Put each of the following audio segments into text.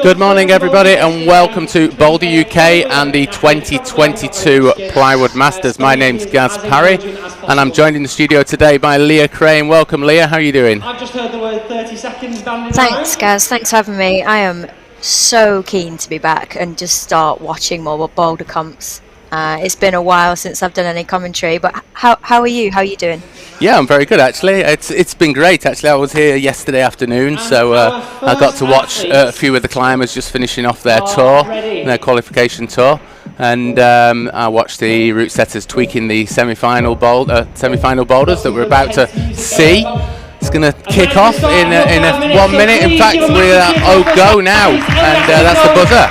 Good morning everybody and welcome to Boulder UK and the 2022 Plywood Masters. My name's Gaz Parry and I'm joined in the studio today by Leah Crane. Welcome Leah, how are you doing? I've just heard the word 30 seconds banded Thanks Gaz, thanks for having me. I am so keen to be back and just start watching more Boulder comps. It's been a while since I've done any commentary, but how are you? How are you doing? Yeah, I'm very good actually. It's been great actually. I was here yesterday afternoon, so I got to watch a few of the climbers just finishing off their tour, their qualification tour, and I watched the route setters tweaking the semi-final boulders that we're about to see. It's going to kick off in 1 minute. In fact, we're go now, and that's the buzzer.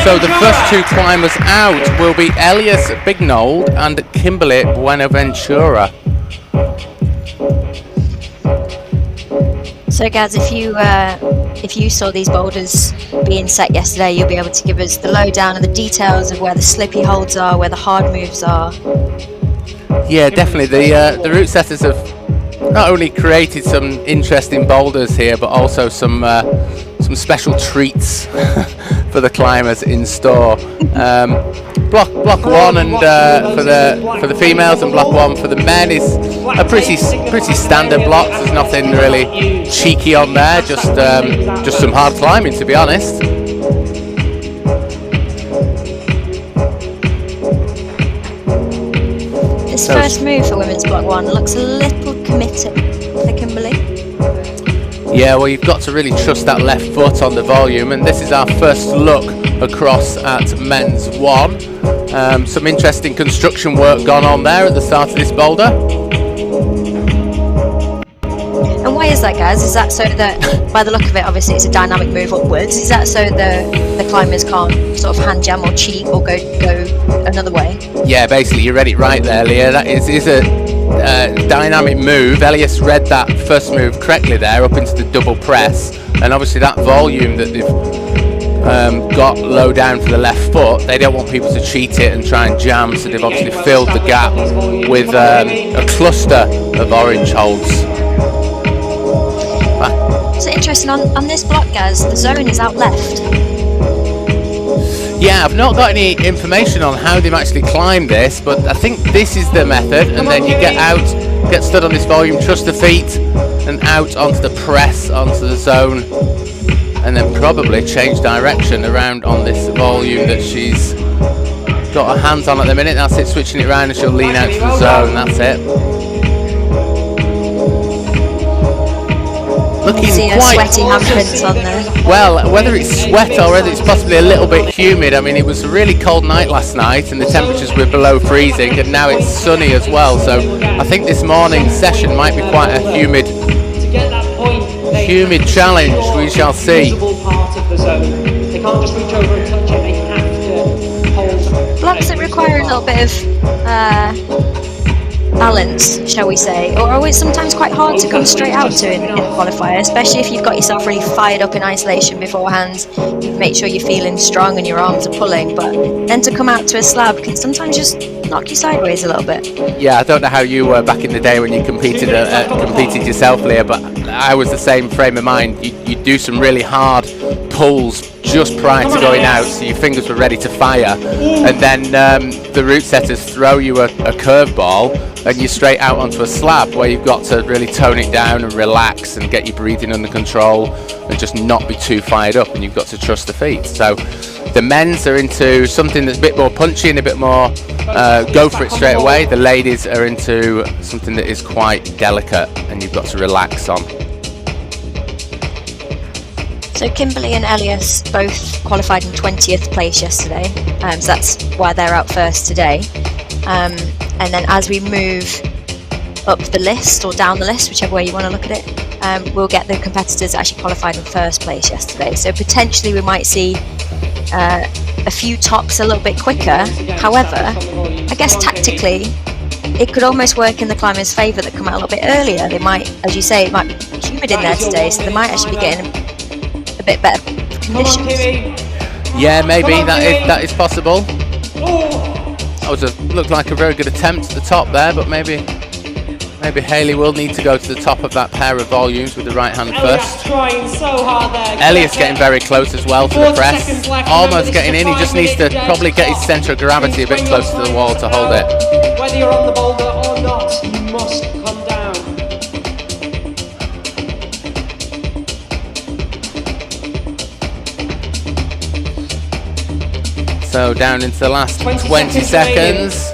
So the first two climbers out will be Elias Bignold and Kimberly Buenaventura. So Gaz, if you saw these boulders being set yesterday, you'll be able to give us the lowdown and the details of where the slippy holds are, where the hard moves are. Yeah, definitely. The route setters have not only created some interesting boulders here, but also some special treats for the climbers in store. Block one and for the females, and block one for the men is a pretty standard block. There's nothing really cheeky on there, just some hard climbing, to be honest. This first move for women's block one looks a little committed for Kimberly. Yeah, well, you've got to really trust that left foot on the volume, and this is our first look across at men's one. Some interesting construction work gone on there at the start of this boulder. And why is that, guys? Is that so that, by the look of it, obviously it's a dynamic move upwards, is that so the climbers can't sort of hand jam or cheat or go another way? Yeah, basically you read it right there, Leah. That is a dynamic move. Elias read that first move correctly there up into the double press, and obviously that volume that they've got low down for the left foot, they don't want people to cheat it and try and jam, so they've obviously filled the gap with a cluster of orange holds. So interesting, on this block, guys, the zone is out left. Yeah, I've not got any information on how they've actually climbed this, but I think this is the method, and then you get stood on this volume, trust the feet, and out onto the press, onto the zone, and then probably change direction around on this volume that she's got her hands on at the minute. That's it, switching it around, and she'll lean out to the zone, that's it. Looking quite sweaty handprints on there. Well, whether it's sweat or whether it's possibly a little bit humid. I mean, it was a really cold night last night and the temperatures were below freezing, and now it's sunny as well, so I think this morning's session might be quite a humid challenge. We shall see. Blocks that require a little bit of balance, shall we say, or always sometimes quite hard to come straight out to in qualifier, especially if you've got yourself really fired up in isolation beforehand. You make sure you're feeling strong and your arms are pulling, but then to come out to a slab can sometimes just knock you sideways a little bit. Yeah, I don't know how you were back in the day when you competed yourself, Leah, but I was the same frame of mind. You do some really hard pulls just prior to going out, so your fingers were ready to fire, and then the route setters throw you a curveball and you're straight out onto a slab where you've got to really tone it down and relax and get your breathing under control and just not be too fired up, and you've got to trust the feet. So the men's are into something that's a bit more punchy and a bit more go for it straight away. The ladies are into something that is quite delicate and you've got to relax on. So Kimberly and Elias both qualified in 20th place yesterday, so that's why they're out first today. And then as we move up the list or down the list, whichever way you want to look at it, we'll get the competitors that actually qualified in first place yesterday. So potentially we might see a few tops a little bit quicker. However, I guess tactically it could almost work in the climbers' favour that come out a little bit earlier. They might, as you say, it might be humid in there today, so they might actually be getting a bit better conditions. Yeah, maybe that is possible. That looked like a very good attempt at the top there, but maybe Maybe Hayley will need to go to the top of that pair of volumes with the right hand first. Trying so hard there. Elliot's getting very close as well to the press. Almost getting in. He just needs to probably get his centre of gravity a bit closer to the wall to hold it. Whether you're on the boulder or not, you must come down. So down into the last 20 seconds.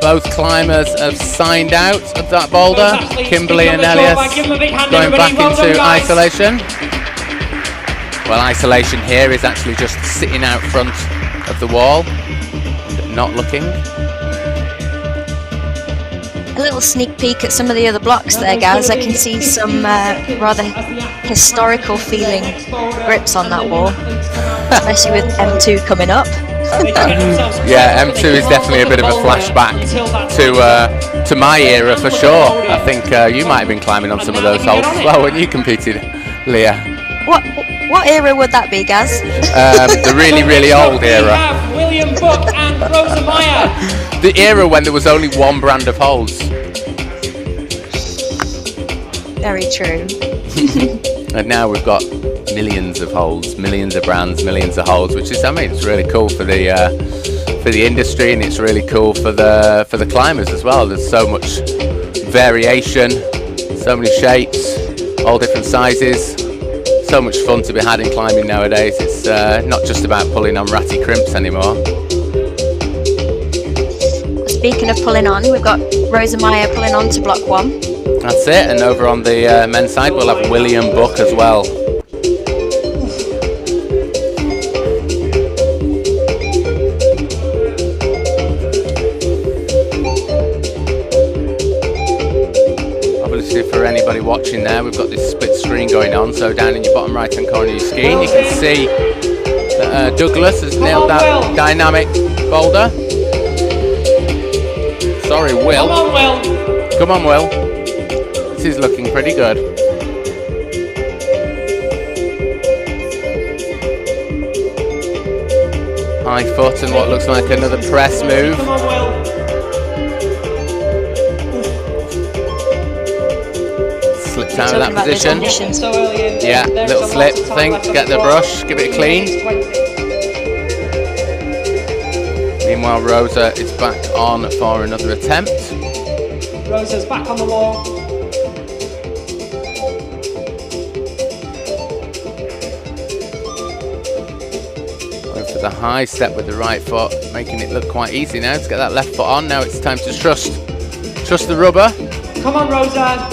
Both climbers have signed out of that boulder. Kimberly and Elias going back into isolation. Well, isolation here is actually just sitting out front of the wall, not looking. A little sneak peek at some of the other blocks there, guys. I can see some rather historical feeling grips on that wall, especially with M2 coming up. Yeah, M2 is definitely a bit of a flashback to my era for sure. I think you might have been climbing on some of those holes as well when you competed, Leah. What era would that be, Gaz? The really, really old era. William Buck and Rosa Meyer. The era when there was only one brand of holes. Very true. And now we've got millions of holes, millions of brands, millions of holes, which is, I mean, it's really cool for the industry, and it's really cool for the climbers as well. There's so much variation, so many shapes, all different sizes. So much fun to be had in climbing nowadays. It's not just about pulling on ratty crimps anymore. Speaking of pulling on, we've got Rosa Meyer pulling on to block 1. That's it, and over on the men's side we'll have William Buck as well. Obviously, for anybody watching there, we've got this split screen going on, so down in your bottom right hand corner of your screen you can see that Douglas has nailed that dynamic boulder. Sorry, Will. Come on, Will. Come on, Will. This is looking pretty good. High foot and what looks like another press move. Come on, Will. Slipped out of that position. So early in. Yeah, little slip thing. Get the brush, give it a clean. Meanwhile, Rosa is back on for another attempt. Rosa's back on the wall. Going for the high step with the right foot, making it look quite easy now to get that left foot on. Now it's time to trust the rubber. Come on, Rosa.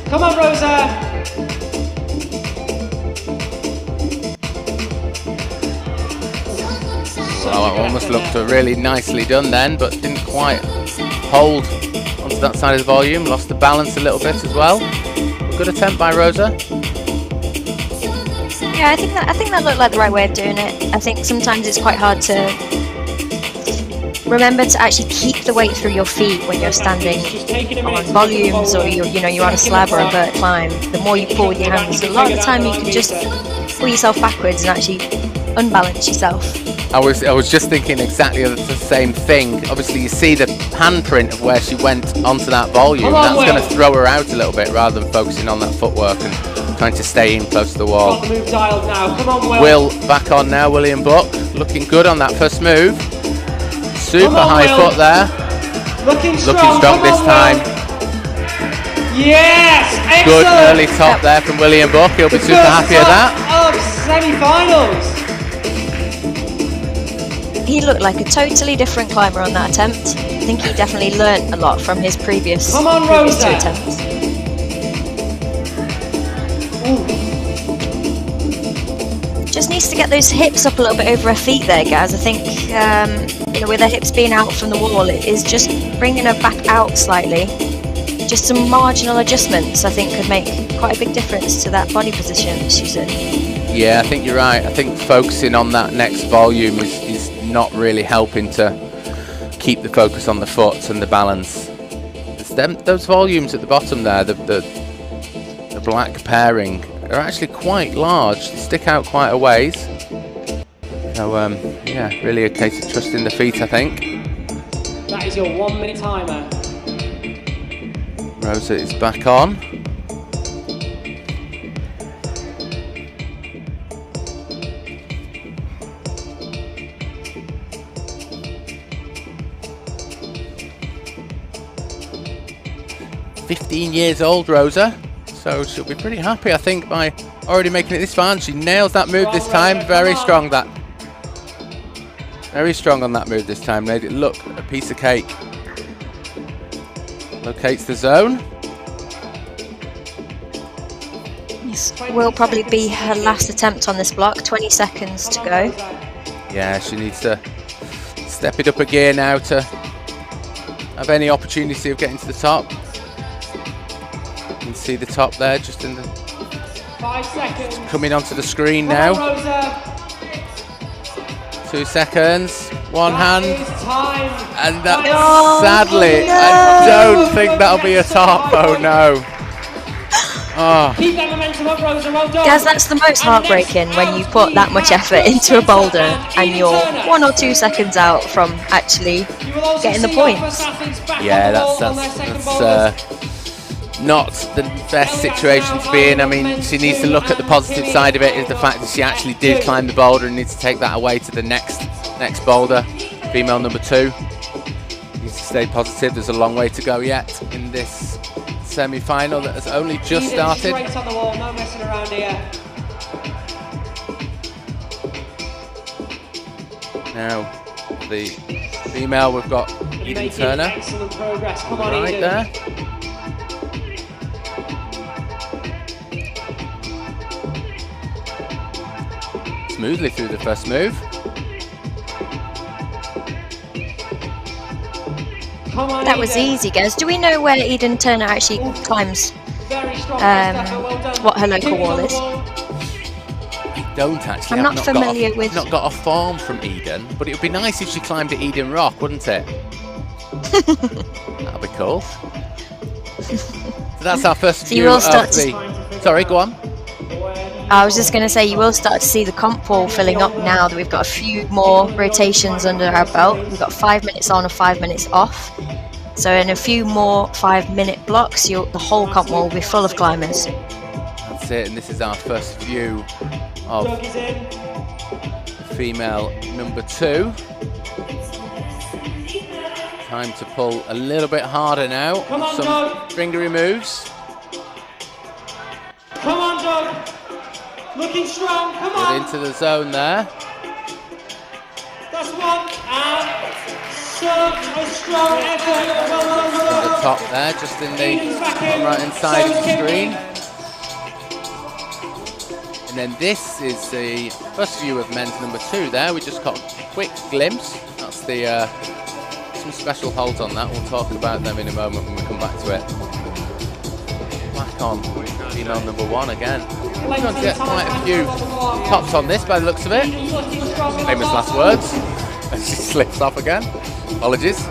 Come on, Rosa. So it almost looked really nicely done then, but didn't quite hold onto that side of the volume. Lost the balance a little bit as well. Good attempt by Rosa. Yeah, I think that looked like the right way of doing it. I think sometimes it's quite hard to remember to actually keep the weight through your feet when you're standing on volumes, or you're on a slab or a vert climb. The more you pull with your hands, a lot of the time you can just pull yourself backwards and actually unbalance yourself. I was just thinking exactly the same thing. Obviously, you see the handprint of where she went onto that volume. That's going to throw her out a little bit rather than focusing on that footwork and trying to stay in close to the wall. Got the move dialed now. Come on, Will back on now. William Buck looking good on that first move. Super high foot there. Looking strong this time. Yes, excellent. Good early top there from William Buck. He'll be super happy with that. Of semi-finals. He looked like a totally different climber on that attempt. I think he definitely learnt a lot from his previous two attempts. Just needs to get those hips up a little bit over her feet there, guys. I think with her hips being out from the wall, it is just bringing her back out slightly. Just some marginal adjustments, I think, could make quite a big difference to that body position she's in. Yeah, I think you're right. I think focusing on that next volume is not really helping to keep the focus on the foot and the balance. Those volumes at the bottom there, the black pairing, are actually quite large. They stick out quite a ways. So yeah, really a case of trusting the feet, I think. That is your 1 minute timer. Rosa is back on. .15 years old, Rosa, so she'll be pretty happy, I think, by already making it this far. And she nails that move this time. Very strong, that. Very strong on that move this time. Made it look a piece of cake. Locates the zone. This will probably be her last attempt on this block. 20 seconds to go. Yeah, she needs to step it up a gear now to have any opportunity of getting to the top. You can see the top there, just in the 5 seconds. coming onto the screen now. 2 seconds, one hand, and that, sadly, I don't think that'll be a top. Oh no. Oh. Keep that momentum up, Rosa. Well done. Guys, that's the most heartbreaking when you put that much effort into a boulder and you're 1 or 2 seconds out from actually getting the points. Yeah, that's not the best situation to be in. I mean, she needs to look at the positive side of it, is the fact that she actually did climb the boulder and needs to take that away to the next boulder. Female number 2 needs to stay positive. There's a long way to go yet in this semi-final that has only just started. Straight on the wall, no messing around here. Now, the female, we've got Eden Turner Excellent progress. Come on, right Eden. there. Smoothly through the first move. Come on, That was Eden. easy, guys. Do we know where Eden Turner actually climbs? Very strong. Well done. What her local wall is? I don't actually. I'm I've not familiar with- Not got a form from Eden, but it would be nice if she climbed at Eden Rock, wouldn't it? That'd be cool. So that's our first So you view will of start the. Sorry, go on. I was just going to say, you will start to see the comp wall filling up now that we've got a few more rotations under our belt. We've got 5 minutes on and 5 minutes off. So in a few more 5-minute blocks, the whole comp wall will be full of climbers. That's it, and this is our first view of Doug is in. female number 2. Time to pull a little bit harder now. Come on, Some Doug. fingery moves. Come on, Doug. Looking strong. Come Good on. into the zone there. That's one. And such a strong effort. Well done, To the top there, just in the right hand side of the screen. And then this is the first view of men's number 2 there. We just got a quick glimpse. That's the some special holds on that. We'll talk about them in a moment when we come back to it. Back on female number 1 again. We're going to get quite a few tops on this by the looks of it. Famous last words. As she slips off again. Apologies.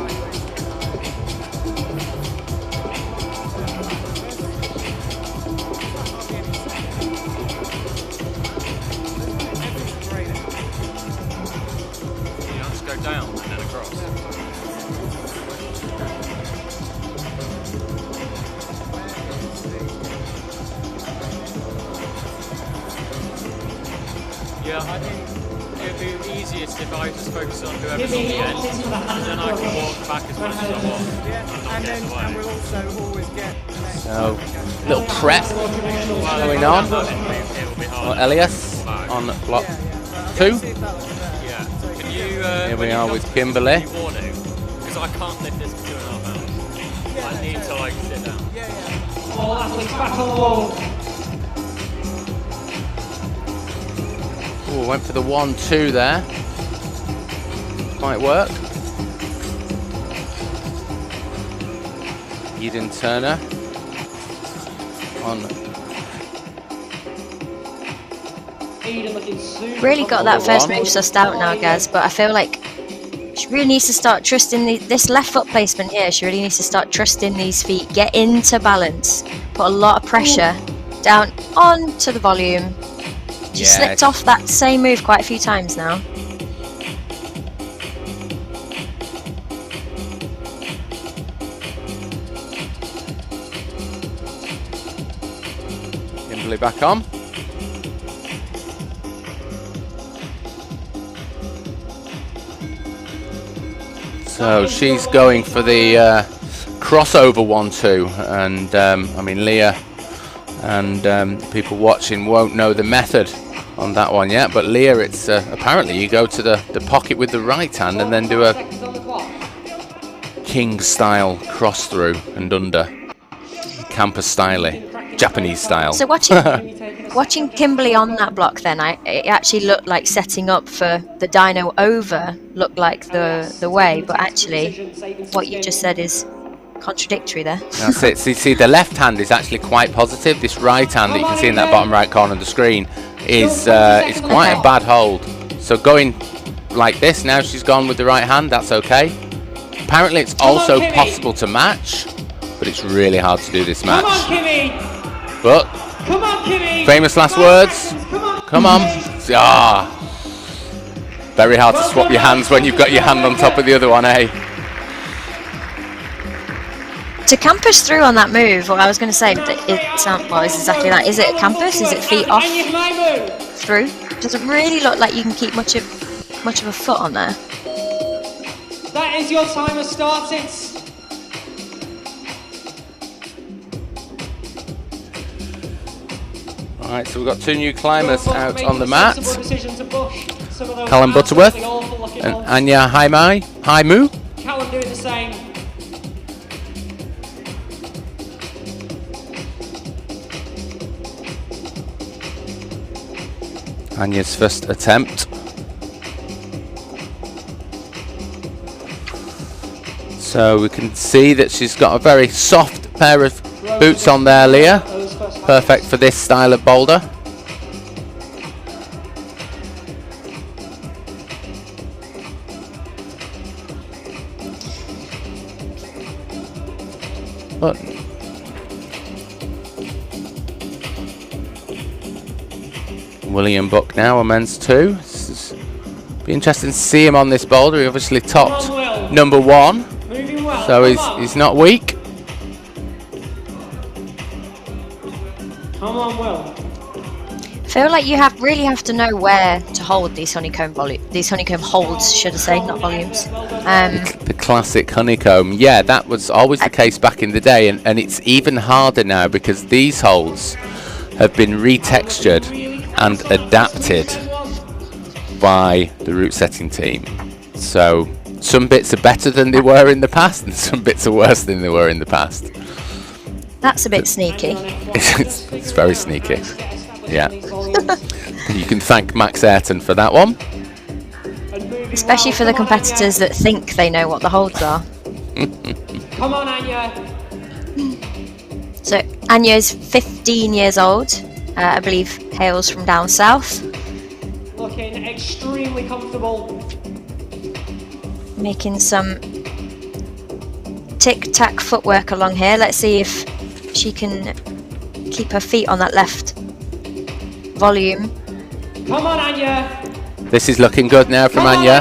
Go down and then across. Yeah, I think it'd be easiest if I just focus on whoever's on the end, and then I can walk back as much as I want. And we'll also always get the next So, little prep going on. Well, Elias on block 2. Yeah. Can you? Here we are with Kimberly. Because I can't lift this for 2.5 hours. I need to like sit down. All athletes back on the wall. Ooh, went for the 1-2 there. Might work. Eden Turner on. Eden looking super. Really got that first Number move sussed out now, guys, but I feel like she really needs to start trusting this left foot placement here. She really needs to start trusting these feet, get into balance, put a lot of pressure down onto the volume. She Yeah, slipped off that same move quite a few times now. Kimberly back on. So she's going for the crossover 1-2, and I mean Leah and people watching won't know the method on that one yet, but Leah, it's apparently you go to the pocket with the right hand and then do a king style cross through and under, campus style, Japanese style. So watching Kimberly on that block, then it actually looked like setting up for the dyno over looked like the way, but actually what you just said is contradictory there. That's it. See, the left hand is actually quite positive. This right hand that you can see in that bottom right corner of the screen is quite a bad hold. So going like this, now she's gone with the right hand, that's okay. Apparently it's also possible to match, but it's really hard to do this match. But famous last words. Come on. Ah, very hard to swap your hands when you've got your hand on top of the other one, eh? To campus through on that move, what I was going to say, it's exactly that. Is it a campus? Is it feet off through? Doesn't really look like you can keep much of a foot on there. That is your timer started. Alright, so we've got 2 new climbers out on the mat. Callum Butterworth and Anya Haimu. Callum doing the same. Anya's first attempt. So we can see that she's got a very soft pair of boots on there, Leah. Perfect for this style of boulder. But William Buck now on men's 2. Be interesting to see him on this boulder. He obviously topped number 1, so he's not weak. Come on, Will. I feel like you really have to know where to hold these honeycomb holds, should I say, not volumes. The classic honeycomb, yeah, that was always the case back in the day, and it's even harder now because these holds have been retextured and adapted by the route setting team. So some bits are better than they were in the past, and some bits are worse than they were in the past. That's a bit sneaky. It's very sneaky. Yeah. You can thank Max Ayrton for that one. Especially for the competitors that think they know what the holds are. Come on, Anya. So Anya's 15 years old. I believe hails from down south. Looking extremely comfortable. Making some tic-tac footwork along here. Let's see if she can keep her feet on that left volume. Come on, Anya. This is looking good now from Anya.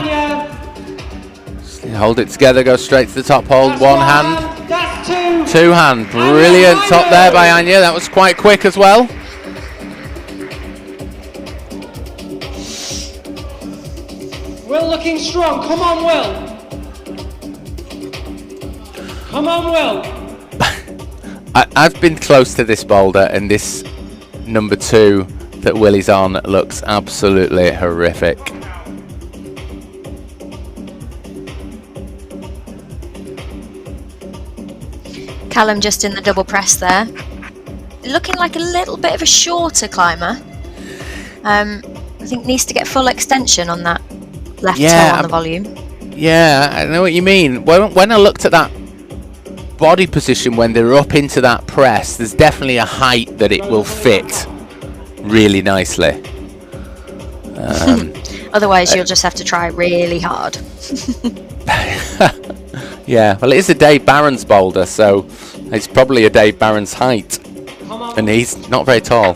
Hold it together, go straight to the top hold. One hand. That's 2. 2 hand. Brilliant top there by Anya. That was quite quick as well. Will looking strong. Come on, Will. Come on, Will. I've been close to this boulder, and this number 2 that Willie's on looks absolutely horrific. Callum just in the double press there. Looking like a little bit of a shorter climber. I think needs to get full extension on that left toe on the volume. Yeah, I know what you mean. When I looked at that body position when they're up into that press, there's definitely a height that it will fit really nicely. Otherwise you'll just have to try really hard. Yeah, well, it is a Dave Barron's boulder, so it's probably a Dave Barron's height, and he's not very tall.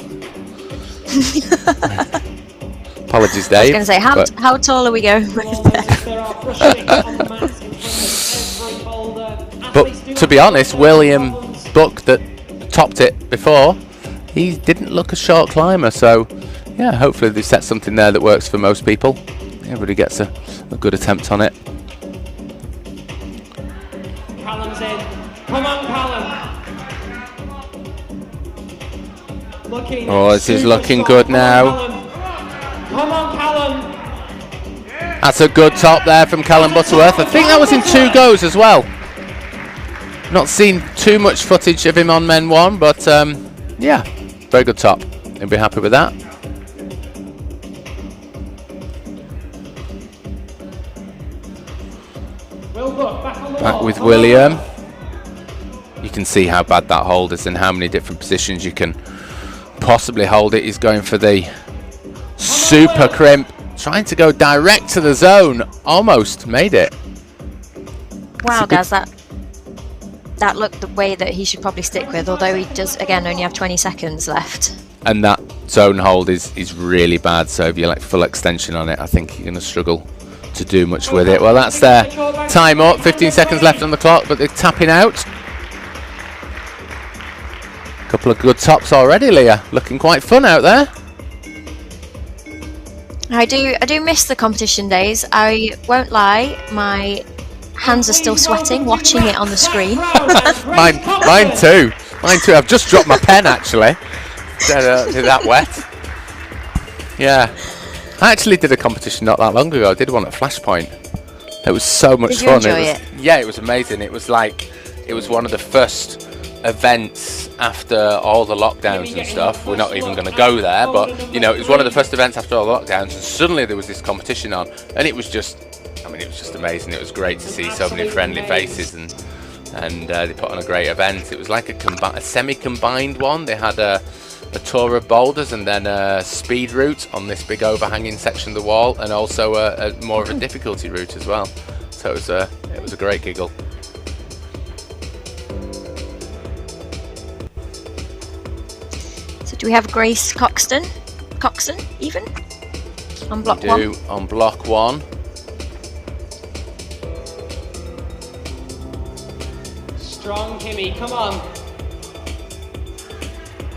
Apologies, Dave. I was going to say, how tall are we going with there? But to be honest, William Buck, that topped it before, he didn't look a short climber, so yeah, hopefully they've set something there that works for most people. Everybody gets a good attempt on it. Callum's in. Come on, Callum. Oh, this is looking good now. Come on, Callum. That's a good top there from Callum Butterworth. I think that was in 2 goes as well. Not seen too much footage of him on men 1, but yeah, very good top. He'll be happy with that. Back with William. You can see how bad that hold is and how many different positions you can possibly hold it. He's going for the super crimp, trying to go direct to the zone. Almost made it. Wow, guys, that looked the way that he should probably stick with, although he does, again, only have 20 seconds left. And that zone hold is really bad, so if you like full extension on it, I think you're going to struggle to do much with it. Well, that's their time up, 15 seconds left on the clock, but they're tapping out. Couple of good tops already, Leah. Looking quite fun out there. I do miss the competition days. I won't lie, my hands are still sweating watching it on the screen. Mine too. Mine too. I've just dropped my pen actually. Did that wet? Yeah. I actually did a competition not that long ago. I did one at Flashpoint. It was so much fun. Did you enjoy it? Yeah, it was amazing. It was one of the first events after all the lockdowns and stuff. We're not even going to go there, but you know, it was one of the first events after all the lockdowns, and suddenly there was this competition on, and it was just, I mean, it was just amazing. It was great to see so many friendly faces, and they put on a great event. It was like a semi-combined one. They had a tour of boulders and then a speed route on this big overhanging section of the wall, and also a more of a difficulty route as well. So it was a great giggle. So do we have Grace Coxon even on block 1? We do on block 1. Strong, Kimmy, come on.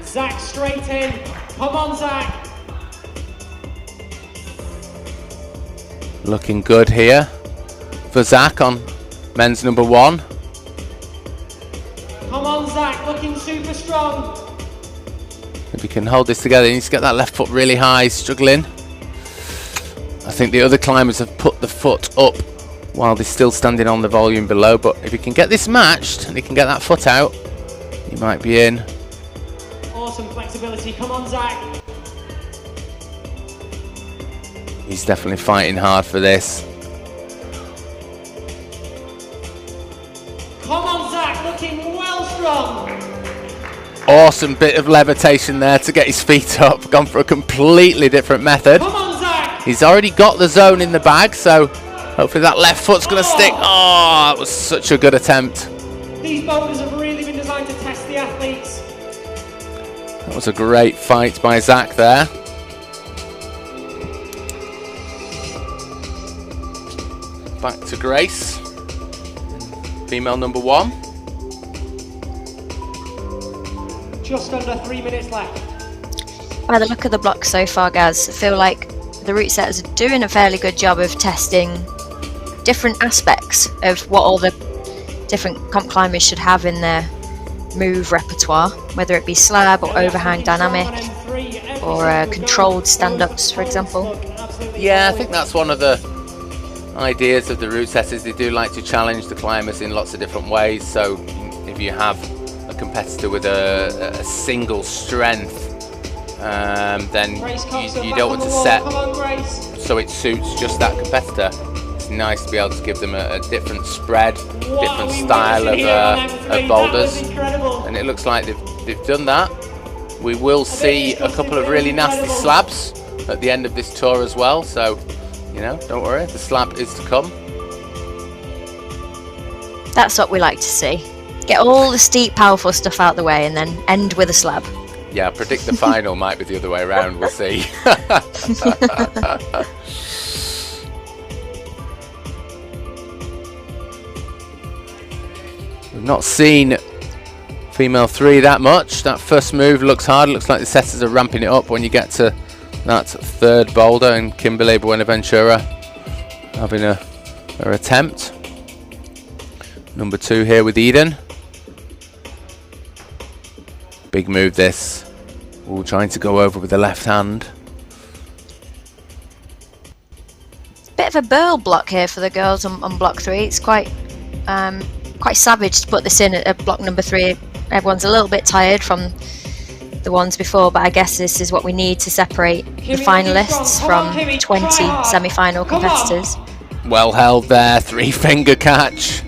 Zach straight in. Come on, Zach. Looking good here for Zach on men's number 1. Come on, Zach, looking super strong. If he can hold this together, he needs to get that left foot really high, struggling. I think the other climbers have put the foot up while they're still standing on the volume below, but if he can get this matched and he can get that foot out, he might be in. Awesome flexibility, come on, Zach. He's definitely fighting hard for this. Come on, Zach, looking well strong. Awesome bit of levitation there to get his feet up. Gone for a completely different method. Come on, Zach. He's already got the zone in the bag, so hopefully that left foot's going to stick. Oh, that was such a good attempt. These boulders have really been designed to test the athletes. That was a great fight by Zach there. Back to Grace, female number 1. Just under 3 minutes left. By the look of the block so far, guys, I feel like the route setters are doing a fairly good job of testing different aspects of what all the different comp climbers should have in their move repertoire, whether it be slab or overhang dynamic or controlled stand-ups, for example. Yeah, I think that's one of the ideas of the route setters. They do like to challenge the climbers in lots of different ways. So if you have a competitor with a single strength, then you don't want to set so it suits just that competitor. It's nice to be able to give them a different spread, different style of boulders, and it looks like they've done that. We will see a couple of really nasty slabs at the end of this tour as well, so you know, don't worry, the slab is to come. That's what we like to see. Get all the steep, powerful stuff out the way and then end with a slab. Yeah, I predict the final might be the other way around, we'll see. We've not seen female 3 that much. That first move looks hard. Looks like the setters are ramping it up when you get to that third boulder, and Kimberly Buenaventura having her attempt. Number 2 here with Eden. Big move this. Ooh, trying to go over with the left hand. Bit of a burl block here for the girls on block 3. It's quite savage to put this in at block number 3. Everyone's a little bit tired from the ones before, but I guess this is what we need to separate the finalists from 20 semi-final competitors. Well held there, 3-finger catch.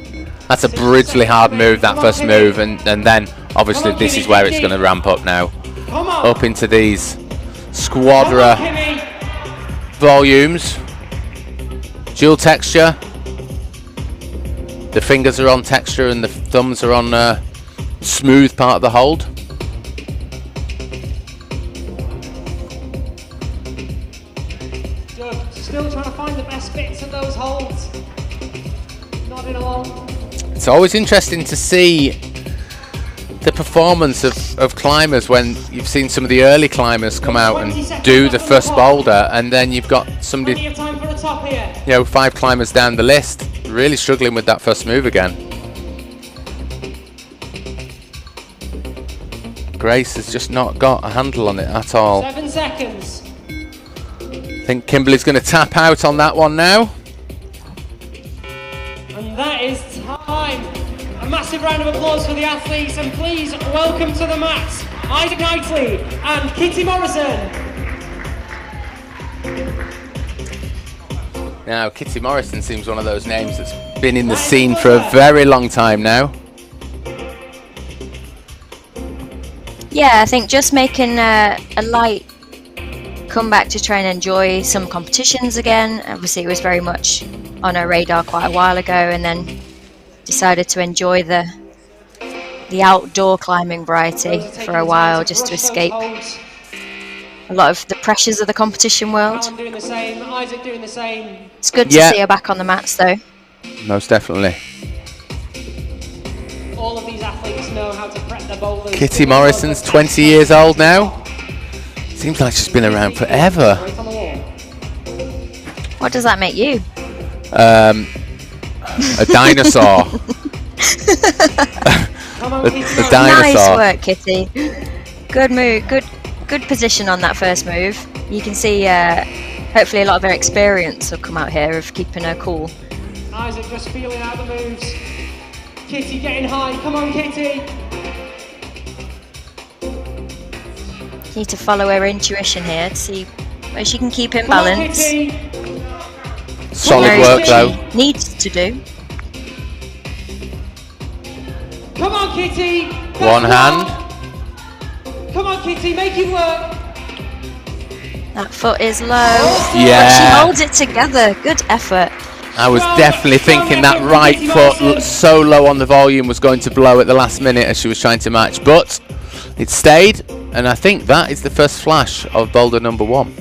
That's a brutally hard move, that first move, and then obviously this is where it's going to ramp up now. Up into these Squadra volumes. Dual texture. The fingers are on texture and the thumbs are on smooth part of the hold. Good. Still trying to find the best bits of those holds. Nodding along. It's always interesting to see the performance of climbers when you've seen some of the early climbers come out and do the first boulder, and then you've got somebody, Plenty of time for the top here. 5 climbers down the list really struggling with that first move again. Grace has just not got a handle on it at all. 7 seconds. I think Kimberly's going to tap out on that one now. And that is time. A massive round of applause for the athletes, and please welcome to the mats Isaac Knightley and Kitty Morrison. Now, Kitty Morrison seems one of those names that's been in the scene for a very long time now. Yeah, I think just making a light comeback to try and enjoy some competitions again. Obviously, it was very much on our radar quite a while ago, and then decided to enjoy the outdoor climbing variety for a while, just to escape a lot of the pressures of the competition world. Callum doing the same, Isaac doing the same. It's good to see her back on the mats though. Most definitely. All of these athletes know how to prep their boulders. Kitty Morrison's 20 years old now. Seems like she's been around forever. Right on the wall. What does that make you? A dinosaur. Come on, Kitty. a dinosaur. Nice work, Kitty. Good move. Good position on that first move. You can see hopefully a lot of her experience will come out here of keeping her cool. Isaac just feeling out the moves. Kitty getting high. Come on, Kitty. You need to follow her intuition here to see where she can keep in Come on, balance. Kitty. Solid Whereas work what though. she needs to do. Come on, Kitty. One hand. Come on, Kitty. Make it work. That foot is low. Yeah. But she holds it together. Good effort. I was definitely thinking that right foot so low on the volume was going to blow at the last minute as she was trying to match, but it stayed, and I think that is the first flash of boulder number 1.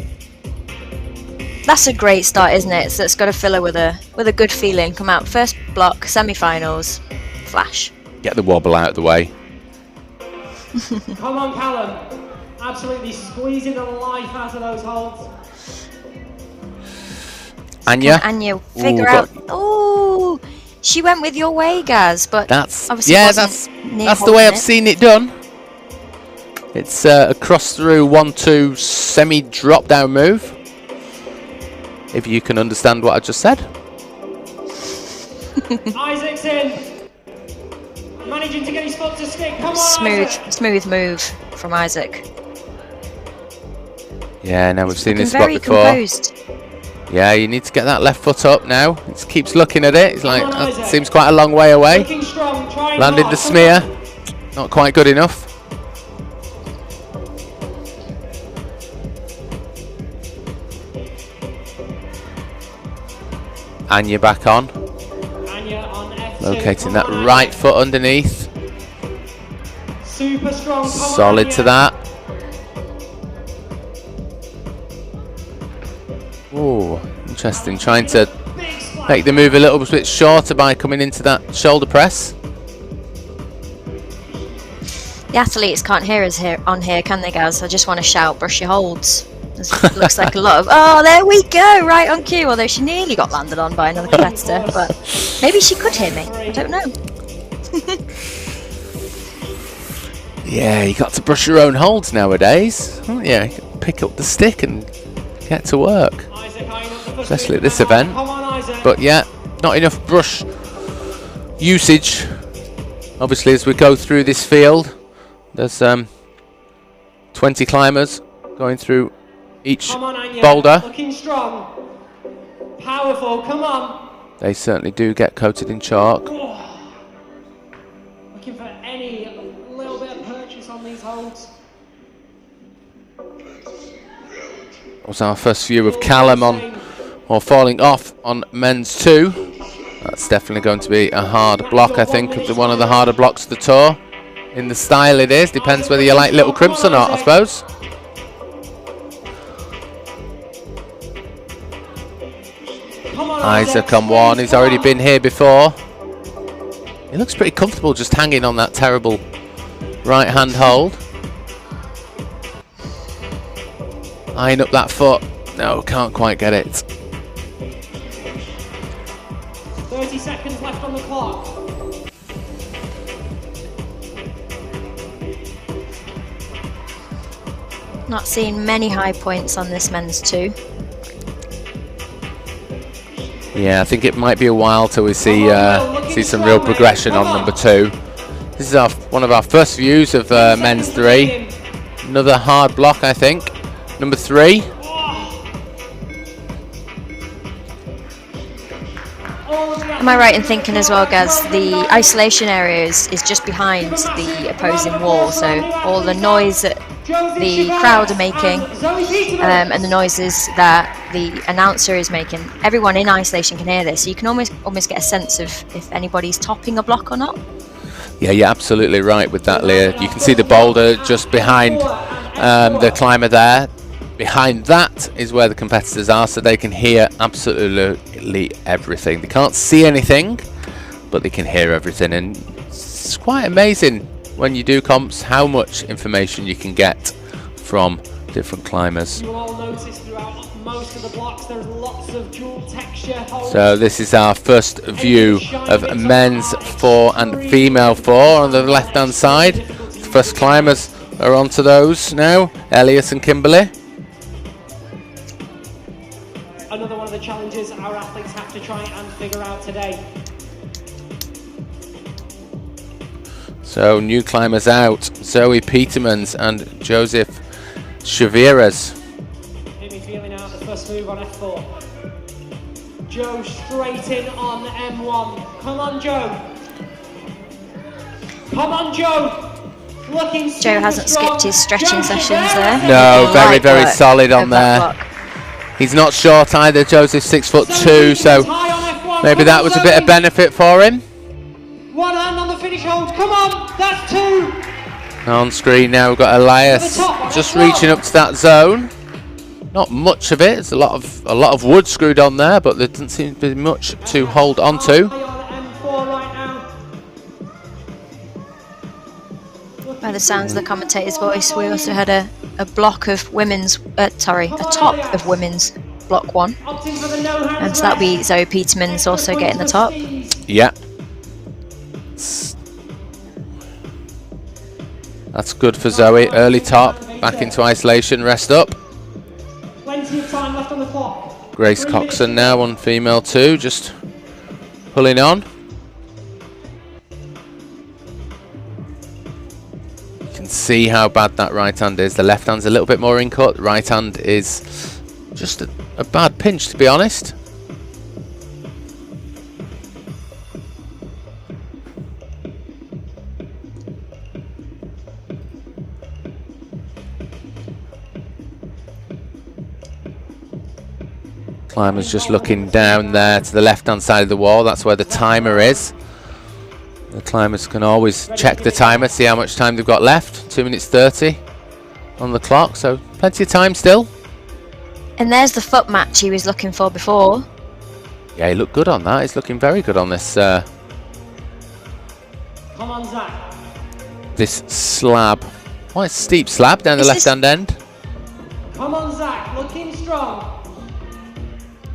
That's a great start, isn't it? So it's got to fill her with a good feeling. Come out first block, semi-finals, flash. Get the wobble out of the way. Come on, Callum. Absolutely squeezing the life out of those holds. Anya. Anya, figure out. Oh, she went with your way, Gaz, but That's obviously that's near the way holding I've it. seen it done. It's a cross through 1-2 semi drop down move. If you can understand what I just said. Isaac's in. Managing to get his foot to stick. Come on, Isaac. Smooth move from Isaac. Yeah, now we've seen Looking this spot very before. composed. Yeah, you need to get that left foot up now. It keeps looking at it. It's like, Come on, that Isaac. seems quite a long way away. Looking strong. Trying Landed hard. the smear. Not quite good enough. Anya back on. Anya on F2. Locating Come that on, right Isaac. foot underneath. Super strong. Come Solid on, to Anya. that. Oh, interesting. Trying to Big splash. make the move a little bit shorter by coming into that shoulder press. The athletes can't hear us here on here, can they, Gaz? I just want to shout, brush your holds. It looks like a lot of, oh, there we go, right on cue. Although she nearly got landed on by another competitor, but maybe she could hear me. I don't know. Yeah, you got to brush your own holds nowadays. Yeah, pick up the stick and get to work, especially at this event. But yeah, not enough brush usage. Obviously, as we go through this field, there's 20 climbers going through each boulder. Looking strong, powerful. Come on. They certainly do get coated in chalk. Looking for any little bit of purchase on these holds. Was our first view of Callum on, or falling off on men's 2. That's definitely going to be a hard block, I think, one of the harder blocks of the tour. In the style it is, depends whether you like little crimps or not, I suppose. Isaac on 1, he's already been here before. He looks pretty comfortable just hanging on that terrible right hand hold. Eyeing up that foot. No, can't quite get it. 30 seconds left on the clock. Not seeing many high points on this men's 2. Yeah, I think it might be a while till we see some real progression on number 2. This is one of our first views of men's 3. Another hard block, I think. Number 3. Am I right in thinking as well, Gaz, the isolation area is just behind the opposing wall, so all the noise that the crowd are making and the noises that the announcer is making, everyone in isolation can hear this, so you can almost get a sense of if anybody's topping a block or not. Yeah, you're absolutely right with that, Leah. You can see the boulder just behind the climber there. Behind that is where the competitors are, so they can hear absolutely everything. They can't see anything, but they can hear everything, and it's quite amazing when you do comps how much information you can get from different climbers. You will all notice throughout most of the blocks there's lots of dual texture holds. So this is our first view of men's 4 and female 4 on the left hand side. The first climbers are onto those now, Elias and Kimberly. Another one of the challenges our athletes have to try and figure out today. So new climbers out, Zoe Petermans and Joseph Chaviras. Amy feeling out the first move on F4. Joe straight in on M1. Come on, Joe. Come on, Joe. Looking Joe hasn't skipped his stretching sessions there. No, very solid on there. He's not short either, Joseph's 6'2", so maybe that was a bit of benefit for him. One hand on the finish hold, come on, that's 2. On screen now we've got Elias just reaching up to that zone. Not much of it, there's a lot of wood screwed on there, but there doesn't seem to be much to hold on to. By the sounds of the commentator's voice, we also had a block of women's, a top of women's block 1. And so that'll be Zoe Peterman's also getting the top. Yeah. That's good for Zoe. Early top, back into isolation, rest up. Plenty of time left on the clock. Grace Coxon now on female 2, just pulling on. See how bad that right hand is. The left hand's a little bit more in cut. Right hand is just a bad pinch, to be honest. Climber's just looking down there to the left hand side of the wall. That's where the timer is. The climbers can always check the timer, see how much time they've got left. 2 minutes 30 on the clock, so plenty of time still. And there's the foot match he was looking for before. Yeah, he looked good on that. He's looking very good on this. Come on, Zach. this slab. Oh, it's a steep slab down the left-hand end. Come on, Zach, looking strong.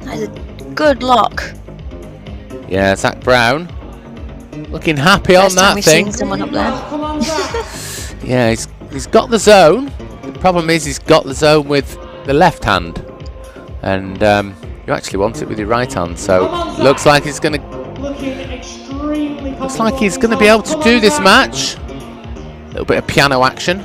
That is a good lock. Yeah, Zach Brown looking happy First on time that we've thing. seen someone up there. Come on, Zach. Yeah, he's got the zone. The problem is he's got the zone with the left hand, and you actually want it with your right hand. So looks like he's going to. Looks like he's going to be able to do this match. A little bit of piano action.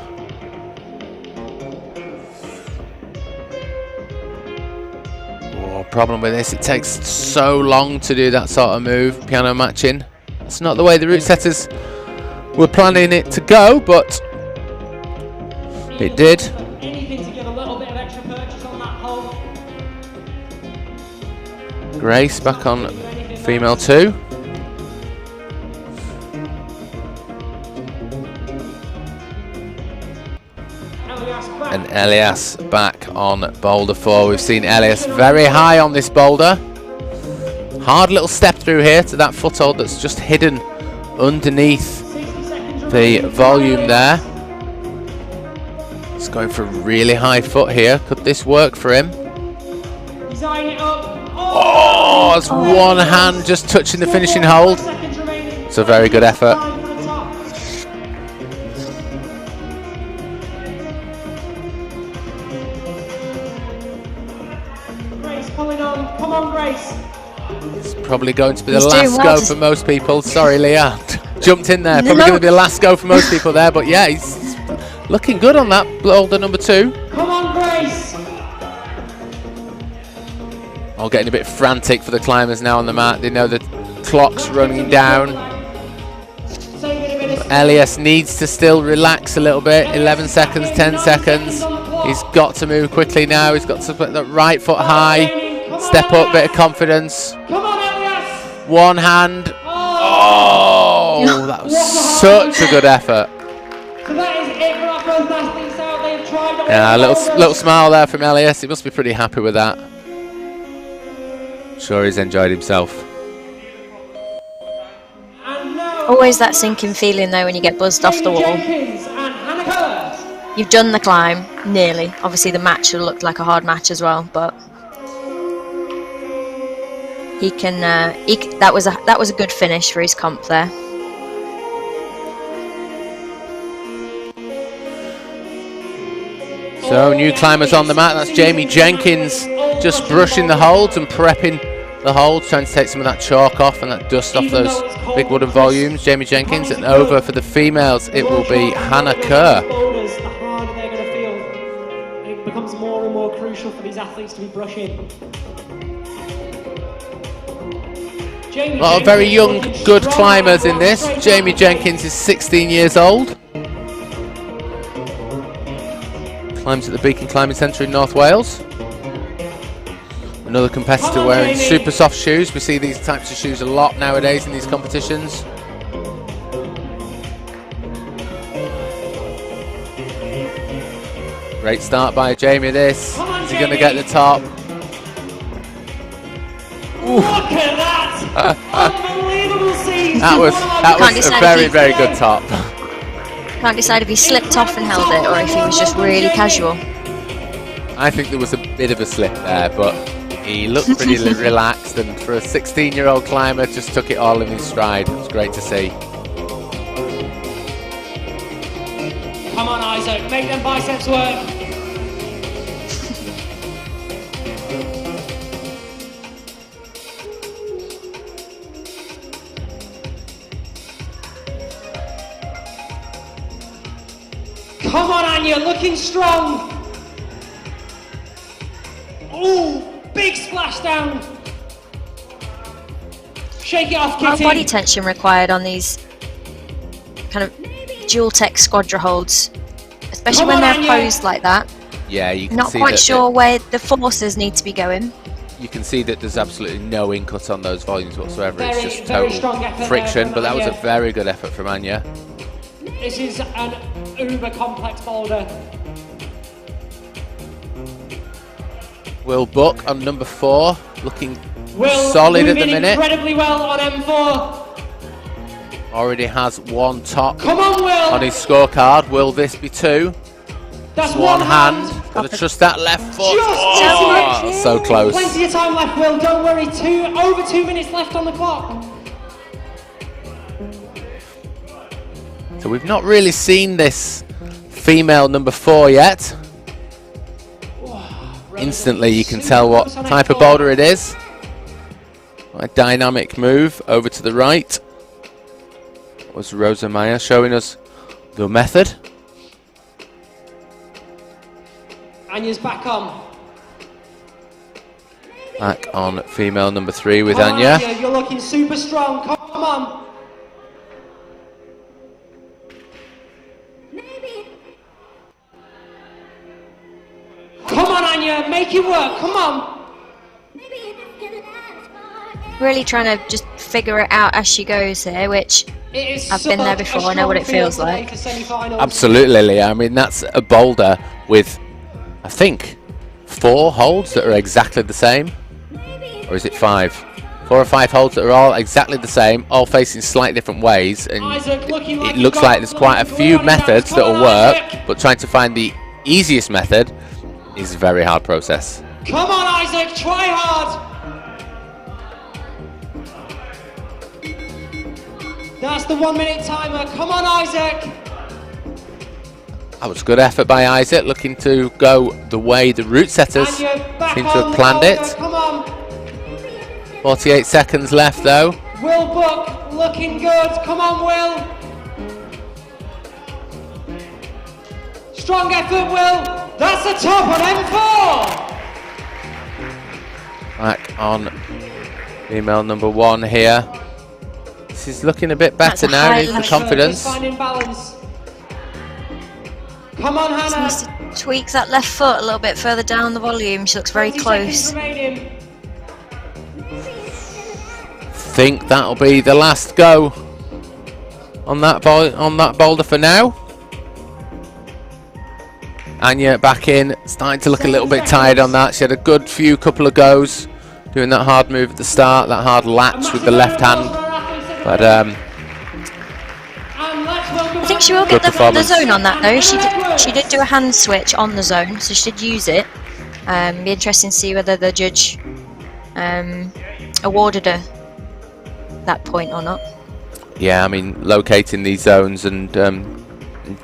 Oh, problem with this, it takes so long to do that sort of move, piano matching. It's not the way the route setters were planning it to go, but it did. Anything to give a little bit of extra purchase on that hole. Grace back on female 2. And Elias back on boulder 4. We've seen Elias very high on this boulder. Hard little step through here to that foothold that's just hidden underneath the volume there. He's going for a really high foot here. Could this work for him? Oh, it's one hand just touching the finishing hold. It's a very good effort. Come on, Grace. It's probably going to be the last go for most people. Sorry, Leah. Jumped in there. Probably going to be the last go for most people there. But yeah, he's looking good on that boulder number 2. Come on, Grace. All getting a bit frantic for the climbers now on the mat. They know the clock's running down. Elias needs to still relax a little bit. 11 seconds, 10 seconds. He's got to move quickly now. He's got to put that right foot high. Step up, bit of confidence. One hand. Oh, that was such a good effort. Yeah, a little smile there from Elias. He must be pretty happy with that. Sure, he's enjoyed himself. Always that sinking feeling though when you get buzzed off the wall. You've done the climb, nearly. Obviously the match should have looked like a hard match as well, but he can. That was a good finish for his comp there. So new climbers on the mat. That's Jamie Jenkins just brushing the holds and prepping the holds, trying to take some of that chalk off and that dust off those big wooden volumes. Jamie Jenkins. And over for the females, it will be Hannah Kerr. The harder they're going to feel. It becomes more and more crucial for these athletes to be brushing. A lot of very young, good climbers in this. Jamie Jenkins is 16 years old. Climbs at the Beacon Climbing Centre in North Wales. Another competitor wearing super soft shoes. We see these types of shoes a lot nowadays in these competitions. Great start by Jamie this. Is he going to get the top? Look at that! Unbelievable season! That was a very, very good top. Can't decide if he slipped off and held it or if he was just really casual. I think there was a bit of a slip there, but he looked pretty relaxed, and for a 16-year-old climber, just took it all in his stride. It was great to see. Come on, Isaac, make them biceps work. Come on, Anya, looking strong. Ooh, big splashdown. Shake it off, Kitty. Body tension required on these kind of dual tech squadra holds, especially when they're posed like that. Yeah, you can Not see quite sure where the forces need to be going. You can see that there's absolutely no incut on those volumes whatsoever. Very, it's just very total strong effort friction, there but that from was a Anya. very good effort from Anya. This is an uber complex boulder. Will Buck on number 4, looking Will solid at the moving minute. incredibly well on M4. already has 1 top Come on, Will. on his scorecard. Will this be 2? That's One hand. Gotta trust that left foot. Oh, so close. Plenty of time left, Will. Don't worry. Over 2 minutes left on the clock. So we've not really seen this female number 4 yet. Instantly you can tell what type of boulder it is. A dynamic move over to the right. That was Rosa Meyer showing us the method. Anya's back on. Back on female number 3 with Come on, Anya. You're looking super strong. Come on. Come on, Anya. Make it work. Come on. Really trying to just figure it out as she goes here, which I've been there before. I know what it feels like. Absolutely, Leah. I mean, that's a boulder with, I think, 4 holds that are exactly the same. Or is it 5? 4 or 5 holds that are all exactly the same, all facing slightly different ways. And it looks like there's quite a few methods that will work, but trying to find the easiest method is a very hard process. Come on, Isaac. Try hard. That's the 1 minute timer. Come on, Isaac. That was good effort by Isaac, looking to go the way the route setters seem to have planned it. Come on. 48 seconds left though. Will Buck looking good. Come on, Will. Strong effort, Will. That's the top on M4. Back on female number 1 here. This is looking a bit better now, needs the confidence. Finding balance. Come on, Hannah. Just needs to tweak that left foot a little bit further down the volume. She looks very 20 close. seconds remaining. Think that'll be the last go on that boulder for now. Anya back in, starting to look a little bit tired on that. She had a good couple of goes doing that hard move at the start, that hard latch with the left hand. But I think she will get the zone on that though. She did do a hand switch on the zone, so she did use it. Be interesting to see whether the judge awarded her that point or not. yeah, I mean, locating these zones and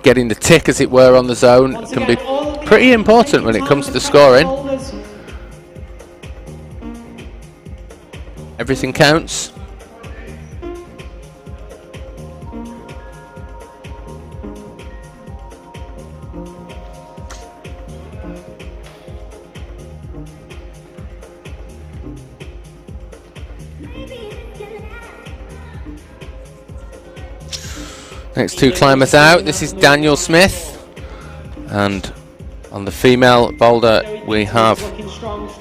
getting the tick, as it were, on the zone can be pretty important when it comes to scoring. Everything counts. Next 2 climbers out. This is Daniel Smith, and on the female boulder we have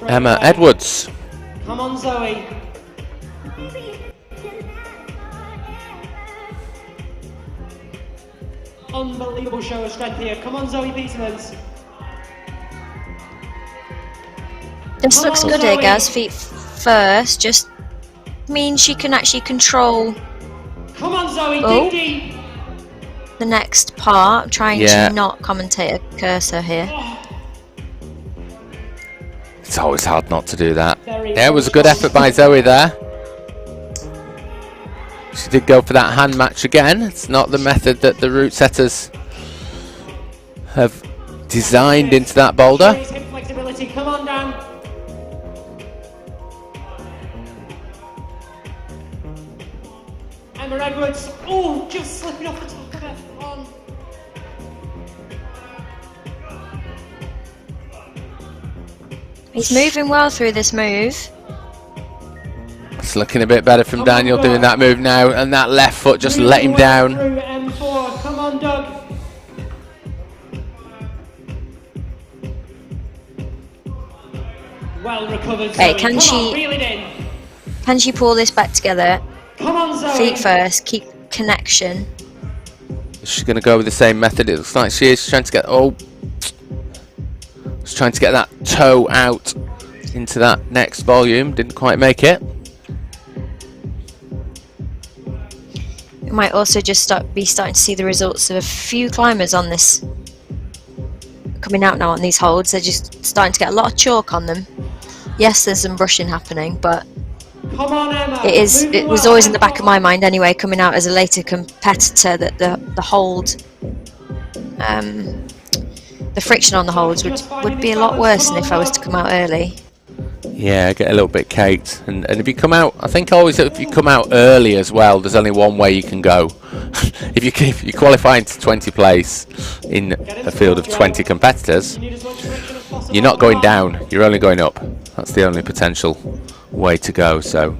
Emma Edwards. Come on, Zoe. Unbelievable show of strength here. Come on, Zoe Petermans. This looks good here, Gaz. Feet first, just means she can actually control Come on, Zoe, dig deep. the next part, trying to not commentate a cursor here. It's always hard not to do that. Yeah, it was a good effort by Zoe there. She did go for that hand match again. It's not the method that the route setters have designed into that boulder. Hip flexibility. Come on, Dan. Emma Edwards. Oh, just slipping off the top of it. On. He's moving well through this move. It's looking a bit better from Daniel doing that move now, and that left foot just let him down. Through M4. Come on, Doug. Well recovered. Okay, Zoe. can she pull this back together? Come on, Zoe. Feet first, keep connection. She's going to go with the same method. It looks like she is trying to get. Oh, she's trying to get that toe out into that next volume. Didn't quite make it. We might also just be starting to see the results of a few climbers on this coming out now on these holds. They're just starting to get a lot of chalk on them. Yes, there's some brushing happening, but Come on, Emma. it was always in the back of my mind anyway, coming out as a later competitor, that the hold, the friction on the holds would be a lot worse than if I was to come out early. Yeah, get a little bit caked, and if you come out, I think always if you come out early as well, there's only one way you can go. if you qualify into 20th place in a field of 20 competitors, you're not going down, you're only going up. That's the only potential way to go. So,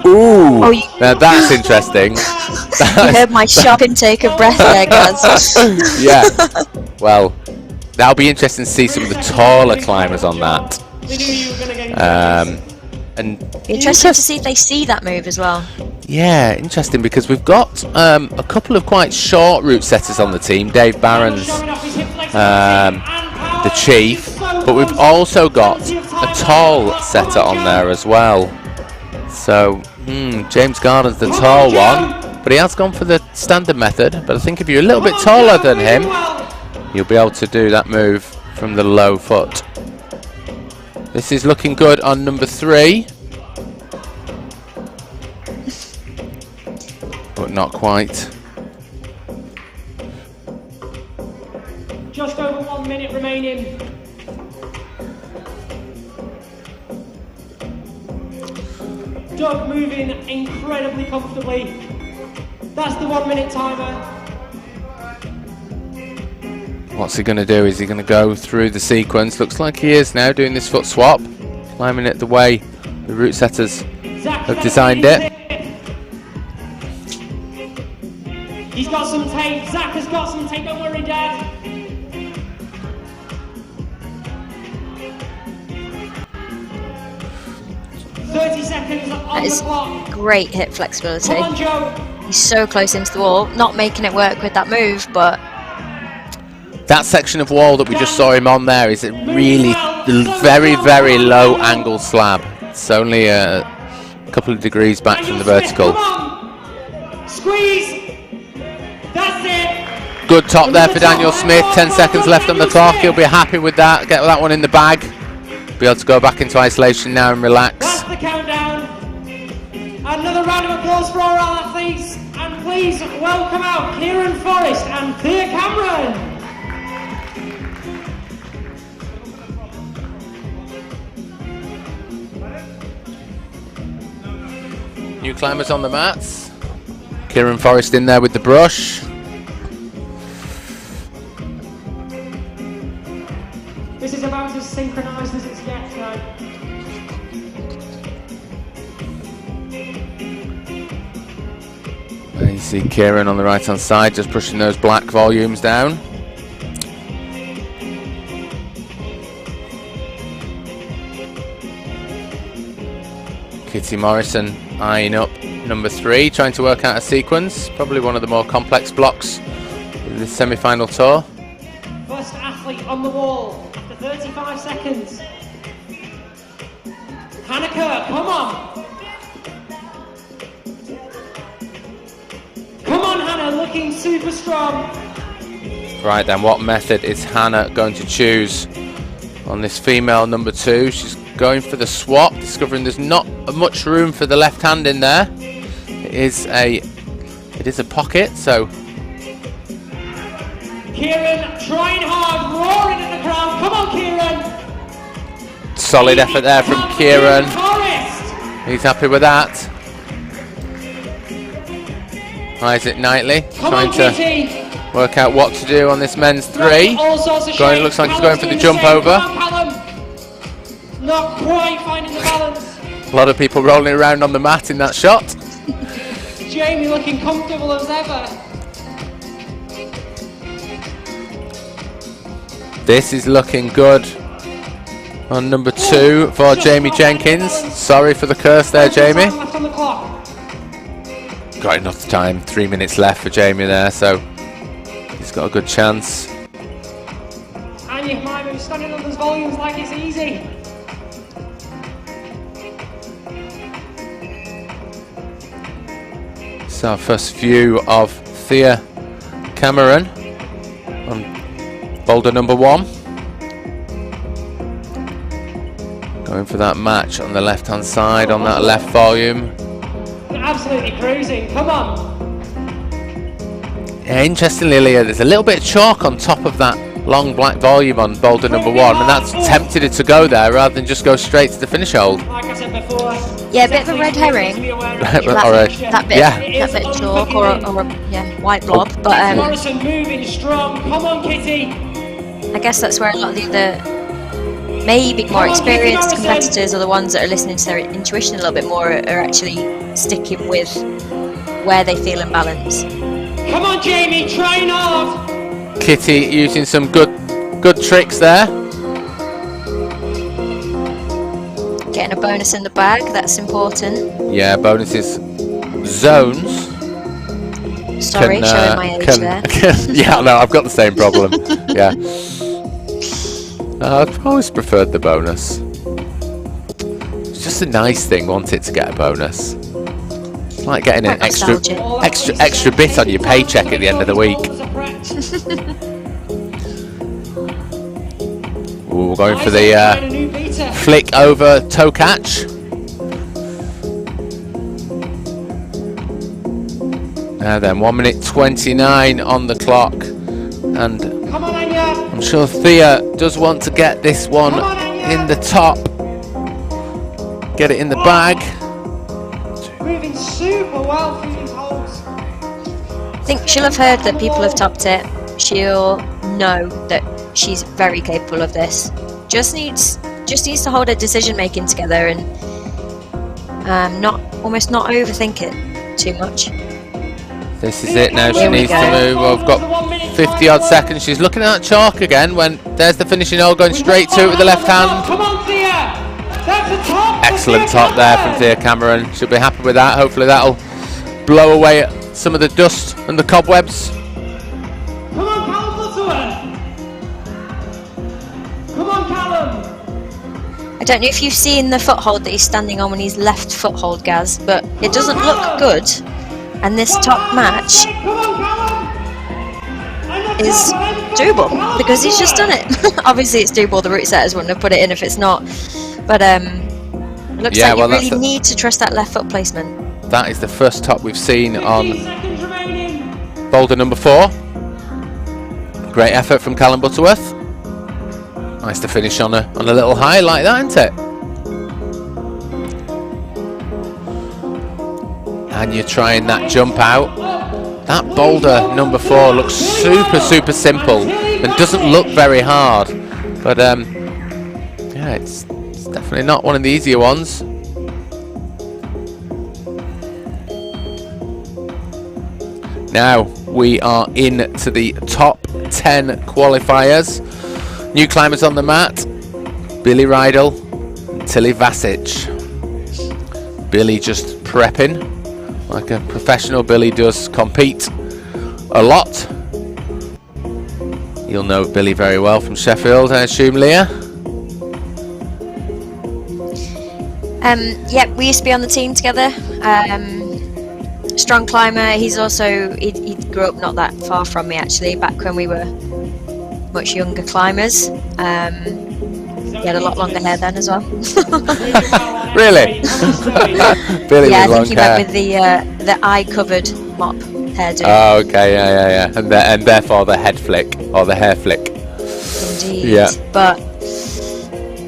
ooh, now that's interesting. You heard my sharp intake of breath there, guys. Yeah, well, that'll be interesting to see some of the taller climbers on that. And interesting to see if they see that move as well. yeah, interesting, because we've got a couple of quite short route setters on the team. Dave Barron's the chief, but we've also got a tall setter on there as well. So James Garden's the tall one, but he has gone for the standard method. But I think if you're a little bit taller than him, you'll be able to do that move from the low foot. This is looking good on number 3. But not quite. Just over 1 minute remaining. Doug moving incredibly comfortably. That's the 1 minute timer. What's he going to do? Is he going to go through the sequence? Looks like he is now, doing this foot swap, climbing it the way the route setters have designed it. He's got some tape. Zach has got some tape. Don't worry, Dad. That is great hip flexibility. Come on, Joe. He's so close into the wall, not making it work with that move, but that section of wall that we just saw him on there is a really very, very low angle slab. It's only a couple of degrees back from the vertical. Squeeze. That's it. Good top there for Daniel Smith. 10 seconds left on the clock. He'll be happy with that. Get that one in the bag. Be able to go back into isolation now and relax. That's the countdown. Another round of applause for our athletes. And please welcome out Kieran Forrest and Thea Cameron. New climbers on the mats. Kieran Forrest in there with the brush. This is about as synchronised as it gets now. And you see Kieran on the right hand side just pushing those black volumes down. Kitty Morrison eyeing up number 3, trying to work out a sequence. Probably one of the more complex blocks in this semi-final tour. First athlete on the wall after 35 seconds. Hannah Kerr, come on. Come on, Hannah, looking super strong. Right then, what method is Hannah going to choose on this female number 2? She's going for the swap, discovering there's not much room for the left hand in there. It is a pocket, so Kieran trying hard, roaring in the crowd. Come on, Kieran. solid effort there from Kieran. He's happy with that. Isaac Knightley trying to work out what to do on this men's 3. Looks like he's going for the jump over. Not quite finding the balance. A lot of people rolling around on the mat in that shot. Jamie looking comfortable as ever. This is looking good on number 2 for Jamie Jenkins. Sorry for the curse there, Jamie. Got enough time, 3 minutes left for Jamie there, so he's got a good chance. And you might be standing on those volumes like it's easy. So our first view of Thea Cameron on boulder number 1. Going for that match on the left hand side on that left volume. Absolutely cruising, come on. Yeah, interestingly, Leah, there's a little bit of chalk on top of that long black volume on boulder number 1, and that's tempted it to go there rather than just go straight to the finish hold. Like I said before, Yeah, a bit of a red herring. that bit of chalk or a white blob. But Morrison moving strong. Come on, Kitty. I guess that's where a lot of the other maybe more experienced competitors or the ones that are listening to their intuition a little bit more are actually sticking with where they feel in balance. Come on, Jamie, train hard. Kitty using some good tricks there. Getting a bonus in the bag, that's important. Yeah, bonuses. Zones. Sorry, showing my age there. Yeah, no, I've got the same problem. Yeah. I've always preferred the bonus. It's just a nice thing, wasn't it, to get a bonus? It's like getting an extra bit on your paycheck at the end of the week. Ooh, we're going for the flick over toe catch. Now then, 1 minute 29 on the clock, and I'm sure Thea does want to get this one in the top. Get it in the bag. Moving super well through these holes. I think she'll have heard that people have topped it. She'll know that she's very capable of this. Just needs to hold her decision making together and not overthink it too much. This is it now. She needs to move. Well, we've got 50 odd seconds. She's looking at chalk again. When there's the finishing hole, going straight to it with the left hand. Come on, Thea. That's a top. Excellent top there from Thea Cameron. She'll be happy with that. Hopefully that'll blow away some of the dust and the cobwebs. Come on, Callum Butterworth. Come on, Callum. I don't know if you've seen the foothold that he's standing on when he's left foothold, Gaz, but it doesn't look good. And this top match is doable because he's just done it. Obviously it's doable, the route setters wouldn't have put it in if it's not. But it looks like you really need to trust that left foot placement. That is the first top we've seen on boulder number 4. Great effort from Callum Butterworth. Nice to finish on a little high like that, isn't it? And you're trying that jump out. That boulder number 4 looks super simple and doesn't look very hard, but yeah, it's definitely not one of the easier ones. Now we are into the top 10 qualifiers. New climbers on the mat: Billy Rydell and Tilly Vasic. Billy just prepping like a professional. Billy does compete a lot. You'll know Billy very well from Sheffield, I assume, Leah? Yeah, we used to be on the team together. Strong climber. He's also, he grew up not that far from me actually, back when we were much younger climbers. He had a lot longer hair then as well. Really? Billy yeah, I with long think he hair. went with the eye-covered mop hairdo. Oh, okay, yeah. And therefore the head flick, or the hair flick. Indeed. Yeah. But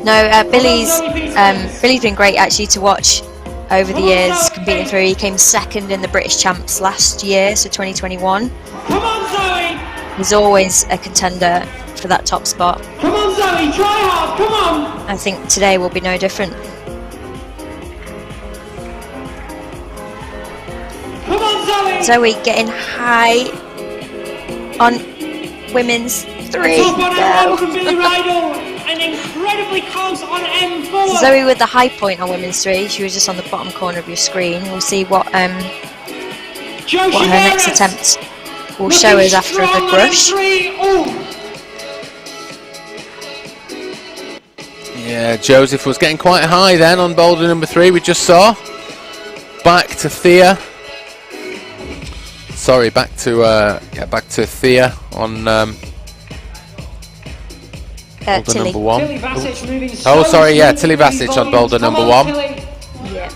no, Billy's been great actually to watch over the years, competing through. He came second in the British Champs last year, so 2021. Come on, Zoe. He's always a contender for that top spot. Come on, Zoe, try hard, come on. I think today will be no different. Come on, Zoe. Zoe getting high on women's 3. Top on M1 Go. from Billy Rydell, and incredibly close on M4. Zoe with the high point on women's 3. She was just on the bottom corner of your screen. We'll see what her next attempt will show us after the brush. Yeah, Joseph was getting quite high then on boulder number 3 we just saw. Back to Thea. sorry, back to Thea on boulder Tilly. number 1. Tilly Bassett moving Oh, so sorry, yeah, smoothly Tilly Bassett on volumes. boulder Come number on, 1. Tilly. Yeah.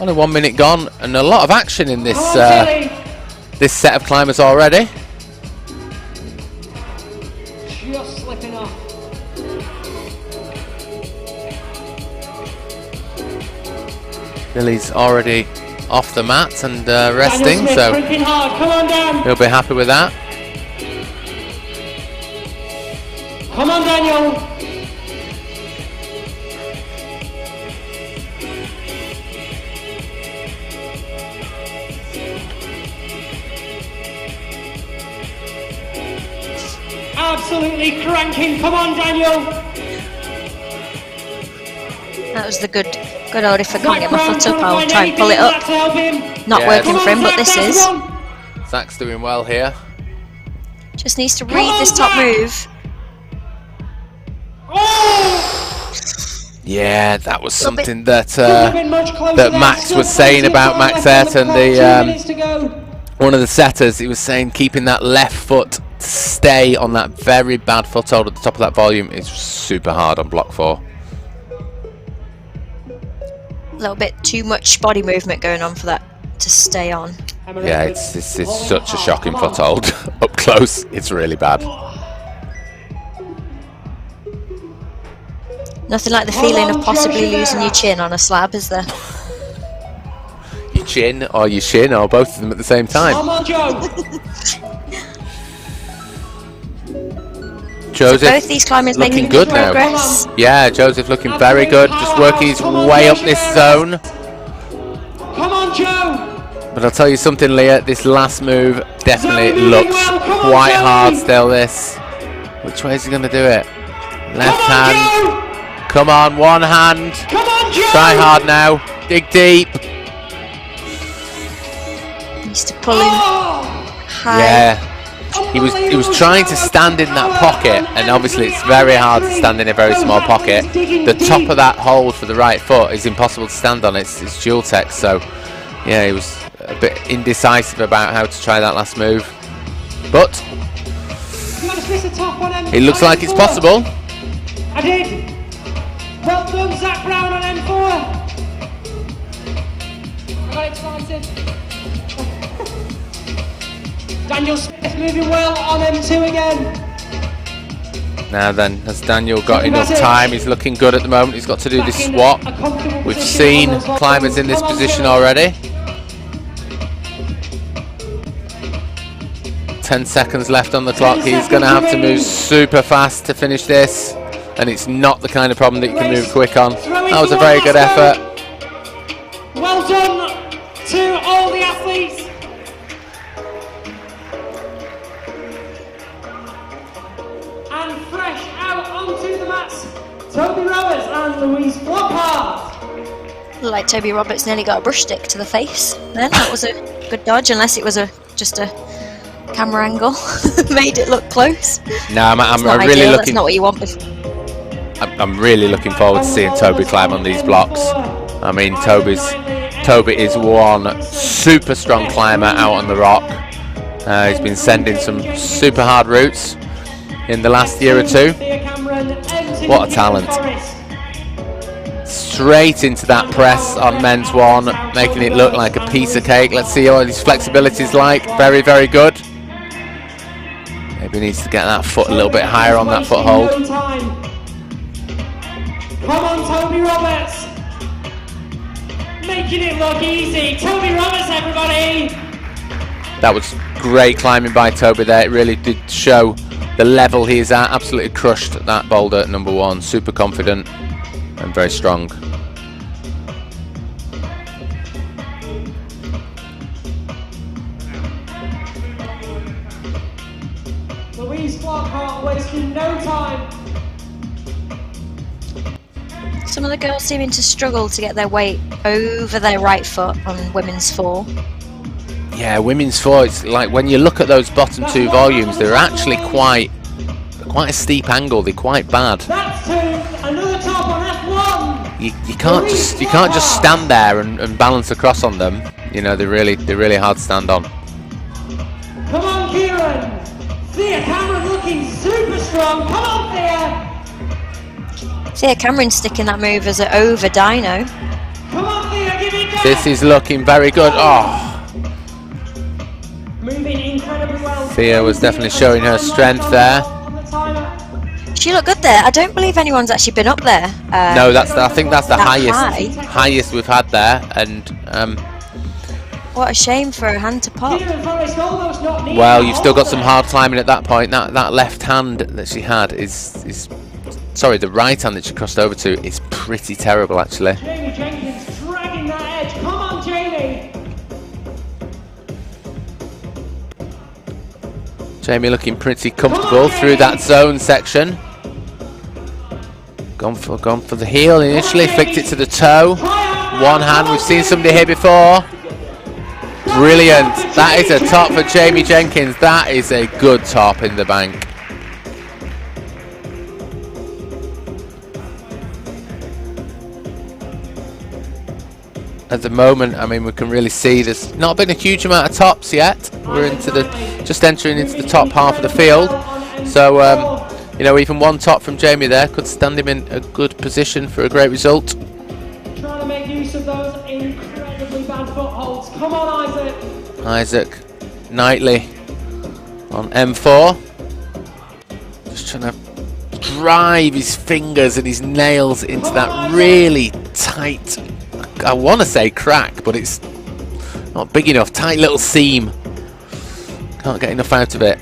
Only 1 minute gone, and a lot of action in this Come on, Tilly. this set of climbers already. Just slipping off. Lily's already off the mat and Daniel resting, Smith so cranking hard. Come on, Dan. he'll be happy with that. Come on, Daniel. Absolutely cranking. Come on, Daniel. That was the good old, if I can't get my foot up, I'll try and pull it up. Not Yeah, working for him, but this is. Zach's doing well here. Just needs to read this top move. Yeah, that was Little bit- something that that Max was saying about Max Ayrton, one of the setters. He was saying keeping that left foot to stay on that very bad foothold at the top of that volume is super hard on block 4. A little bit too much body movement going on for that to stay on. Yeah, it's such a shocking foothold. Up close, it's really bad. Nothing like the feeling of possibly losing your chin on a slab, is there? Your chin or your shin or both of them at the same time. Come on, Joe. Joseph Both these climbers looking making good good now. progress. Yeah, Joseph looking very good, just working his way up this zone. Come on, Joe. But I'll tell you something, Leah, this last move definitely Zoe moving looks well. Come on, quite Zoe. hard still, this. Which way is he going to do it? Left Come on, hand. Joe. Come on, one hand. Come on, Joe. Try hard now. Dig deep. Needs to pull him high. Yeah. He was trying to stand in that pocket, and obviously it's very hard to stand in a very small pocket. The top of that hold for the right foot is impossible to stand on. It's dual tech, so yeah, he was a bit indecisive about how to try that last move. But it looks like it's possible. I did. Well done, Zach Brown on M4. I got excited. Daniel Smith moving well on M2 again. Now then, has Daniel got enough time? He's looking good at the moment. He's got to do this swap. We've seen climbers in this position already. 10 seconds left on the clock. He's going to have to move super fast to finish this, and it's not the kind of problem that you can move quick on. That was a very good effort. Well done to all the athletes. And fresh out onto the mats, Toby Roberts and Louise Flockhart. Looked like Toby Roberts nearly got a brush stick to the face. Then that was a good dodge, unless it was just a camera angle. Made it look close. No, I'm Not really ideal, looking. That's not what you want. I'm really looking forward to seeing Toby climb on these blocks. I mean, Toby is one super strong climber out on the rock. He's been sending some super hard routes in the last year or two. What a talent. Straight into that press on men's one, making it look like a piece of cake. Let's see what his flexibility is like. Very, very good. Maybe he needs to get that foot a little bit higher on that foothold. Come on, Toby Roberts. Making it look easy. Toby Roberts, everybody. That was great climbing by Toby there. It really did show the level he is at. Absolutely crushed that boulder at number 1. Super confident and very strong. Louise Flockhart wasting no time. Some of the girls seeming to struggle to get their weight over their right foot on women's 4. Yeah, women's 4, it's like when you look at those bottom 2 volumes, they're actually quite a steep angle. They're quite bad. That's 2. Another top on F1. You can't just stand there and balance across on them. You know, they're really hard to stand on. Come on, Kieran. Thea Cameron looking super strong. Come on, Thea. Thea Cameron sticking that move as an over dyno. Come on, Thea, give it go. This is looking very good. Oh, Moving incredibly well. Thea was definitely showing her strength there. She looked good there. I don't believe anyone's actually been up there. No, I think that's the that highest we've had there, and what a shame for a hand to pop. well, you've still got some hard climbing at that point. That left hand that she had is sorry, the right hand that she crossed over to is pretty terrible actually. Jamie Jenkins dragging that edge. Come on, Jamie. Jamie looking pretty comfortable through that zone section. Gone for the heel initially, flicked it to the toe. One hand, we've seen somebody here before. Brilliant. That is a top for Jamie Jenkins. That is a good top in the bank. At the moment, I mean, we can really see there's not been a huge amount of tops yet. We're just entering into the top half of the field. So, you know, even one top from Jamie there could stand him in a good position for a great result. Trying to make use of those incredibly bad footholds. Come on, Isaac. Isaac Knightley on M4. Just trying to drive his fingers and his nails into that really tight, I want to say crack, but it's not big enough. Tight little seam. Can't get enough out of it.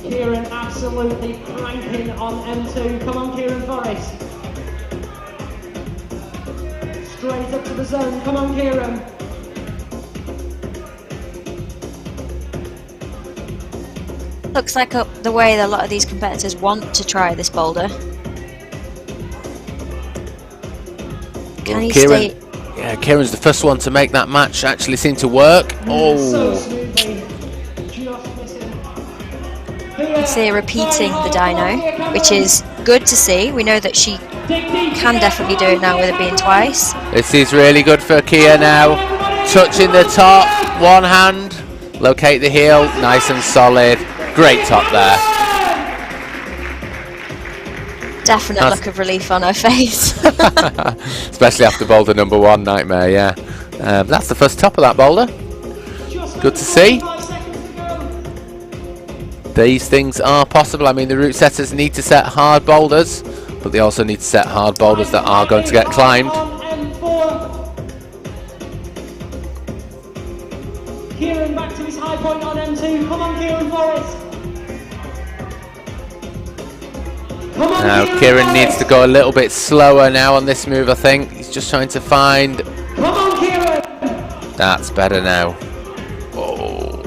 Kieran absolutely cranking on M2. Come on, Kieran Forrest. Straight up to the zone. Come on, Kieran. Looks like the way that a lot of these competitors want to try this boulder. Can he stay? Yeah, Kieran's the first one to make that match actually seem to work. So Oh, smoothly. Just missing. Thea repeating the dyno, which is good to see. We know that she can definitely do it now with it being twice. this is really good for Kia now. Touching the top, one hand, locate the heel, nice and solid. Great top there. Definite look of relief on her face. Especially after boulder number 1, Nightmare, yeah. That's the first top of that boulder. Good to see. These things are possible. I mean, the route setters need to set hard boulders, but they also need to set hard boulders that are going to get climbed. Kieran back to his high point on M2. Come on, Kieran Forrest. Now Kieran needs to go a little bit slower now on this move, I think. He's just trying to find... Come on, Kieran. That's better now. Oh.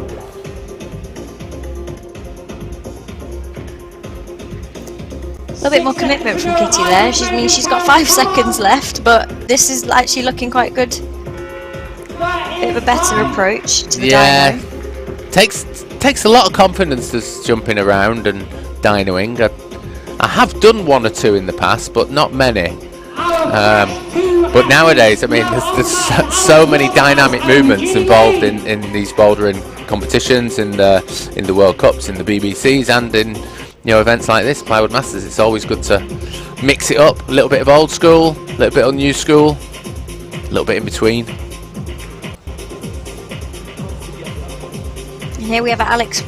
A little bit more commitment from Kitty there. She's got 5 seconds left, but this is actually looking quite good. Bit of a better approach to the dyno. Takes a lot of confidence just jumping around and dynoing. I have done 1 or 2 in the past, but not many. But nowadays, I mean, there's so many dynamic movements involved in these bouldering competitions, in the World Cups, in the BBCs, and in events like this, Plywood Masters. It's always good to mix it up. A little bit of old school, a little bit of new school, a little bit in between. And here we have Alex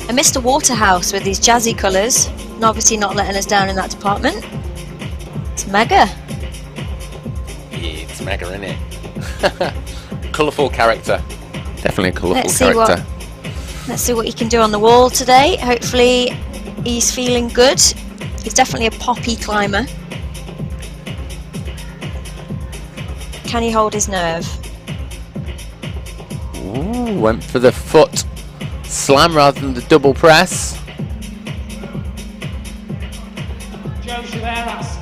and Mr. Waterhouse with these jazzy colours, and obviously not letting us down in that department. It's mega. It's mega, isn't it? Colourful character. Definitely a colourful character. Let's see what he can do on the wall today. Hopefully he's feeling good. He's definitely a poppy climber. Can he hold his nerve? Ooh, went for the foot slam rather than the double press. Joe Chiveras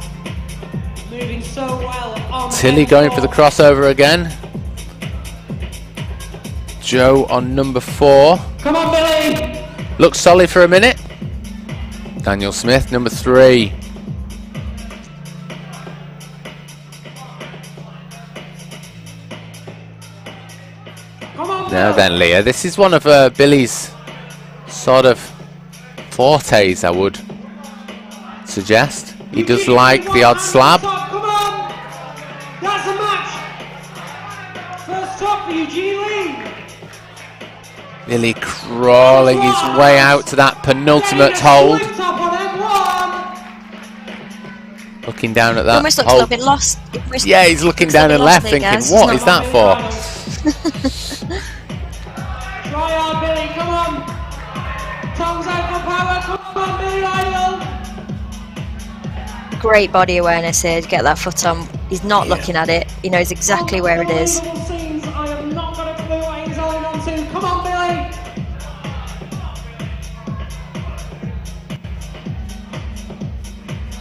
moving so well on Tilly going for the crossover again. Joe on number 4. Come on, Billy. Looks solid for a minute. Daniel Smith, number 3. Now then, Leah, this is one of Billy's sort of fortes, I would suggest. He does like the odd slab. Come on! That's a match! First top for Eugene Lee! Billy crawling his way out to that penultimate hold. Looking down at that Almost looks a little bit lost. Yeah, he's looking down and left thinking, what is that for? Try hard, Billy, come on! Tongues out for power, come on, Billy Idol! Great body awareness here to get that foot on. He's not looking at it. He knows exactly where it is. I have not got a clue what he's holding on to. Come on, Billy!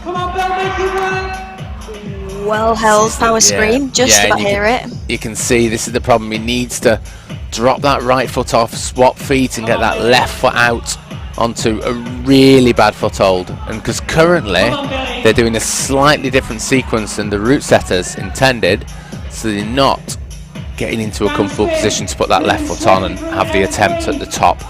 Come on, Bill, make it work! Well held power scream, just about hear it. You can see this is the problem. He needs to drop that right foot off, swap feet, and get that left foot out onto a really bad foothold. And because currently they're doing a slightly different sequence than the route setters intended, so they're not getting into a comfortable position to put that left foot on and have the attempt at the top.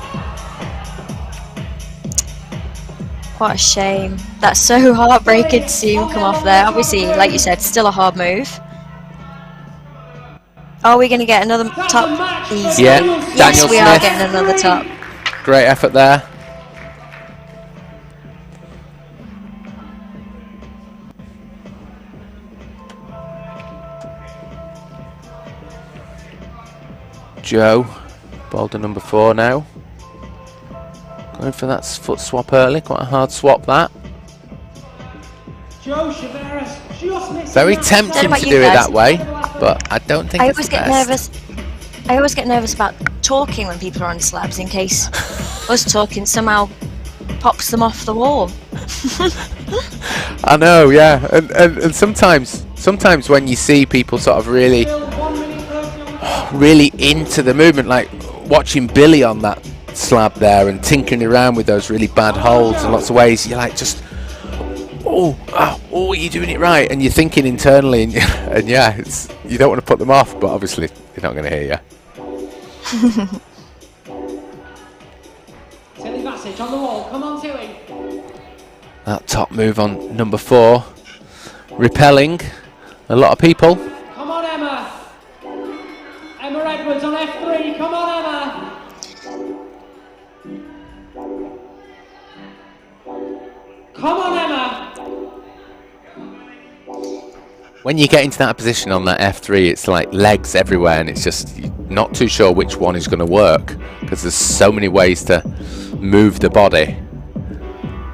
What a shame. That's so heartbreaking to see him come off there. Obviously, like you said, still a hard move. Are we going to get another top? Easy. Yeah, yes, Daniel we Smith. are getting another top. Great effort there. Joe, Boulder number 4 now. Going for that foot swap early, quite a hard swap that. Very tempting to do it that way, but I don't think it's the best. I always get nervous about talking when people are on slabs in case us talking somehow pops them off the wall. I know, yeah, and sometimes when you see people sort of really into the movement, like watching Billy on that slab there and tinkering around with those really bad holds in lots of ways, you're like, just oh, you're doing it right, and you're thinking internally, and yeah, you don't want to put them off, but obviously they're not going to hear you. Tilly Bassage on the wall, come on Tilly. That top move on number 4, repelling a lot of people. Come on Emma. Emma Edwards on F3, come on Emma. Come on Emma. When you get into that position on that F3, it's like legs everywhere, and it's just you're not too sure which one is going to work because there's so many ways to move the body.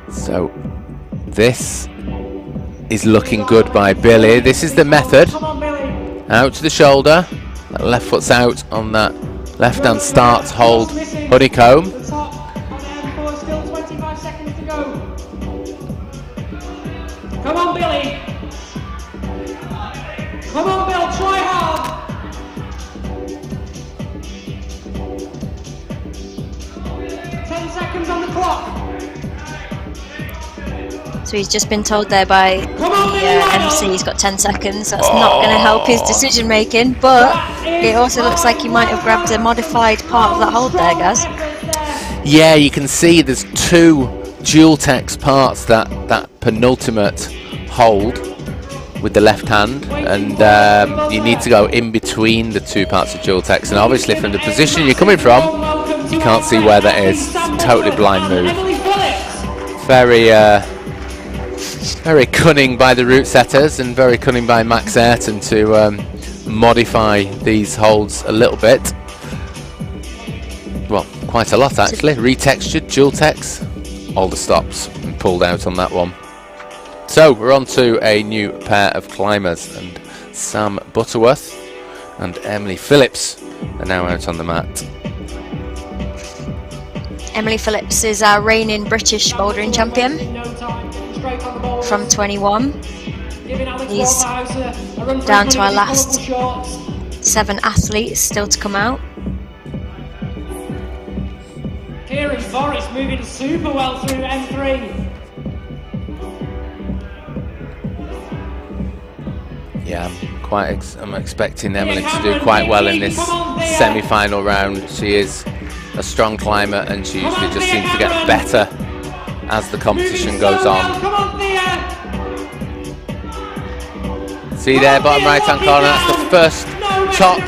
So this is looking good by Billy. This is the method. Out to the shoulder. That left foot's out on that left hand start hold honeycomb. Still 25 seconds to go. Come on Billy. Come on Bill, try hard. 10 seconds on the clock. So he's just been told there by the MC he's got 10 seconds. That's not going to help his decision making, but it also looks like he might have grabbed a modified part of that hold there, guys. Yeah, you can see there's 2 dual text parts, that penultimate hold with the left hand, and you need to go in between the 2 parts of dual text, and obviously from the position you're coming from you can't see where that is. It's a totally blind move. Very cunning by the route setters and very cunning by Max Ayrton to modify these holds a little bit. Well, quite a lot actually. Retextured, dual text, all the stops and pulled out on that one. So we're on to a new pair of climbers, and Sam Butterworth and Emily Phillips are now out on the mat. Emily Phillips is our reigning British bouldering champion from 21. He's down to our last 7 athletes still to come out. Kieran Forrest moving super well through M3. Yeah, I'm expecting Emily to do quite well in this semi-final round. She is a strong climber, and she usually just seems to get better as the competition goes on. See there, bottom right-hand corner, that's the first top.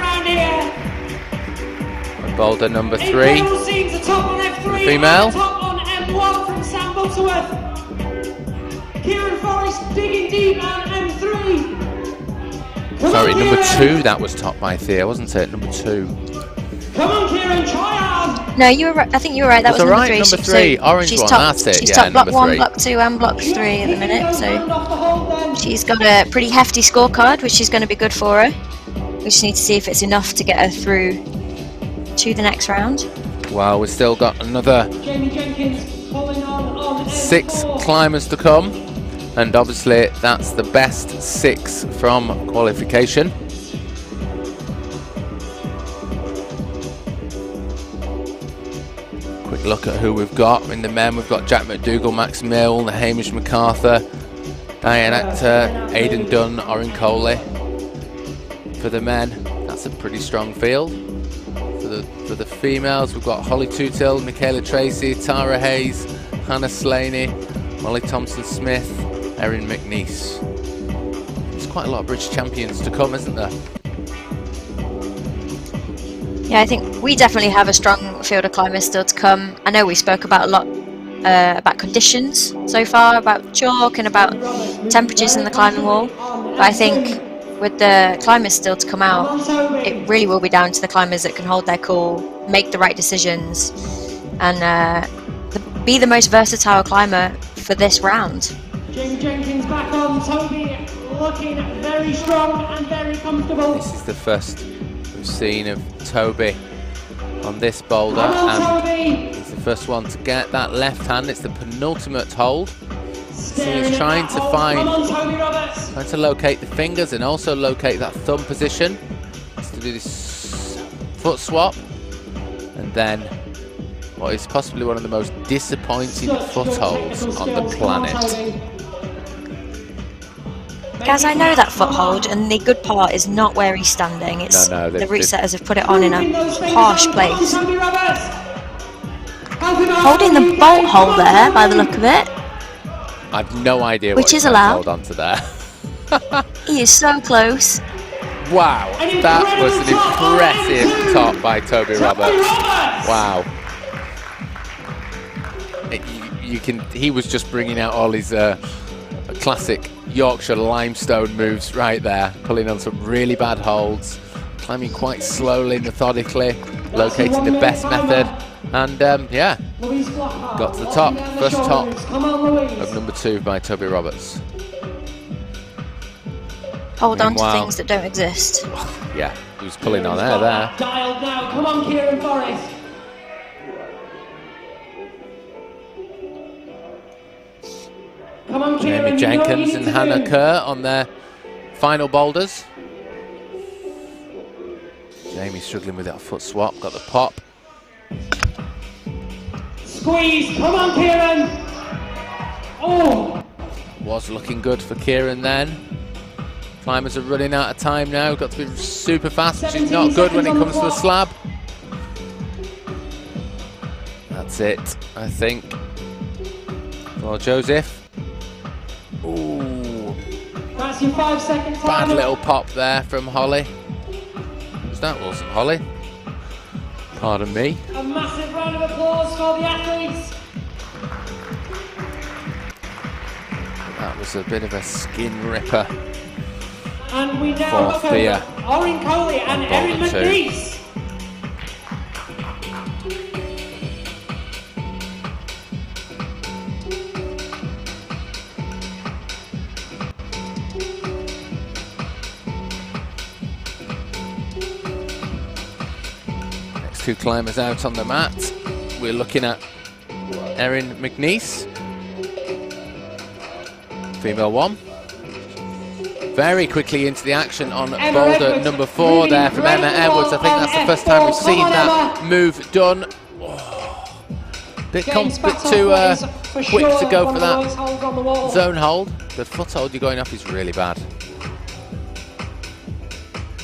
Boulder number 3, the female. Sorry, number 2, that was top by Thea, wasn't it? Number 2. Come on, Kieran, try hard. No, you were right. I think you were right. That was number 3. Number 3, orange she's one, top, that's it. She's yeah, top block 1, 3. block 2 and block 3 at the minute, so she's got a pretty hefty scorecard, which is going to be good for her. We just need to see if it's enough to get her through to the next round. Well, we've still got another 6 climbers to come, and obviously that's the best 6 from qualification. Quick look at who we've got. In the men, we've got Jack McDougall, Max Mill, Hamish MacArthur, Diane Actor, Aidan Dunn, Oren Coley. For the men, that's a pretty strong field. For the females, we've got Holly Tootill, Michaela Tracy, Tara Hayes, Hannah Slaney, Molly Thompson-Smith, Erin McNeice. There's quite a lot of British champions to come, isn't there? Yeah, I think we definitely have a strong field of climbers still to come. I know we spoke about a lot about conditions so far, about chalk and about temperatures in the climbing wall. But I think with the climbers still to come out, it really will be down to the climbers that can hold their cool, make the right decisions, and be the most versatile climber for this round. Jamie Jenkins back on, Toby looking very strong and very comfortable. This is the first we've seen of Toby on this boulder, and he's the first one to get that left hand. It's the penultimate hold. So he's trying to trying to locate the fingers and also locate that thumb position. Has to do this foot swap, and then what is possibly one of the most disappointing footholds on the planet. Guys, I know that foothold, and the good part is not where he's standing. It's the route setters have put it on in a harsh place. Holding the bolt hole there, by the look of it. I've no idea which what is he's allowed. Hold on to there. He is so close. Wow, that was an impressive top by Toby Roberts. Wow. He was just bringing out all his classic Yorkshire limestone moves right there, pulling on some really bad holds, climbing quite slowly, methodically, locating the best method, and yeah, got to the top. First top of number 2 by Toby Roberts. Hold on to things that don't exist. Yeah, he was pulling on air there. Dialed now. Come on, Kieran Forrest. Come on, Kieran. Jamie Jenkins and Hannah Kerr on their final boulders. Jamie struggling with that foot swap, got the pop. Squeeze, come on, Kieran. Oh! Was looking good for Kieran then. Climbers are running out of time now, got to be super fast, which is not good when it comes to the slab. That's it, I think, for Joseph. Ooh. That's your 5 second time. Bad little pop there from Holly. That wasn't Holly. Pardon me. A massive round of applause for the athletes. That was a bit of a skin ripper. And we now look over Oren Coley and Erin McNeice. Next 2 climbers out on the mat. We're looking at Erin McNeice, female 1. Very quickly into the action on boulder number 4 there from Emma Edwards. I think that's the first time we've seen that move done. Oh, bit too quick to go for that zone hold. The foothold you're going up is really bad.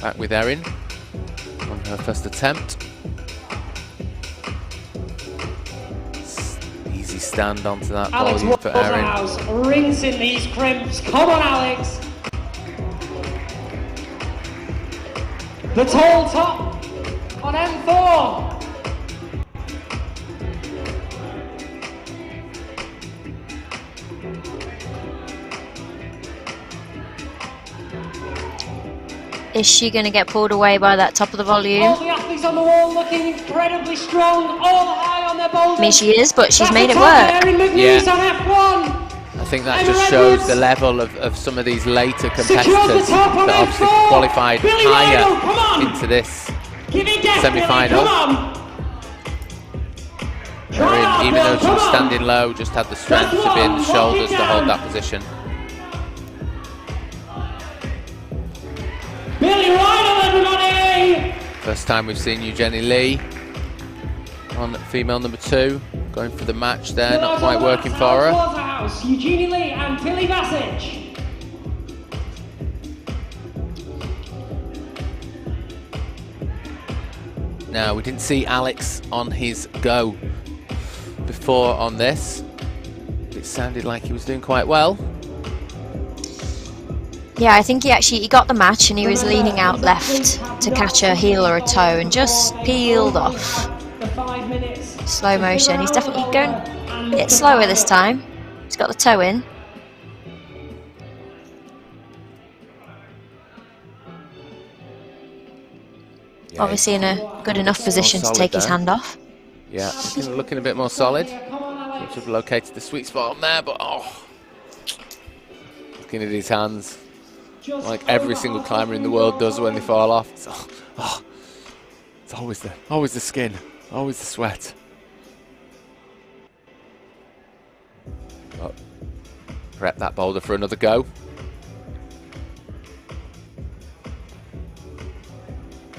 Back with Erin on her first attempt. Easy stand onto that Alex volume for Erin. Waterhouse rinsing these crimps. Come on, Alex. The tall top on M4. Is she going to get pulled away by that top of the volume? All the athletes on the wall looking incredibly strong, all high on their boulders. I mean, she is, but she's That's made the it top work. Erin McNeese on F1. I think that just shows the level of some of these later competitors that obviously qualified higher into this semi-final. Erin, even though she was standing low, just had the strength to be in the shoulders to hold that position. Billy Rydell, everybody! First time we've seen Eugenie Lee on female number 2, going for the match there, not quite working for her. Eugenie Lee and Billy Bassage. Now, we didn't see Alex on his go before on this. It sounded like he was doing quite well. Yeah, I think he got the match and he was leaning out left to catch a heel or a toe and just peeled off. Slow motion. He's definitely going a bit slower this time. He's got the toe in. Yeah, obviously in a good enough position to take his hand off. Yeah, looking a bit more solid. Seems to have located the sweet spot on there, but looking at his hands, like every single climber in the world does when they fall off. It's always the skin, always the sweat. Prep that boulder for another go.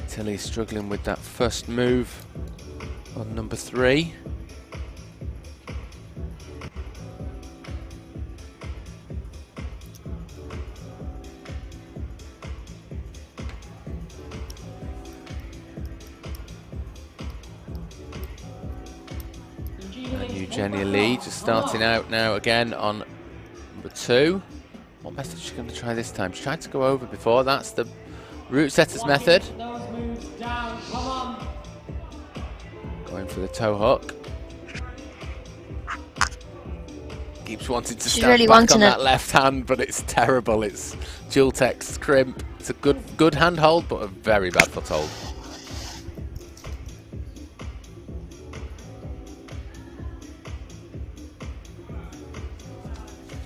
Tilly's struggling with that first move on number 3. And Eugenie Lee just starting out now again on number 2. What method is she going to try this time? She tried to go over before. That's the root setters method. Going for the toe hook. Keeps wanting to stand really back on that left hand, but it's terrible. It's Dual-Tex crimp. It's a good hand hold, but a very bad foothold.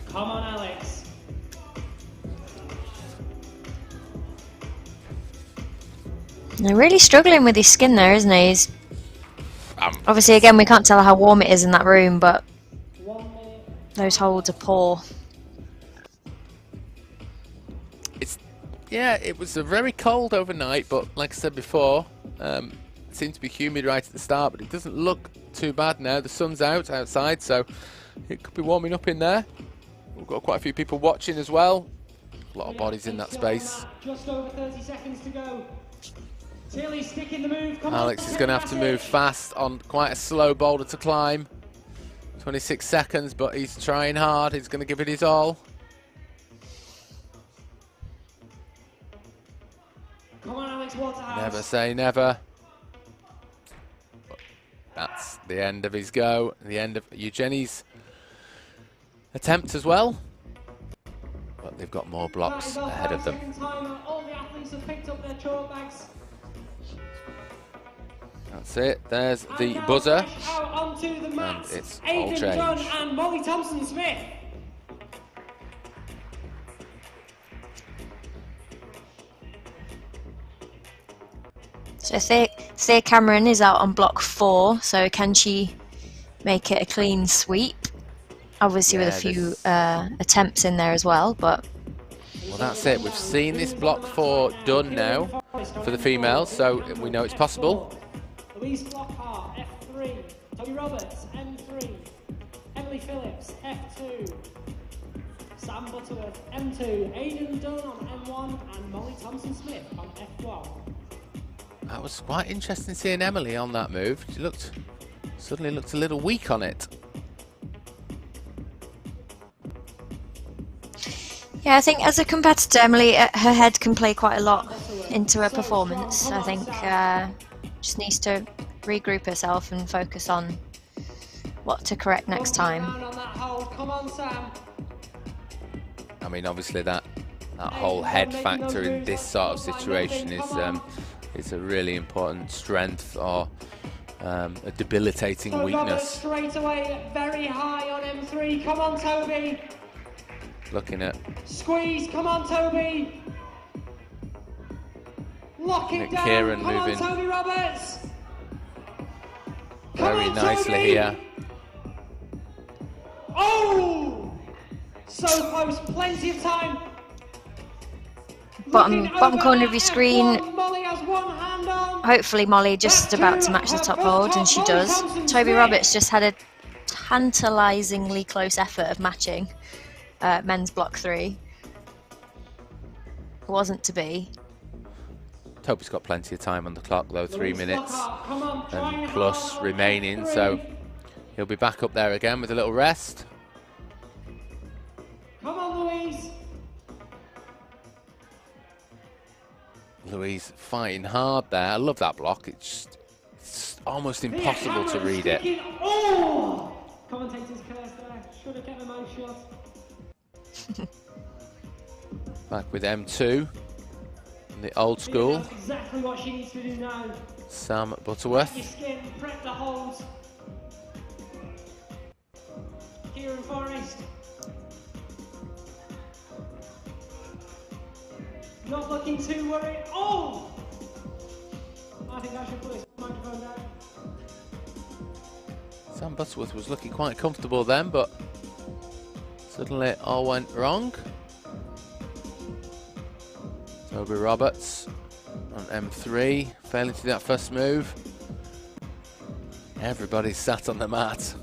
Come on, Alex. They're really struggling with his skin there, isn't he? He's obviously, again, we can't tell how warm it is in that room, but those holds are poor. It was a very cold overnight, but like I said before, it seemed to be humid right at the start, but it doesn't look too bad now. The sun's outside, so it could be warming up in there. We've got quite a few people watching as well. A lot of bodies in that space. Just over 30 seconds to go. Tilly sticking the move. Come Alex on, is going to have to move fast on quite a slow boulder to climb. 26 seconds, but he's trying hard. He's going to give it his all. Come on, Alex Waterhouse. Never say never. But that's the end of his go. The end of Eugenie's attempt as well. But they've got more blocks ahead of them. All the athletes have picked up their chalk bags. That's it. There's the buzzer. Out onto the mat. And it's all Adrian changed. Dunn and Molly Thompson-Smith. So Thea Cameron is out on block 4, so can she make it a clean sweep? Obviously with a few attempts in there as well, but... Well, that's it. We've seen this block 4 done now for the females, so we know it's possible. Louise Flockhart, F3. Tony Roberts, M3. Emily Phillips, F2. Sam Butterfield. Butterworth M2, Aidan Dunn on M1, and Molly Thompson-Smith on F1. That was quite interesting seeing Emily on that move. She suddenly looked a little weak on it. Yeah, I think as a competitor, Emily, her head can play quite a lot into her performance. I think just needs to regroup herself and focus on what to correct next time. I mean, obviously that whole head factor in this sort of situation is a really important strength or a debilitating weakness. Straight away, very high on M3. Come on, Toby. Looking at squeeze. Come on, Toby. Lock it down. Kieran come moving on, Toby Roberts. very nicely here. Oh, so close. Plenty of time. Bottom corner of your screen. Molly has one hand on. Hopefully Molly just about to match the top hold, and she does. Toby Roberts just had a tantalisingly close effort of matching men's block 3. It wasn't to be. Toby's got plenty of time on the clock though, 3 minutes and plus remaining, so he'll be back up there again with a little rest. Come on, Louise. Louise fighting hard there. I love that block. It's almost impossible to read it. Oh! Commentators curse there. Should have kept the mouth shut. Back with M2, the old school. That's exactly what she needs to do now. Sam Butterworth. Your skin, prep the hold. Kieran Forrest. Not looking too worried. Oh! I think I should put this microphone down. Sam Butterworth was looking quite comfortable then, but suddenly it all went wrong. Toby Roberts on M3, failing to do that first move. Everybody sat on the mat.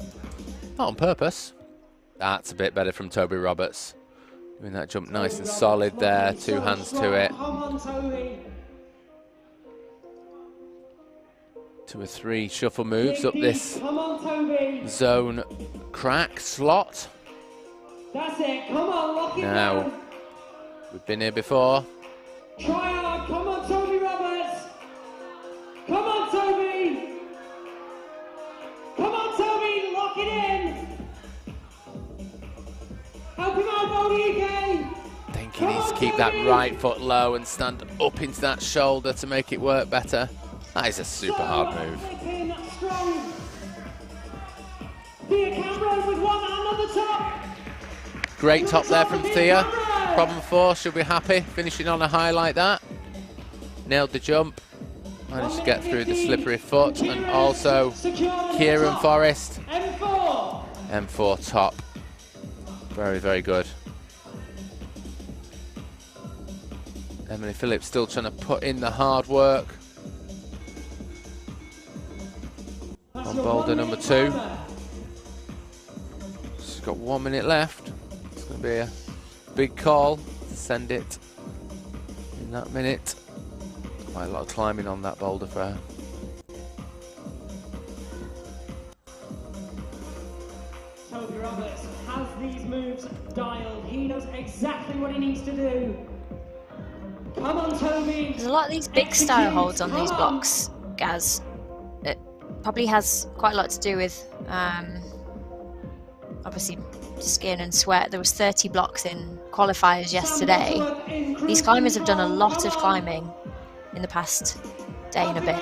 Not on purpose. That's a bit better from Toby Roberts. Doing that jump nice and solid there, 2 hands to it. 2 or 3 shuffle moves up this zone crack slot. That's it, come on, lock it Now, down. we've been here before. Try hard, come on, Toby Roberts. Come on, Toby. Come on, Toby, lock it in. Help him out, Boulder UK. I think he needs to keep that right foot low and stand up into that shoulder to make it work better. That is a super hard move. Strong. Thea Cameron with one hand on the top. Great top there from Thea. Problem 4, she'll be happy finishing on a high like that. Nailed the jump. Managed to get through the slippery foot. And also Kieran Forrest. M4 top. Very, very good. Emily Phillips still trying to put in the hard work. On boulder number 2. She's got 1 minute left. It's going to be a big call to send it in that minute. Quite a lot of climbing on that boulder for her. Toby Roberts has these moves dialed. He knows exactly what he needs to do. Come on, Toby. There's a lot of these big style holds on these blocks, Gaz. It probably has quite a lot to do with obviously skin and sweat. There was 30 blocks in qualifiers yesterday. These climbers have done a lot of climbing in the past day and a bit.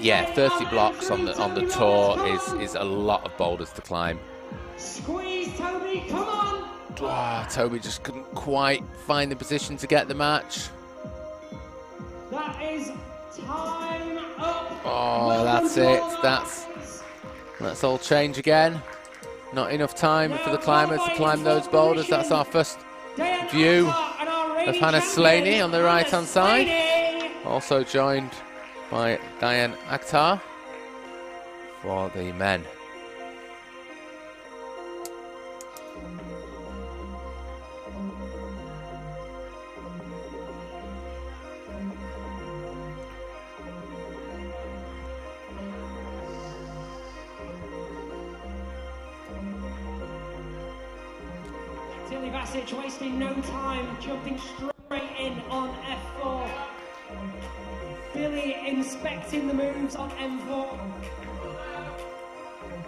Yeah, 30 blocks on the tour is a lot of boulders to climb. Squeeze, Toby, come on. Oh, Toby just couldn't quite find the position to get the match. That is time up. Oh, that's it. That's all change again. Not enough time for the climbers to climb those boulders. That's our first view of Hannah Slaney on the right-hand side. Also joined by Diane Akhtar for the men. Bassett wasting no time, jumping straight in on F4. Billy inspecting the moves on M4.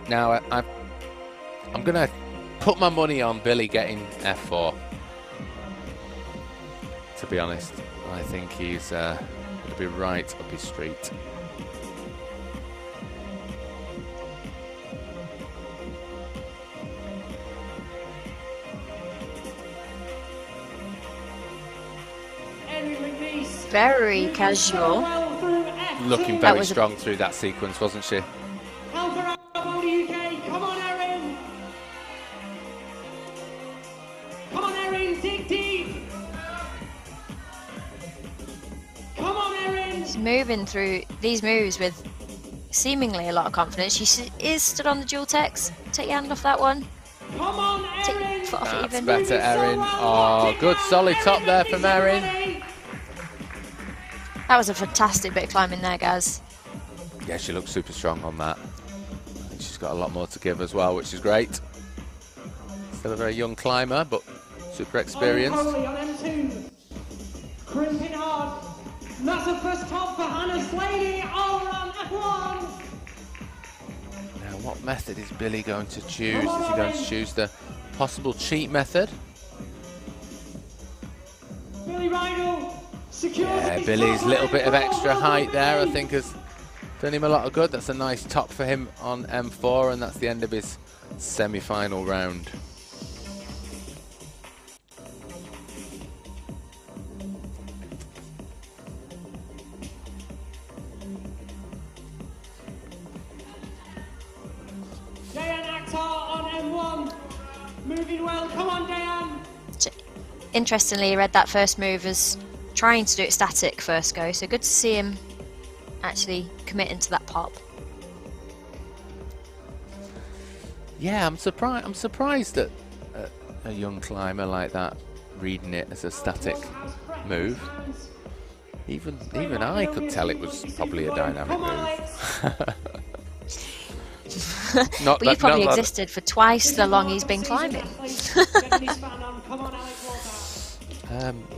Now I'm going to put my money on Billy getting F4. To be honest, I think he's going to be right up his street. Very casual. Looking very strong through that sequence, wasn't she? Boulder UK, come on Erin! Come on Erin, dig deep! Come on Erin! She's moving through these moves with seemingly a lot of confidence. She is stood on the dual techs. Take your hand off that one. Come on Take Erin! your foot off it That's even. better, Erin. Oh, good solid top there from Erin. That was a fantastic bit of climbing there, guys. Yeah, she looks super strong on that. And she's got a lot more to give as well, which is great. Still a very young climber, but super experienced. Foley on M2. Crimping hard. Massive first top for Hannah Slaney over on F1. Now, what method is Billy going to choose? Is he going to choose the possible cheat method? Billy Rydell secures. Yeah, Billy's little bit of extra height there, I think, has done him a lot of good. That's a nice top for him on M4, and that's the end of his semi-final round. Diane Akhtar on M1. Moving well. Come on, Diane. Interestingly, he read that first move as trying to do it static first go, so good to see him actually committing to that pop. Yeah, I'm surprised that a young climber like that reading it as a static move. Even I could tell it was probably a dynamic move. But you've probably existed for twice the long he's been climbing.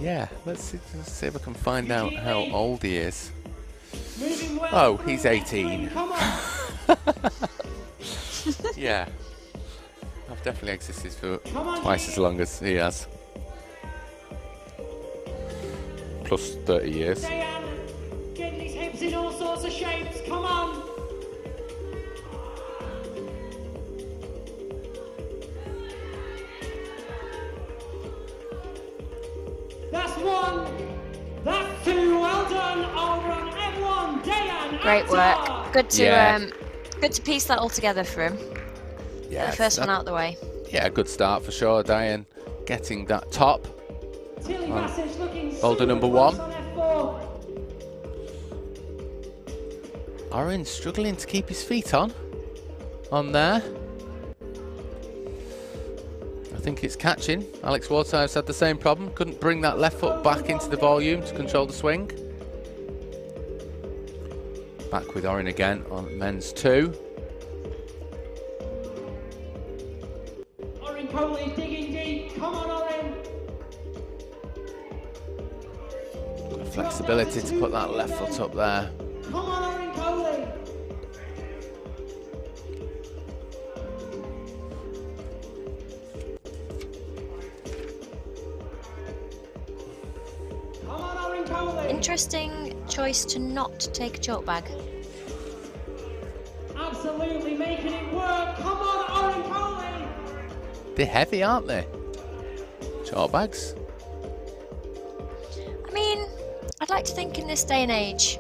Yeah, let's see if I can find out how old he is. Oh, he's 18. Yeah, I've definitely existed for twice as long as he has. Plus 30 years. Getting his hips in all sorts of shapes. Come on. That's one. That's two. Well done. Over on M1. Dayan. Great Akhtar. work. Good to Yeah. good to piece that all together for him. Yeah, Get the first one out of the way. Yeah, good start for sure, Diane. Getting that top. Tilly Bassett looking Boulder super number close 1. on F4. Oren struggling to keep his feet on there. I think it's catching. Alex Wartives had the same problem. Couldn't bring that left foot back into the volume to control the swing. Back with Oren again on men's 2. Oren Coley digging deep. Come on, Oren. Got flexibility to put that left foot up there. Come on, Oren Coley. Come on, Oren Coley. Interesting choice to not take a chalk bag. Absolutely making it work. Come on, Oren Coley. They're heavy, aren't they? Chalk bags. I mean, I'd like to think in this day and age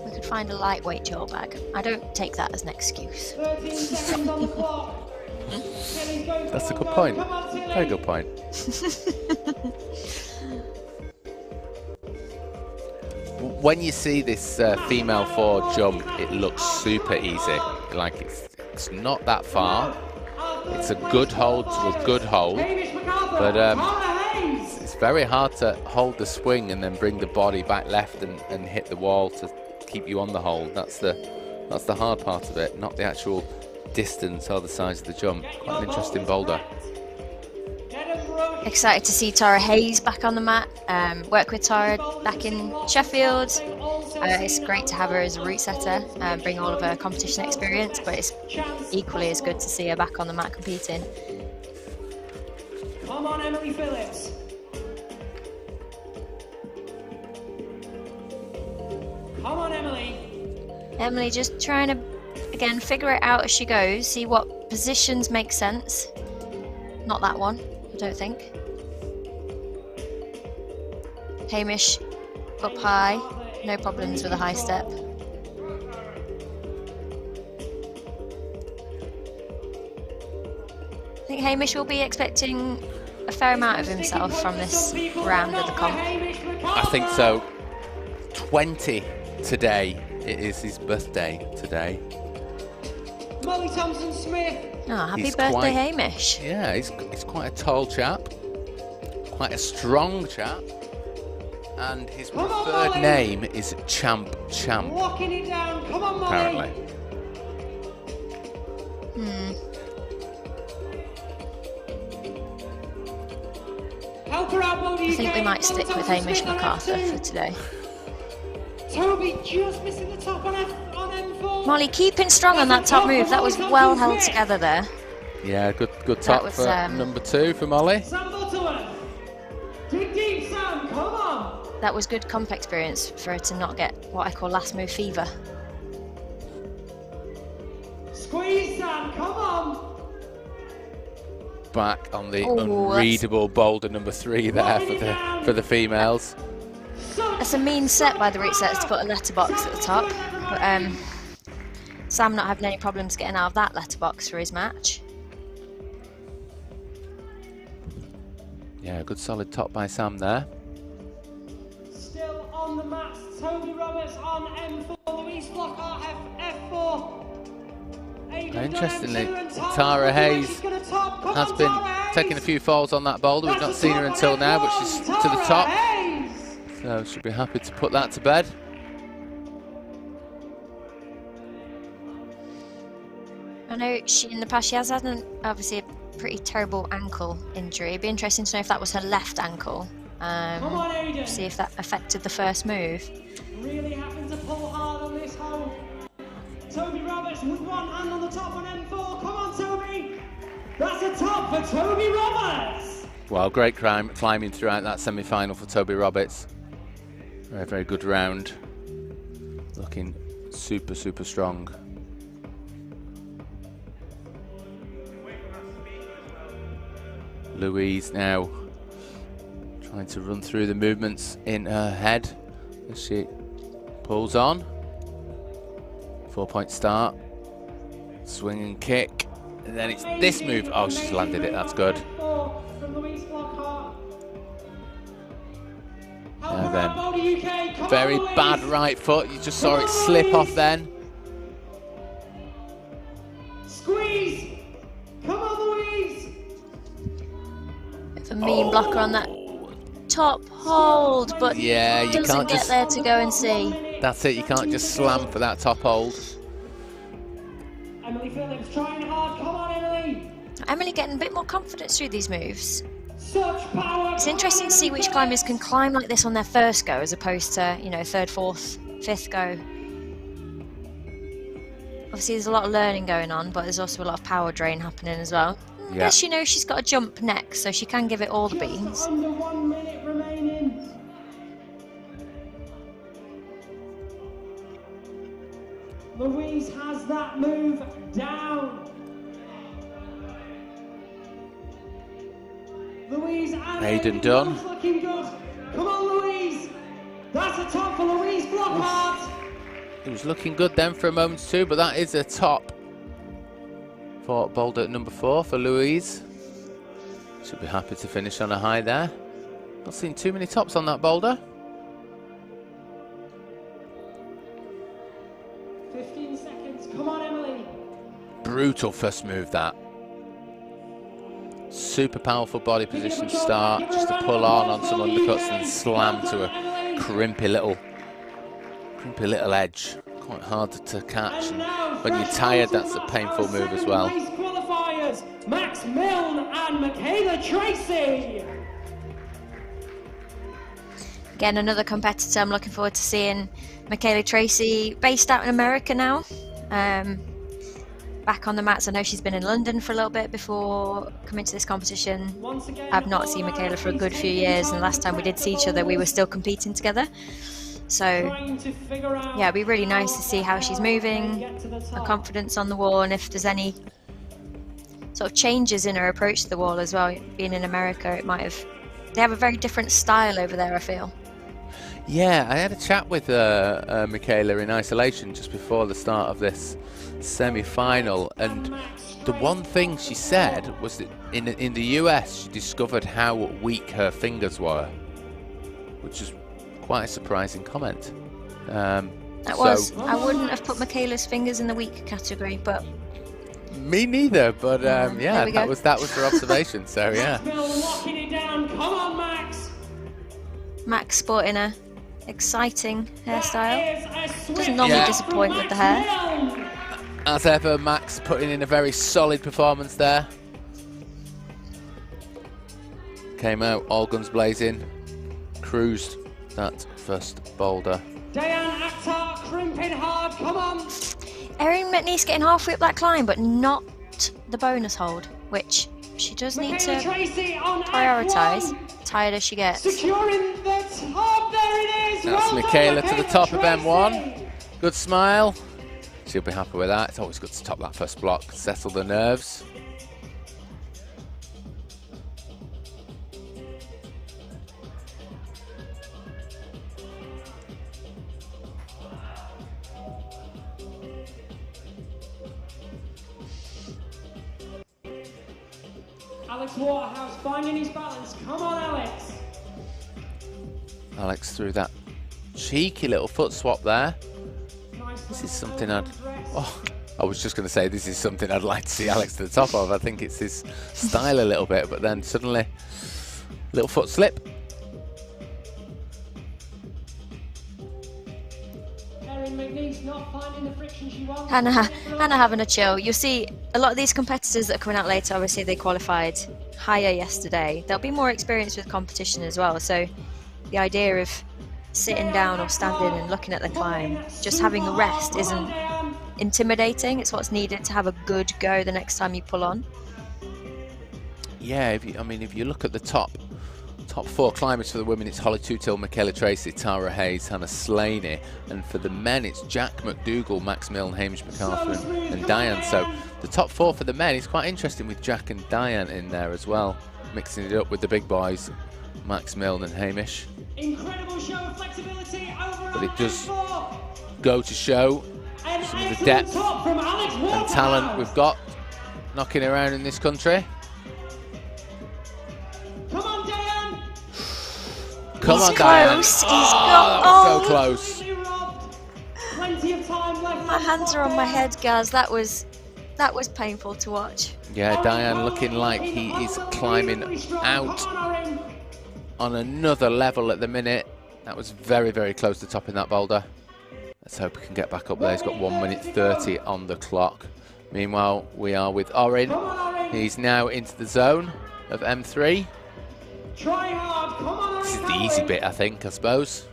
we could find a lightweight chalk bag. I don't take that as an excuse. 13 seconds on the clock. Tilly's going for That's a one good go. point. Come on, Tilly. Very good point. When you see this female 4 jump, it looks super easy. Like it's not that far. It's a good hold to a good hold, Hamish MacArthur, but Connor Hayes. it's very hard to hold the swing and then bring the body back left and hit the wall to keep you on the hold. That's the hard part of it, not the actual distance or the size of the jump. Quite an interesting boulder. Get him, Rush. Excited to see Tara Hayes back on the mat. Work with Tara back in Sheffield. It's great to have her as a route setter and bring all of her competition experience, but it's equally as good to see her back on the mat competing. Come on, Emily Phillips. Come on, Emily. Emily just trying to, again, figure it out as she goes, see what positions make sense. Not that one, I don't think. Hamish up high, no problems with a high step. I think Hamish will be expecting a fair amount of himself from this round of the comp. I think so. 20 today. It is his birthday today. Molly Thompson-Smith. Oh, happy He's birthday, quite- Hamish. Yeah, he's quite a tall chap. Quite a strong chap. And his preferred name is Champ. Locking it down. Come on, Molly. Apparently. Help her out, Boulder UK. I think we might stick with Hamish Molly MacArthur Thompson-Smith for today. on F2. Toby just missing the top on M4. Molly keeping strong on that top move. That was well held together there. Yeah, good top was, for number 2 for Molly. Sam Butterworth. Dig deep, Sam. Come on. That was good comp experience for her to not get what I call last move fever. Squeeze, Sam. Come on. Back on the Oh, unreadable boulder number 3 there for the females. That's a mean set by the route setters to put a letterbox at the top. But Sam not having any problems getting out of that letterbox for his match. Yeah, good solid top by Sam there. Still on the mats. Toby Roberts on M4. Louise Flockhart F4. Interestingly, Tara Hayes has been taking a few falls on that boulder. We've not seen her until now, but she's to the top. So she'll be happy to put that to bed. I know in the past she has had obviously a pretty terrible ankle injury. It'd be interesting to know if that was her left ankle. See if that affected the first move. Really having to pull hard on this hole. Toby Roberts with one hand on the top on M4. Come on, Toby. That's a top for Toby Roberts. Well, great climbing throughout that semi-final for Toby Roberts. Very, very good round. Looking super, super strong. Louise now trying to run through the movements in her head as she pulls on. 4-point start. Swing and kick. And then it's this move. Oh, she's landed it. That's good. And then very bad right foot. You just saw it slip off then. Squeeze. Come on, Louise. It's a mean blocker on that top hold, but Yeah, you doesn't can't get just. there to go and see. That's it. You can't just slam for that top hold. Emily Phillips trying hard. Come on, Emily. Emily getting a bit more confidence through these moves. Such power. It's interesting to see which climbers can climb like this on their first go as opposed to, you know, third, fourth, fifth go. Obviously there's a lot of learning going on, but there's also a lot of power drain happening as well. Yeah. Yes, she knows she's got to jump next, so she can give it all the beans. Just under 1 minute remaining. Louise has that move down. Louise and Hayden Hayden done. both looking good. Come on, Louise. That's a top for Louise Flockhart. It was looking good then for a moment too, but that is a top for boulder number 4 for Louise. Should be happy to finish on a high there. Not seen too many tops on that boulder. 15 seconds. Come on, Emily. Brutal first move that. Super powerful body position start, just to pull on some undercuts and slam to a crimpy little edge. Quite hard to catch. And when you're tired, that's a painful move as well. Qualifiers. Max Milne and Michaela Tracy. Again, another competitor I'm looking forward to seeing. Michaela Tracy, based out in America now. Back on the mats. I know she's been in London for a little bit before coming to this competition. I've not seen Michaela for a good few years, and last time we did see each other we were still competing together. So yeah, it'd be really nice to see how she's moving, her confidence on the wall, and if there's any sort of changes in her approach to the wall as well. Being in America, it might have, they have a very different style over there, I feel. Yeah, I had a chat with Michaela in isolation just before the start of this semi-final, and the one thing she said was that in the US she discovered how weak her fingers were, which is quite a surprising comment. I wouldn't have put Michaela's fingers in the weak category, but me neither. But yeah, that was her observation. So yeah. Locking it down. Come on, Max. Max sporting a exciting hairstyle. Doesn't normally disappoint with the hair. As ever, Max putting in a very solid performance there. Came out all guns blazing, cruised that first boulder. Diane Akhtar crimping hard, come on! Erin McNeese getting halfway up that climb, but not the bonus hold, which she does need to prioritise, tired as she gets. Securing the top, there it is! That's Michaela to the top of M1. Good smile. She'll be happy with that. It's always good to top that first block, settle the nerves. Alex Waterhouse finding his balance. Come on, Alex. Alex threw that cheeky little foot swap there. This is something I was just going to say, this is something I'd like to see Alex to the top of. I think it's his style a little bit, but then suddenly, little foot slip. Hannah having a chill. You'll see a lot of these competitors that are coming out later, obviously they qualified higher yesterday. They'll be more experienced with competition as well, so the idea of sitting down or standing and looking at the climb, just having a rest isn't intimidating. It's what's needed to have a good go the next time you pull on. Yeah, if you look at the top four climbers for the women, it's Holly Tootill, Michaela Tracy, Tara Hayes, Hannah Slaney, and for the men it's Jack McDougall, Max Milne, Hamish MacArthur and Diane. So the top four for the men is quite interesting, with Jack and Diane in there as well, mixing it up with the big boys, Max Milne and Hamish. Incredible show of flexibility over, but it does go to show some of the depth and talent we've got knocking around in this country. Come on, Diane! Come on, close. Diane. He's that was so close. Plenty of time left. My hands are on my head, guys. That was painful to watch. Yeah, Diane looking like he is climbing out on another level at the minute. That was very, very close to topping that boulder. Let's hope he can get back up there. He's got 1 minute 30 on the clock. Meanwhile, we are with Orin. He's now into the zone of M3. This is the easy bit, I think, I suppose,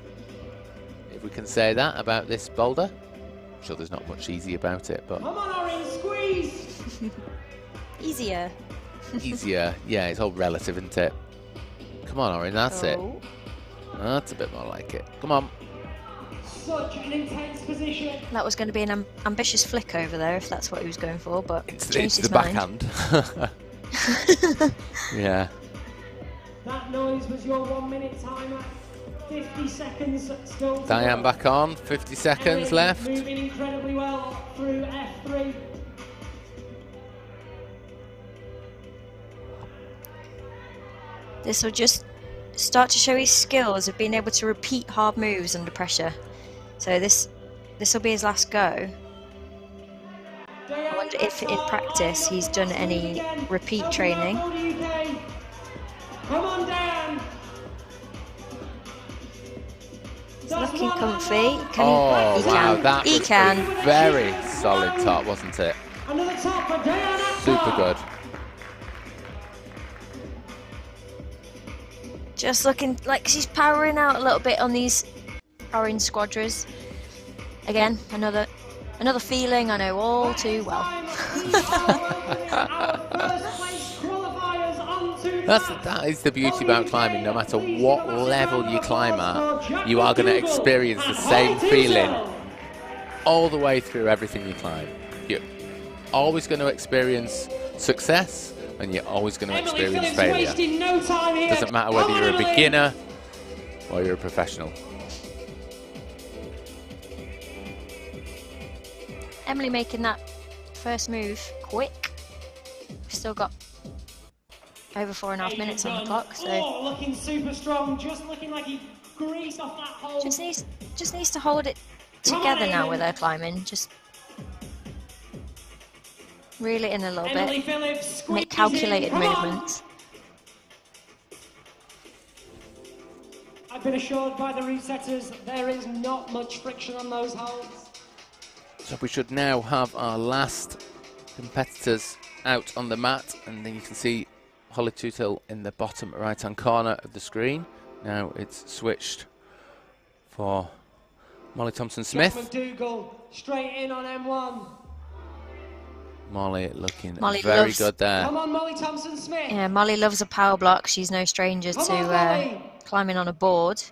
if we can say that about this boulder. I'm sure there's not much easy about it, but... Come on, Orin, squeeze! Easier. Easier. Yeah, it's all relative, isn't it? Come on, Orin, that's it. That's a bit more like it. Come on. Such an intense position. That was going to be an ambitious flick over there, if that's what he was going for, but it's changed his the mind. backhand. Yeah. That noise was your 1 minute timer. 50 seconds still. Diane back on. 50 seconds left. Moving incredibly well through F3. This will just start to show his skills of being able to repeat hard moves under pressure. So this will be his last go. I wonder if in practice he's done any repeat training. Come on, Dan. He's looking comfy. Oh, wow, that he was can. a very solid top, wasn't it? Another top for Diane. Super good. Just looking like she's powering out a little bit on these orange squadras. Again, another feeling I know all too well. That is the beauty about climbing. No matter what level you climb at, you are going to experience the same feeling all the way through everything you climb. You're always going to experience success, and you're always going to experience failure. Doesn't matter whether you're a beginner or you're a professional. Emily making that first move quick. We've still got over 4.5 minutes on the clock, so looking super strong, just looking like he greased off that hole. just needs to hold it together now with her climbing. Just reel it in a little bit, make calculated movements. I've been assured by the resetters there is not much friction on those holes. So we should now have our last competitors out on the mat, and then you can see Holly Tootle in the bottom right hand corner of the screen. Now it's switched for Molly Thompson-Smith. McDougall straight in on M1. Molly looking Molly very good there. Come on, Molly Thompson-Smith. Yeah, Molly loves a power block. She's no stranger to climbing on a board.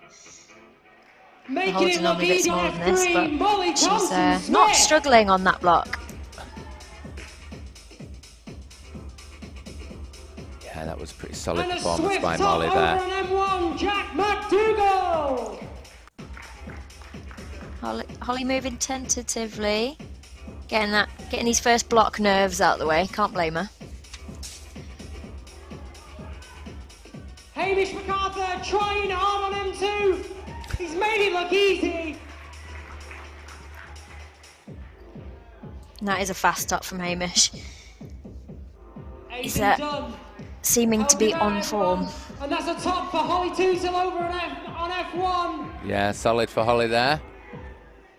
The holds are normally a bit smaller than this, but she's not struggling on that block. Yeah, that was a pretty solid performance by Molly there. M1, Jack McDougall. Holly moving tentatively, getting these first block nerves out of the way. Can't blame her. Hamish MacArthur trying hard on M2. He's made it look easy. And that is a fast stop from Hamish. He's seeming to be on form. And that's a top for Holly Tootle over on F1. Yeah, solid for Holly there.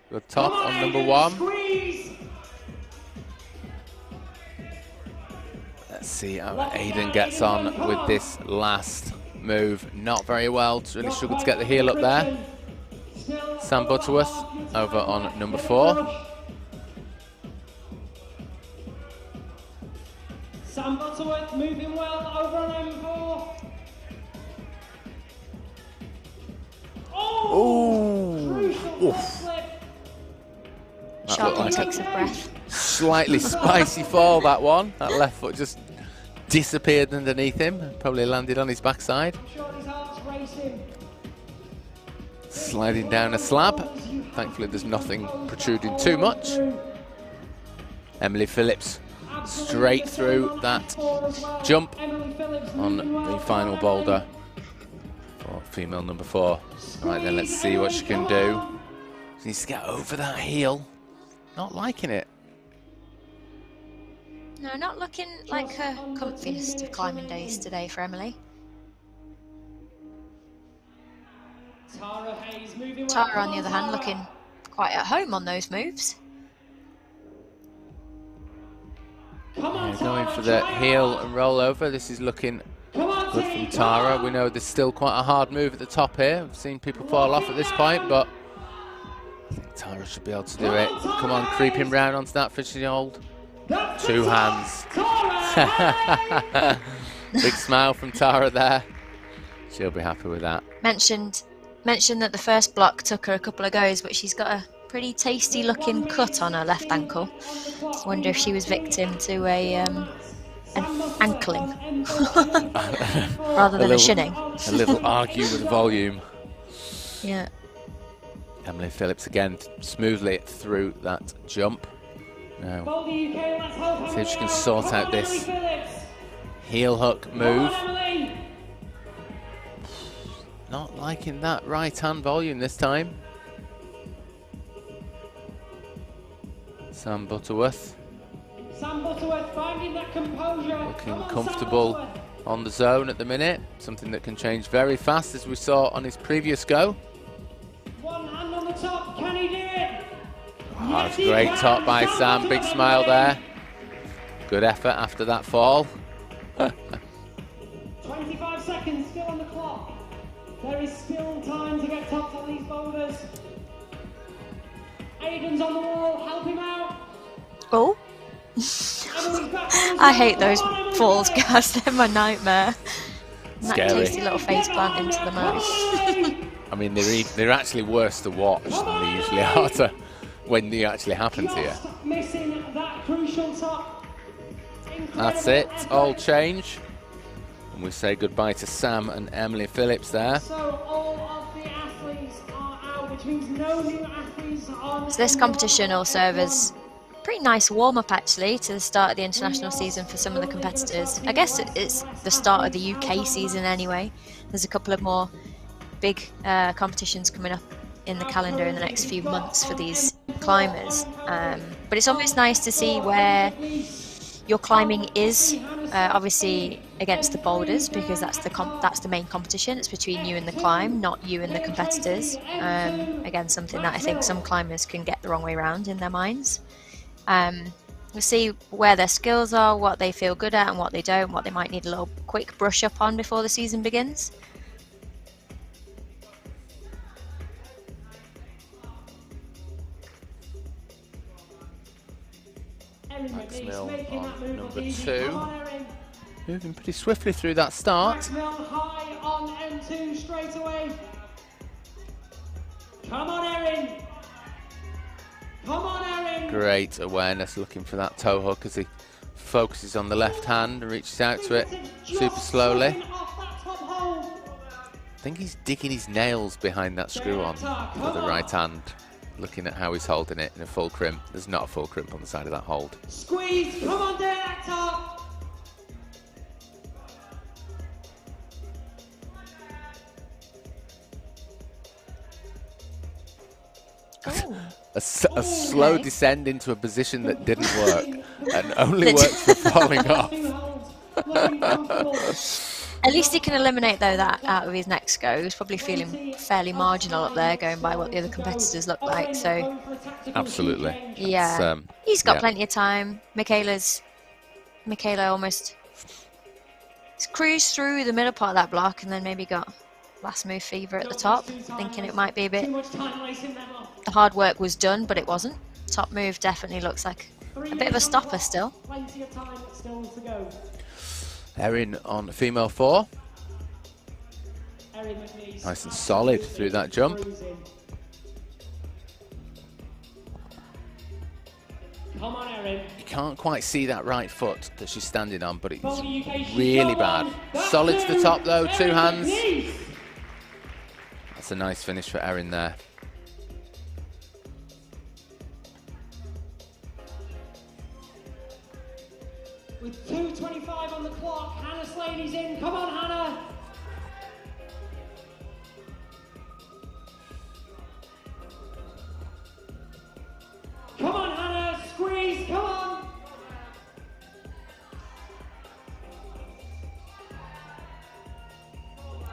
Good top on number one. Squeeze. Let's see how Aiden gets on with this last move. Not very well. Really struggled to get the heel up there. Sam Butterworth over on number 4. Sam Butterworth moving well over on M4. Oh! Slip. Sharply takes a breath. Slightly spicy fall, that one. That left foot just disappeared underneath him. Probably landed on his backside. I'm sure his heart's racing. Sliding down a slab. Thankfully there's nothing protruding too much. Emily Phillips straight through that jump on the final boulder for female number 4. Right then, let's see what she can do. She needs to get over that heel. Not liking it. No, not looking like her comfiest of climbing days today for Emily. Tara, on the other hand, looking quite at home on those moves. Yeah, going for the heel and roll over. This is looking good from Tara. We know there's still quite a hard move at the top here. We've seen people fall off at this point, but I think Tara should be able to do it. Come on, creeping round onto that fishing hold. 2 hands. Big smile from Tara there. She'll be happy with that. Mentioned that the first block took her a couple of goes, but she's got a pretty tasty looking cut on her left ankle. Wonder if she was victim to an ankling rather than a shinning. A little argue with volume. Yeah. Emily Phillips again smoothly through that jump. Now, see if she can sort out this heel hook move. Not liking that right hand volume this time. Sam Butterworth finding that composure. looking comfortable on the zone at the minute. Something that can change very fast, as we saw on his previous go. One hand on the top, can he do it? Oh, that's a great top by Sam. Big smile there. Good effort after that fall. 25 seconds still on the clock. There is still time to get topped on these boulders. Aiden's on the wall, help him out. Oh, Emily's back on as I well. hate those Come on, Emily, falls, do it. guys. They're my nightmare. And that Scary. tasty little face plant into the mouth. I mean, they're actually worse to watch than they usually are to when they actually happen to you. Just missing that crucial top. That's it, all change. And we say goodbye to Sam and Emily Phillips there. So all of the athletes are out, which means no new athletes on. So this competition will serve as a pretty nice warm-up actually to the start of the international season for some of the competitors. I guess it's the start of the UK season anyway. There's a couple of more big competitions coming up in the calendar in the next few months for these climbers. But it's always nice to see where your climbing is, obviously against the boulders, because that's the main competition. It's between you and the climb, not you and the competitors. Again, something that I think some climbers can get the wrong way around in their minds. We'll see where their skills are, what they feel good at and what they don't, what they might need a little quick brush up on before the season begins. Max Mill on number 2. Moving pretty swiftly through that start. Max Mill high on N2 straight away. Come on, Erin. Come on, Erin. Great awareness, looking for that toe hook as he focuses on the left hand and reaches out to it super slowly. I think he's digging his nails behind that screw on for the right hand. Looking at how he's holding it in a full crimp. There's not a full crimp on the side of that hold. Squeeze, come on, Director. A slow descend into a position that didn't work and only works for falling off. At least he can eliminate though that out of his next go. He's probably feeling fairly marginal up there, going by what the other competitors look like. So absolutely, yeah, he's got yeah. plenty of time. Michaela almost cruised through the middle part of that block, and then maybe got last move fever at the top, thinking it might be a bit. The hard work was done, but it wasn't. Top move definitely looks like a bit of a stopper still. Plenty of time still to go. Erin on female 4. Erin McNeese. Nice and solid through that jump. Come on, Erin. You can't quite see that right foot that she's standing on, but it's really bad. Solid to the top though, 2 hands. That's a nice finish for Erin there. With 2:25 on the clock, Hannah Slaney's in. Come on, Hannah. Come on, Hannah. Squeeze. Come on.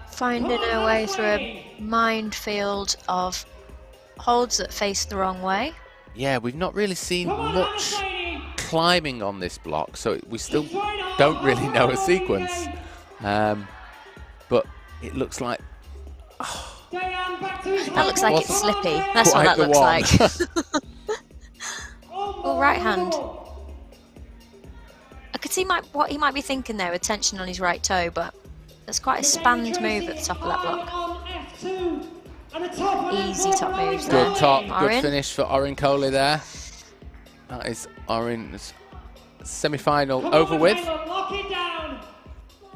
Finding her way through a minefield of holds that face the wrong way. Yeah, we've not really seen Come on, Hannah much Slaney. climbing on this block, so we still don't really know a sequence. But it looks like That looks like it's slippy. That's what that looks like. Oh, right hand. I could see what he might be thinking there with tension on his right toe, but there's quite a spanned move at the top of that block. Easy top moves there. good top, good Orin. finish for Orin Coley there. That is Orin's semi-final over with,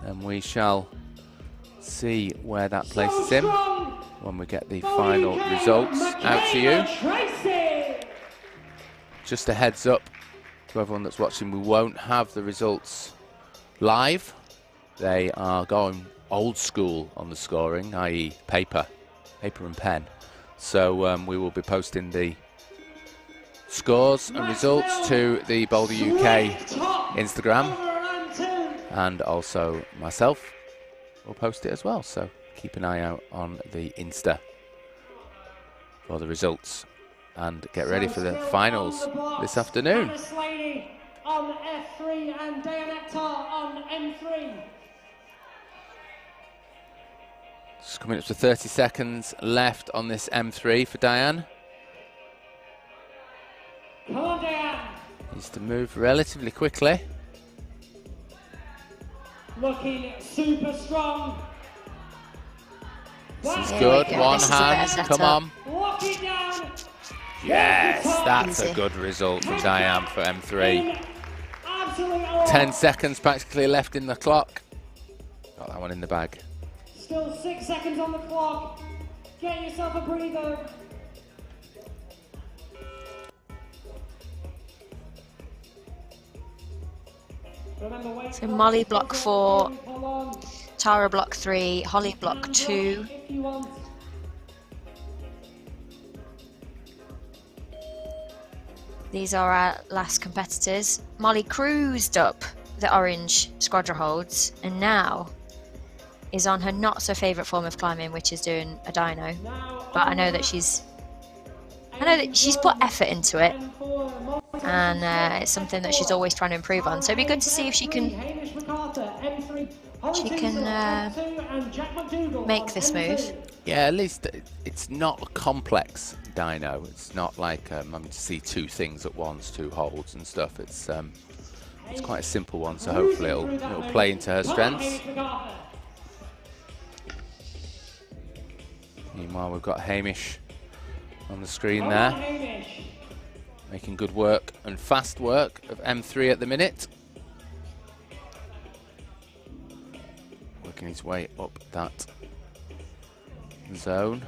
and we shall see where that places him when we get the final results out to you. Just a heads up to everyone that's watching, we won't have the results live. They are going old school on the scoring, i.e. paper and pen. So we will be posting the scores and results to the Boulder UK Instagram, and also myself will post it as well, so keep an eye out on the Insta for the results and get ready for the finals this afternoon. Hannah Slaney on F3 and Diane Ektar on M3. Just coming up to 30 seconds left on this M3 for Diane. Come on, Diane. Needs to move relatively quickly. Looking super strong. This is There good. we go. One This is a better hand. Come setup. on. Lock it down. Yes, that's a Easy. good result from Diane for M3. In absolute awe. 10 seconds practically left in the clock. Got that one in the bag. Still 6 seconds on the clock. Get yourself a breather. Remember, wait So for Molly the block buzzer. 4, Pull on. Tara block 3, Holly block Hand 2. rush if you want. These are our last competitors. Molly cruised up the orange squadra holds and now is on her not so favourite form of climbing, which is doing a dyno. Now But I know that she's put effort into it, and it's something that she's always trying to improve on. So it'd be good to see if she can make this move. Yeah, at least it's not a complex dyno. It's not like having to see two things at once, two holds and stuff. It's quite a simple one, so hopefully it'll play into her strengths. Meanwhile, we've got Hamish on the screen there, making good work and fast work of M3 at the minute. Working his way up that zone.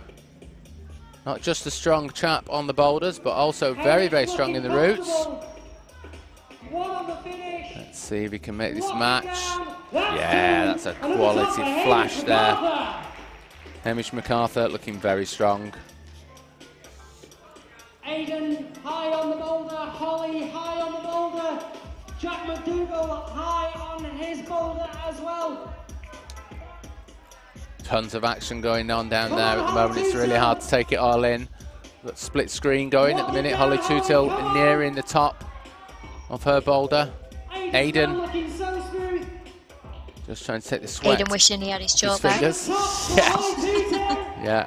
Not just a strong chap on the boulders, but also very, very strong in the routes. Let's see if he can make this match. Yeah, that's a quality flash there. Hamish MacArthur looking very strong. Aidan high on the boulder, Holly high on the boulder, Jack McDougall high on his boulder as well. Tons of action going on down there at the moment. It's really hard to take it all in. Got split screen going at the minute. Holly Tootill nearing the top of her boulder. Aidan just trying to take the sweat. Aidan wishing he had his His chalk back. fingers. Yeah. Yeah.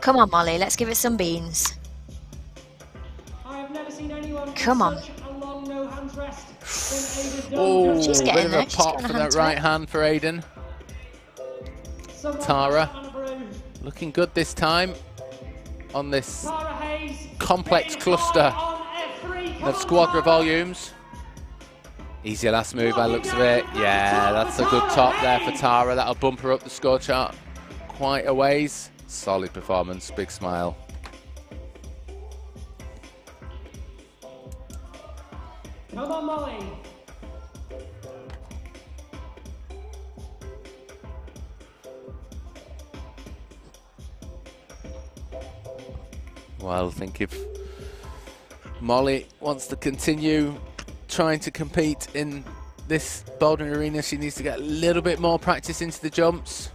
Come on, Molly, let's give it some beans. I have never seen anyone Come on. such a long no hands rest than Aidan Oh, Dunn. She's a getting bit there. of a She's pop getting for a hand that to right it. hand for Aidan. Someone Tara. on a brew. Looking good this time on this Tara Hayes complex hitting cluster hard on F3. Come of on, squadra Tara. volumes. Easy last move by the looks of it. Yeah, that's a good top there for Tara. That'll bump her up the score chart quite a ways. Solid performance, big smile. Come on, Molly. Well, I think if Molly wants to continue trying to compete in this bouldering arena, she needs to get a little bit more practice into the jumps.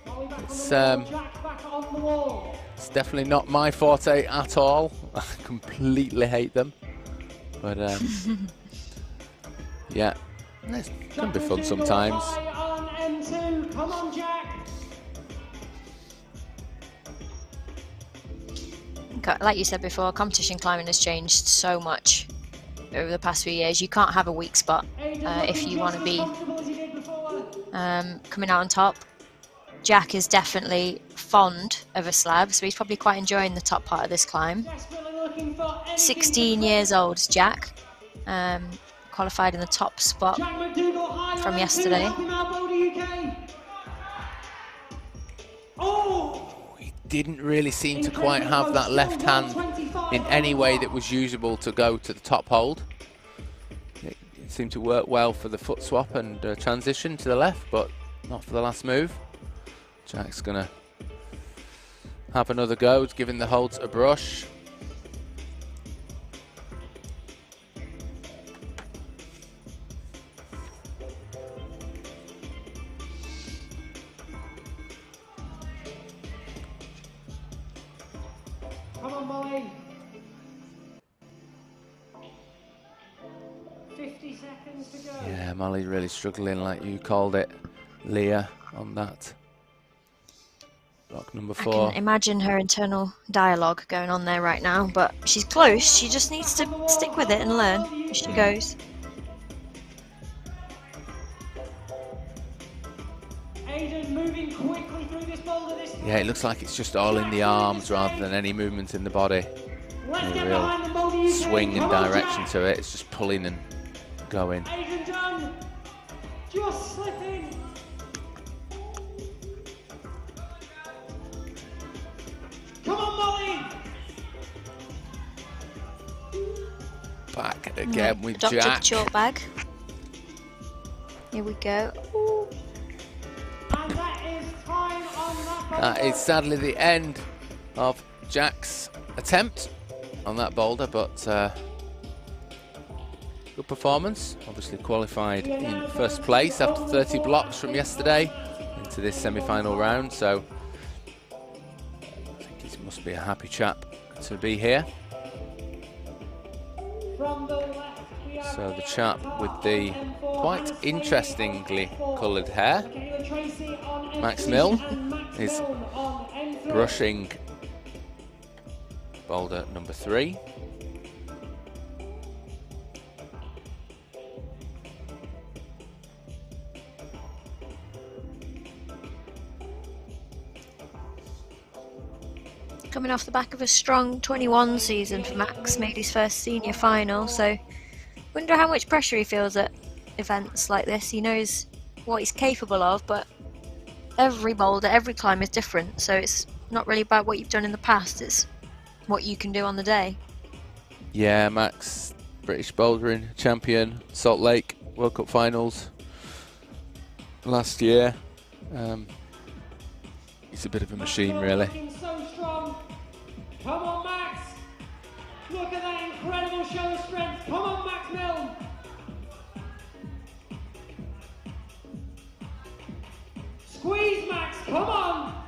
Molly back It's, on the wall. Jack back on the wall. It's definitely not my forte at all. I completely hate them. But yeah, it can be fun sometimes. High on M2. Come on, Jack. Like you said before, competition climbing has changed so much over the past few years. You can't have a weak spot if you want to be coming out on top. Jack is definitely fond of a slab, so he's probably quite enjoying the top part of this climb. 16 years old, Jack. Qualified in the top spot from yesterday. Oh! Didn't really seem to quite have that left hand in any way that was usable to go to the top hold. It seemed to work well for the foot swap and transition to the left, but not for the last move. Jack's gonna have another go, giving the holds a brush. Come on, Molly. seconds to go. Yeah, Molly's really struggling, like you called it, Leah, on that. Block number 4. I can imagine her internal dialogue going on there right now, but she's close. She just needs to stick with it and learn as she goes. Aiden moving quickly through this boulder this time. Yeah, it looks like it's just all in the arms rather than any movement in the body. Let's Any get real behind the Boulder UK. swing and Come on, direction Jack. to it. It's just pulling and going. Aiden done. Just slipping. Come on, Molly. Back again with Adopted Jack. short bag. Here we go. Ooh. And that is time on that boulder. That is sadly the end of Jack's attempt on that boulder, but good performance. Obviously qualified in first place after 30 blocks from yesterday into this semi-final round, so I think he must be a happy chap to be here. From the left, we have So the chap with the quite interestingly coloured hair, Michaela Tracy on Max M3 Milne, and Max is Milne on M3. brushing boulder number 3. Coming off the back of a strong 21 season for Max, made his first senior final, so wonder how much pressure he feels at events like this. He knows what he's capable of, but every boulder, every climb is different, so it's not really about what you've done in the past, it's what you can do on the day. Yeah, Max, British bouldering champion, Salt Lake World Cup finals last year. He's a bit of a machine, really. Looking so strong. Come on, Max. Look at that incredible show of strength. Come on, Max Milne. Squeeze, Max. Come on.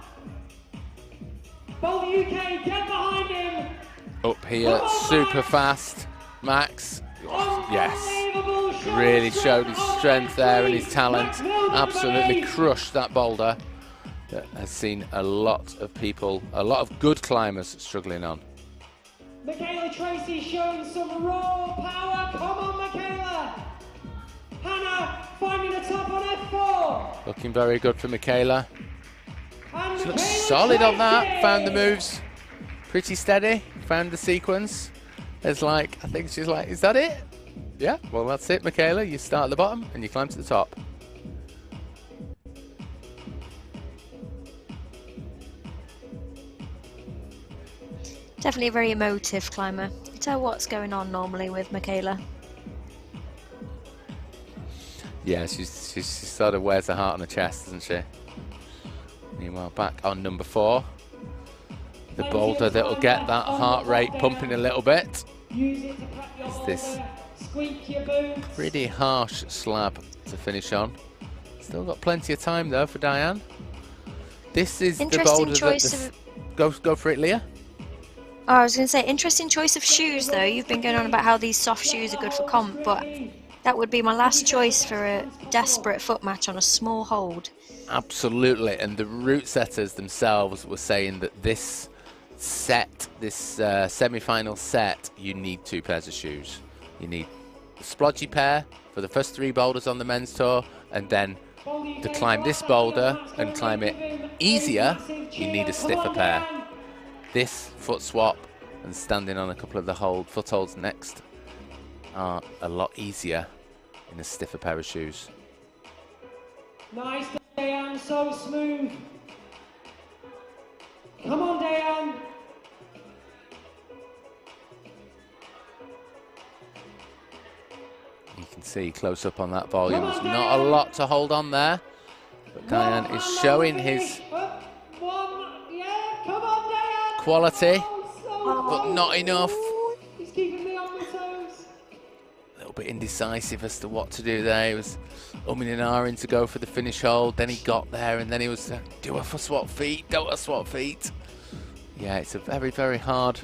Boulder UK, get behind him. Up here, Come on, super Max. fast. Max, yes, Unbelievable show of really strength showed his on strength there and his M3. talent. Max Milne, number Absolutely 8. crushed that boulder that has seen a lot of people, a lot of good climbers struggling on. Michaela Tracy showing some raw power. Come on, Michaela. Hannah finding the top on F4. Looking very good for Michaela. And She looks Michaela solid on that. Tracy. Found the moves pretty steady. Found the sequence. It's like, I think she's like, is that it? Yeah, well that's it, Michaela. You start at the bottom and you climb to the top. Definitely a very emotive climber. You can tell what's going on normally with Michaela. Yeah, she sort of wears her heart on her chest, doesn't she? Meanwhile, back on number 4. The boulder that'll get that heart rate pumping a little bit. Use it to prep your Is this boulder. Squeak your boots. pretty harsh slab to finish on. Still got plenty of time though for Diane. This is the Interesting boulder choice that of... go for it, Leah. Oh, I was going to say, interesting choice of shoes though. You've been going on about how these soft shoes are good for comp, but that would be my last choice for a desperate foot match on a small hold. Absolutely, and the route setters themselves were saying that this set, this semi-final set, you need 2 pairs of shoes. You need the splodgy pair for the first 3 boulders on the men's tour, and then to climb this boulder and climb it easier, you need a stiffer pair. This foot swap and standing on a couple of the footholds next are a lot easier in a stiffer pair of shoes. Nice, Diane, so smooth. Come on, Diane. You can see close up on that volume, there's not a lot to hold on there, but Diane is showing his Come on, Diane. quality, So but not enough. He's keeping me on my toes. A little bit indecisive as to what to do there. He was umming and ahhing to go for the finish hold, then he got there and then he was do a swap feet, do a swap feet. Yeah, it's a very, very hard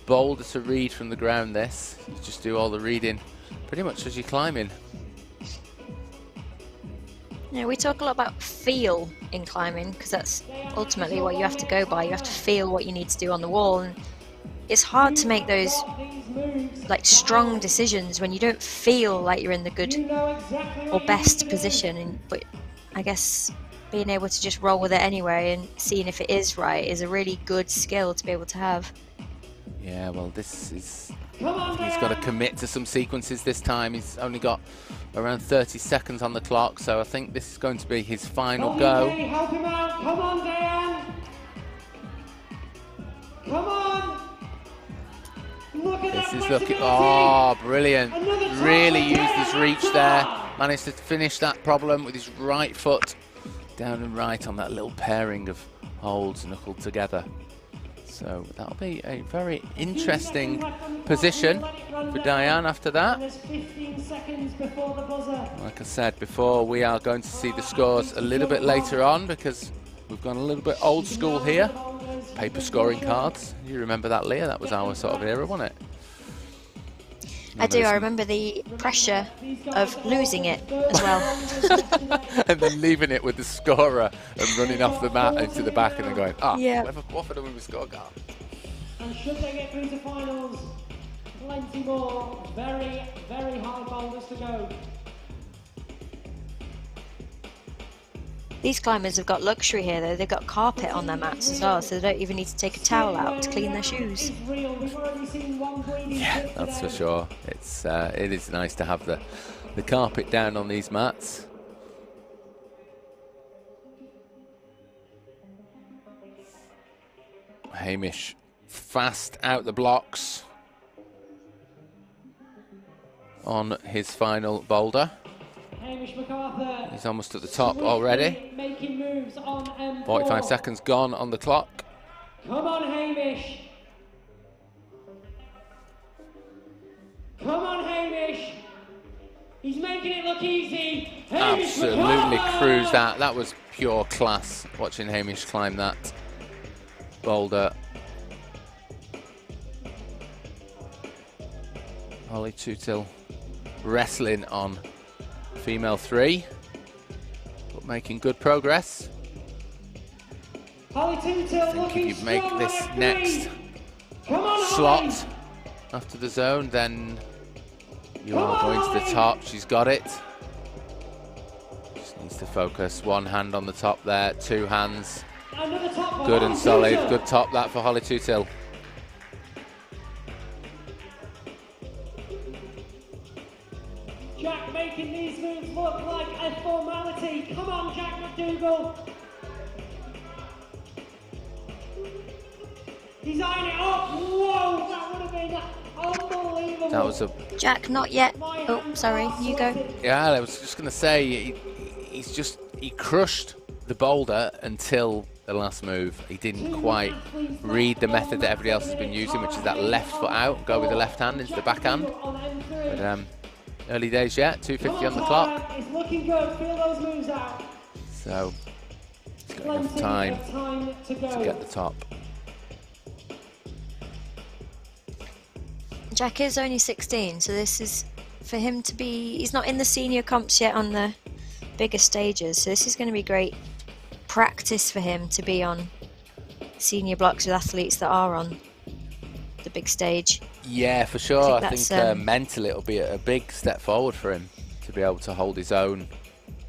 boulder to read from the ground, this. You just do all the reading pretty much as you're climbing. Yeah, we talk a lot about feel in climbing because that's ultimately what you have to go by. You have to feel what you need to do on the wall, and it's hard to make those like strong decisions when you don't feel like you're in the good or best position. But I guess being able to just roll with it anyway and seeing if it is right is a really good skill to be able to have. Yeah, well, this is... He's got to commit to some sequences this time. He's only got around 30 seconds on the clock, so I think this is going to be his final go. Help him out. Come on, Diane. Come on. Look at This that is looking... flexibility. Oh, brilliant. Another top Really for used Diane. his reach there. Managed to finish that problem with his right foot down and right on that little pairing of holds knuckled together. So that'll be a very interesting position for Diane after that. There's 15 seconds before the buzzer. Like I said before, we are going to see the scores a little bit later on because we've gone a little bit old school here. Paper scoring cards. You remember that, Leah? That was our sort of era, wasn't it? I do. I remember the pressure of losing it as well. And then leaving it with the scorer and running off the mat into the back and then going, Yeah. what for doing with the scorecard? And should they get through to finals, plenty more very, very high boulders to go. These climbers have got luxury here though. They've got carpet on their mats as well, so they don't even need to take a towel out to clean their shoes. It's real. We've already seen one breathing fit That's for today. sure. It is nice to have the carpet down on these mats. Hamish fast out the blocks on his final boulder. Hamish MacArthur. He's almost at the top already. Making moves on M4. 45 seconds gone on the clock. Come on, Hamish. Come on, Hamish. He's making it look easy. Hamish Absolutely MacArthur. cruised that. That was pure class watching Hamish climb that boulder. Holly Tutil wrestling on female 3, but making good progress. Holly Tutil looking If you make strong this on F3. next Come on, slot Holly. after the zone, then you are going to the top. She's got it. Just needs to focus. One hand on the top there, two hands. Another top for Good Holly and solid. Tutil. Good top that for Holly Tutil. Jack making these moves look like a formality. Come on, Jack McDougall. He's eyeing it up. Whoa, that would have been unbelievable. That was a... Jack, not yet. Oh, sorry, you go. Yeah, I was just going to say, he crushed the boulder until the last move. He didn't quite read the method that everybody else has been using, which is that left foot out, go with the left hand into the backhand. But early days yet, 2:50 on the clock. It's looking good. Feel those moves out. So he's got enough time to go. to get the top. Jack is only 16, so this is for him to be... He's not in the senior comps yet on the bigger stages, so this is going to be great practice for him to be on senior blocks with athletes that are on the big stage. Yeah, for sure. I that's, think mentally it'll be a big step forward for him to be able to hold his own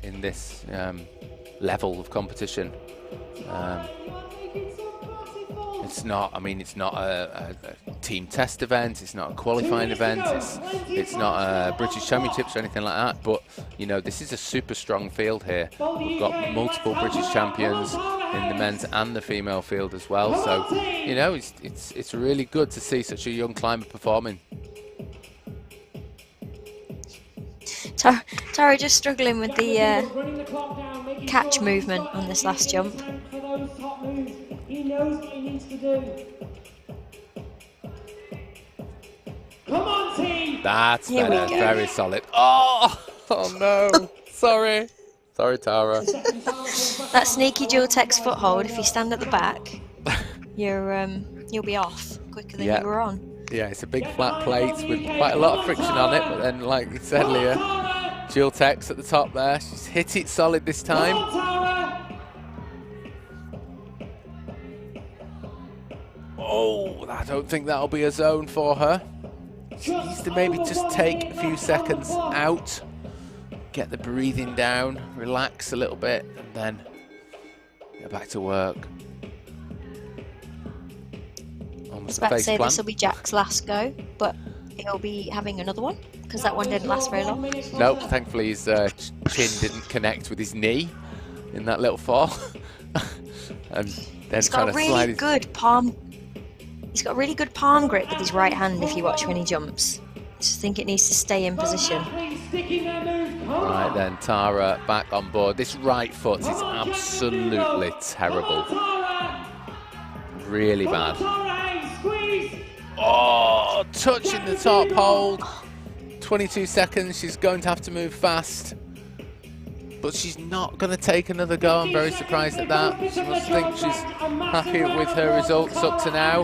in this level of competition. It's not. I mean, it's not a team test event. It's not a qualifying event. It's not a British Championships or anything like that. But you know, this is a super strong field here. We've got multiple British champions in the men's and the female field as well. So you know, it's really good to see such a young climber performing. Tara just struggling with the catch movement on this last jump. He knows what he needs to do. Come on, team! That's Here we better. go. Very solid. Oh no. Sorry, Tara. That sneaky dual text foothold, if you stand at the back, you'll be off quicker than Yeah. you were on. Yeah, it's a big flat plate with quite a lot of friction on it, but then, like you said, Leah, dual text at the top there. She's hit it solid this time. Oh, I don't think that'll be a zone for her. She needs to maybe just take a few seconds out, get the breathing down, relax a little bit, and then get back to work. I was about to say this will be Jack's last go, but he'll be having another one because that one didn't last very long. Nope, thankfully his chin didn't connect with his knee in that little fall. And then He's got a really good palm. He's got really good palm grip with his right hand. If you watch when he jumps, just think it needs to stay in position. Right then, Tara back on board. This right foot is absolutely terrible. Really bad. Oh, touching the top hold. 22 seconds. She's going to have to move fast. But she's not going to take another go. I'm very surprised at that. She must think she's happy with her results up to now.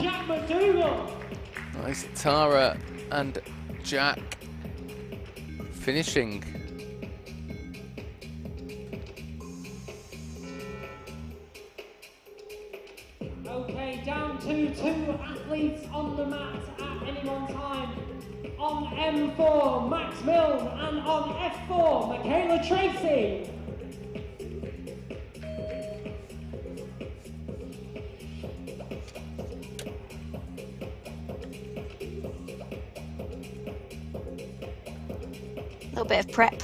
Nice, Tara and Jack finishing. Okay, down to 2 athletes on the mat at any one time. On M4, Max Mills, and on F4, Michaela Tracy. A little bit of prep.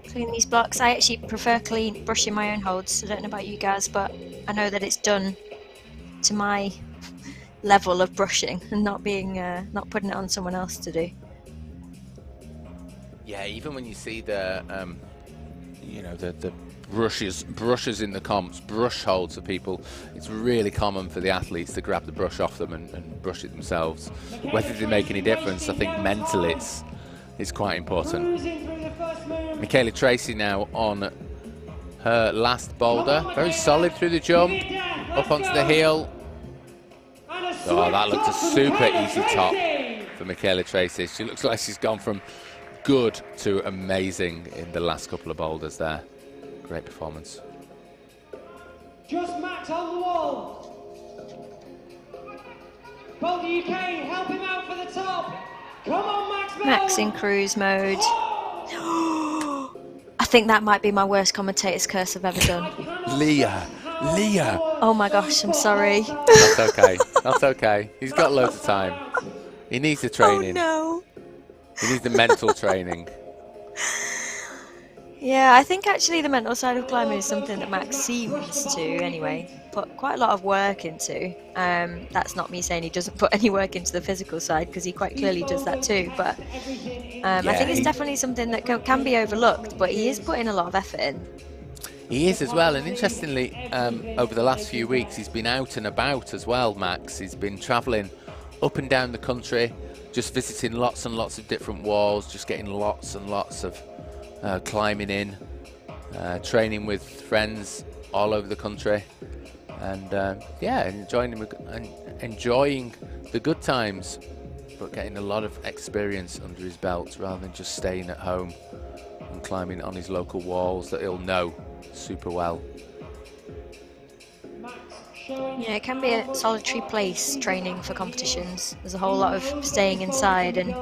Clean these blocks. I actually prefer brushing my own holds. I don't know about you guys, but I know that it's done to my level of brushing and not putting it on someone else to do. Yeah, even when you see the you know, the brushes in the comps, brush holds for people, it's really common for the athletes to grab the brush off them and brush it themselves. Whether they make any difference, I think mentally it's quite important. Michaela Tracy now on her last boulder, very solid through the jump, up onto the heel. Oh, that looked a super easy top for Michaela Tracy. She looks like she's gone from good to amazing in the last couple of boulders there. Great performance. Just Max on the wall. Boulder UK, help him out for the top. Come on, Max Mills. Max in cruise mode. I think that might be my worst commentator's curse I've ever done. Leah. Oh my gosh, I'm sorry. That's okay. That's okay. He's got loads of time. He needs the training. Oh no. He needs the mental training. Yeah, I think actually the mental side of climbing is something that Max seems to, anyway, put quite a lot of work into. That's not me saying he doesn't put any work into the physical side, because he quite clearly does that too. But I think it's definitely something that can be overlooked, but he is putting a lot of effort in. He is as well, and interestingly, over the last few weeks, he's been out and about as well, Max. He's been travelling up and down the country, just visiting lots and lots of different walls, just getting lots and lots of climbing in, training with friends all over the country, and yeah, enjoying the good times, but getting a lot of experience under his belt rather than just staying at home and climbing on his local walls that he'll know super well. Yeah, it can be a solitary place training for competitions. There's a whole lot of staying inside and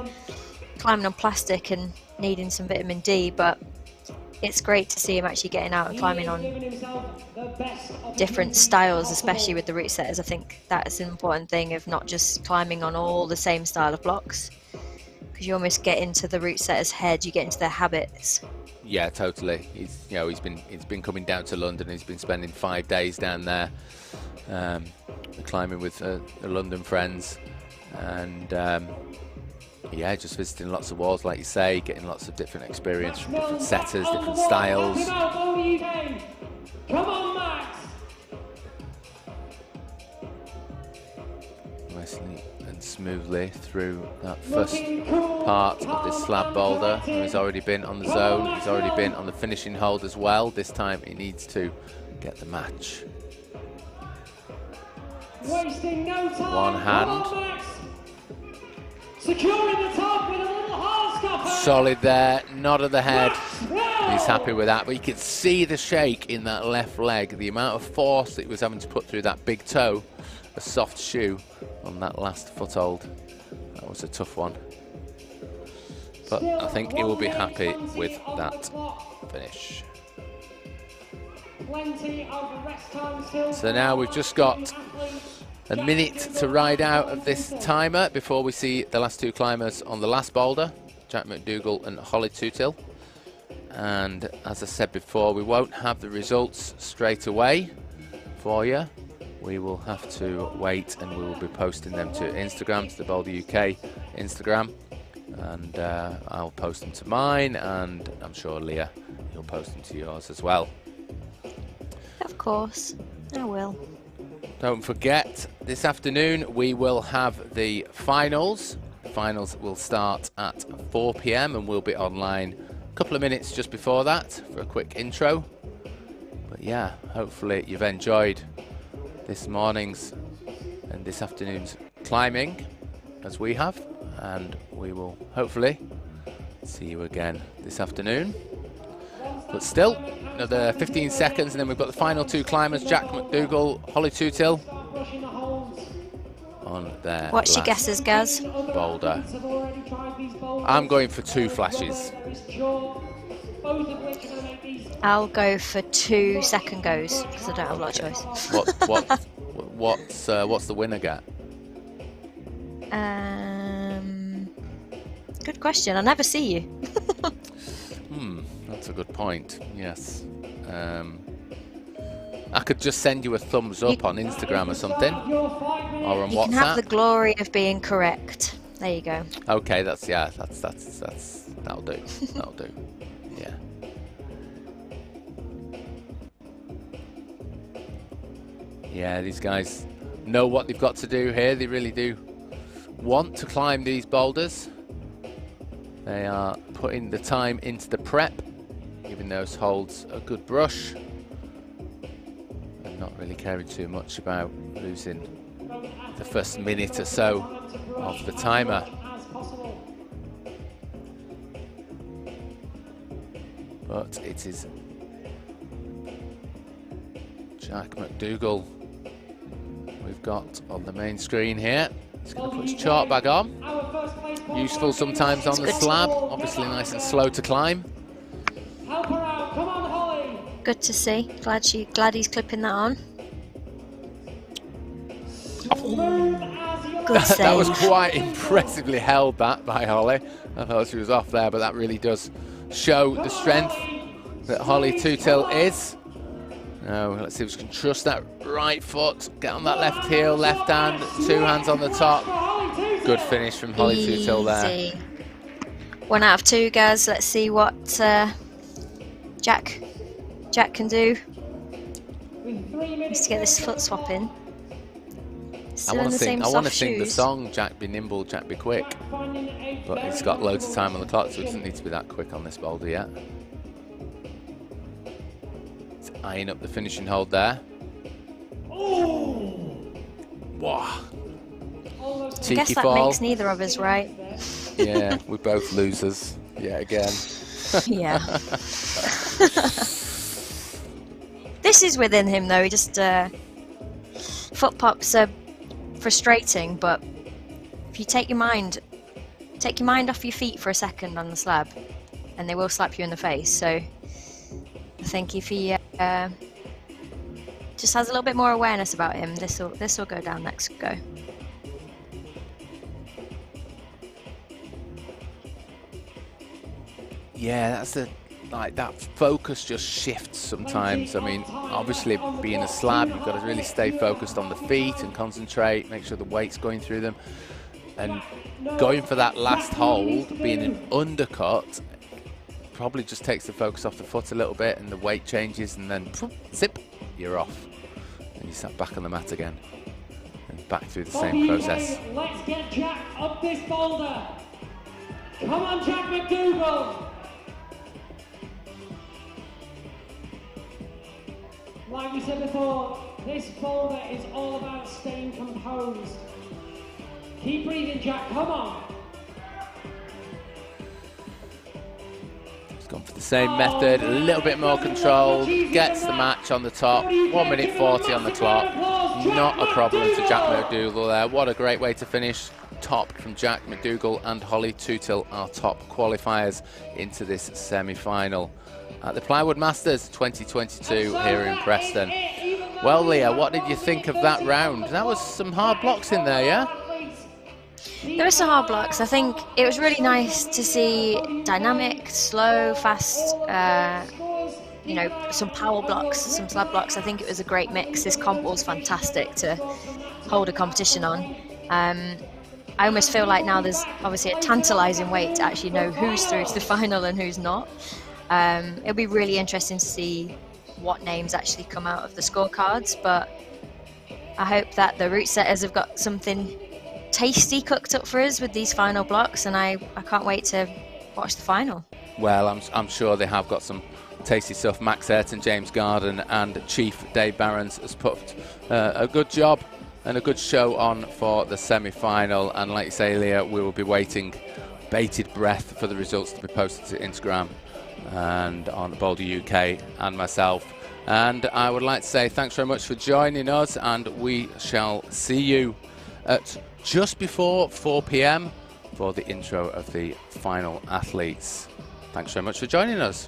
climbing on plastic and needing some vitamin D, but it's great to see him actually getting out and climbing on different styles, especially with the route setters. I think that's an important thing of not just climbing on all the same style of blocks, because you almost get into the route setter's head, you get into their habits. Yeah, totally. He's been coming down to London. He's been spending 5 days down there, climbing with London friends, and yeah, just visiting lots of walls, like you say, getting lots of different experience from different setters, different styles. Come on, Max. Nicely and smoothly through that first part of this slab boulder. He's already been on the zone, he's already been on the finishing hold as well. This time he needs to get the match. Wasting no time. One hand. Come on, Max. Securing the top with a little hard stopper. Solid there, nod of the head. Maxwell. He's happy with that, but you could see the shake in that left leg, the amount of force that he was having to put through that big toe, a soft shoe on that last foothold. That was a tough one. But I think he will be happy with that finish. Plenty of rest time still. So now we've just got a minute to ride out of this timer before we see the last two climbers on the last boulder, Jack McDougall and Holly Tootill. And as I said before, we won't have the results straight away for you. We will have to wait, and we will be posting them to Instagram, to the Boulder UK Instagram. And I'll post them to mine, and I'm sure Leah, you'll post them to yours as well. Of course, I will. Don't forget, this afternoon we will have the finals. The finals will start at 4 p.m. and we'll be online a couple of minutes just before that for a quick intro. But yeah, hopefully you've enjoyed this morning's and this afternoon's climbing as we have, and we will hopefully see you again this afternoon. But still, another 15 seconds and then we've got the final two climbers, Jack McDougall, Holly Tootill, on their What's your guesses, Gaz? boulder. I'm going for 2 flashes. I'll go for 2 second goes because I don't have a lot of choice. What's the winner get? Good question. I never see you. That's a good point. Yes. I could just send you a thumbs up on Instagram or something, or on You can have the WhatsApp. glory of being correct. There you go. Okay, that's that'll do. That'll do. Yeah. Yeah, these guys know what they've got to do here. They really do want to climb these boulders. They are putting the time into the prep, giving those holds a good brush, and not really caring too much about losing the first minute or so of the timer. But it is Jack McDougall we've got on the main screen here. He's going to put his chart bag on. Useful sometimes on the slab, obviously nice and slow to climb. Help her out. Come on, Holly. Good to see. Glad he's clipping that on. Good save. That was quite impressively held that by Holly. I thought she was off there, but that really does show the strength that Holly Tootill is. Now let's see if we can trust that right foot, get on that left heel, left hand, 2 hands on the top. Good finish from Holly Tootill there. 1 out of 2, guys. Let's see what Jack can do. Needs to get this foot swap in. I want to sing the song Jack Be Nimble, Jack Be Quick, but he's got loads of time on the clock, so he doesn't need to be that quick on this boulder yet. He's eyeing up the finishing hold there. Wow. I Cheeky guess that fall. makes neither of us right. Yeah, we're both losers yet again. Yeah. This is within him though. He just foot pops are frustrating, but if you take your mind off your feet for a second on the slab, and they will slap you in the face. So I think if he just has a little bit more awareness about him, this will go down next go. Yeah, that's that focus just shifts sometimes. I mean, obviously being a slab, you've got to really stay focused on the feet and concentrate, make sure the weight's going through them. And going for that last hold, being an undercut, probably just takes the focus off the foot a little bit, and the weight changes, and then zip, you're off. And you sat back on the mat again, and back through the same process. Let's get Jack up this boulder. Come on, Jack McDougall. Like we said before, this boulder is all about staying composed. Keep breathing, Jack, come on. same method, a little bit more control, gets the match on the top, 1 minute 40 on the clock. Not a problem to Jack McDougall there. What a great way to finish. Top from Jack McDougall and Holly Tootill, our top qualifiers into this semi-final at the Plywood Masters 2022 here in Preston. Well, Leah, what did you think of that round? That was some hard blocks in there, yeah? There were some hard blocks. I think it was really nice to see dynamic, slow, fast, you know, some power blocks, some slab blocks. I think it was a great mix. This comp was fantastic to hold a competition on. I almost feel like now there's obviously a tantalising way to actually know who's through to the final and who's not. It'll be really interesting to see what names actually come out of the scorecards, but I hope that the route setters have got something tasty cooked up for us with these final blocks, and I can't wait to watch the final. Well, I'm sure they have got some tasty stuff. Max Ayrton, James Garden and Chief Dave Barons has put a good job and a good show on for the semi-final, and like you say, Leah, we will be waiting bated breath for the results to be posted to Instagram and on Boulder UK and myself. And I would like to say thanks very much for joining us, and we shall see you at just before 4 p.m. for the intro of the final athletes. Thanks very much for joining us.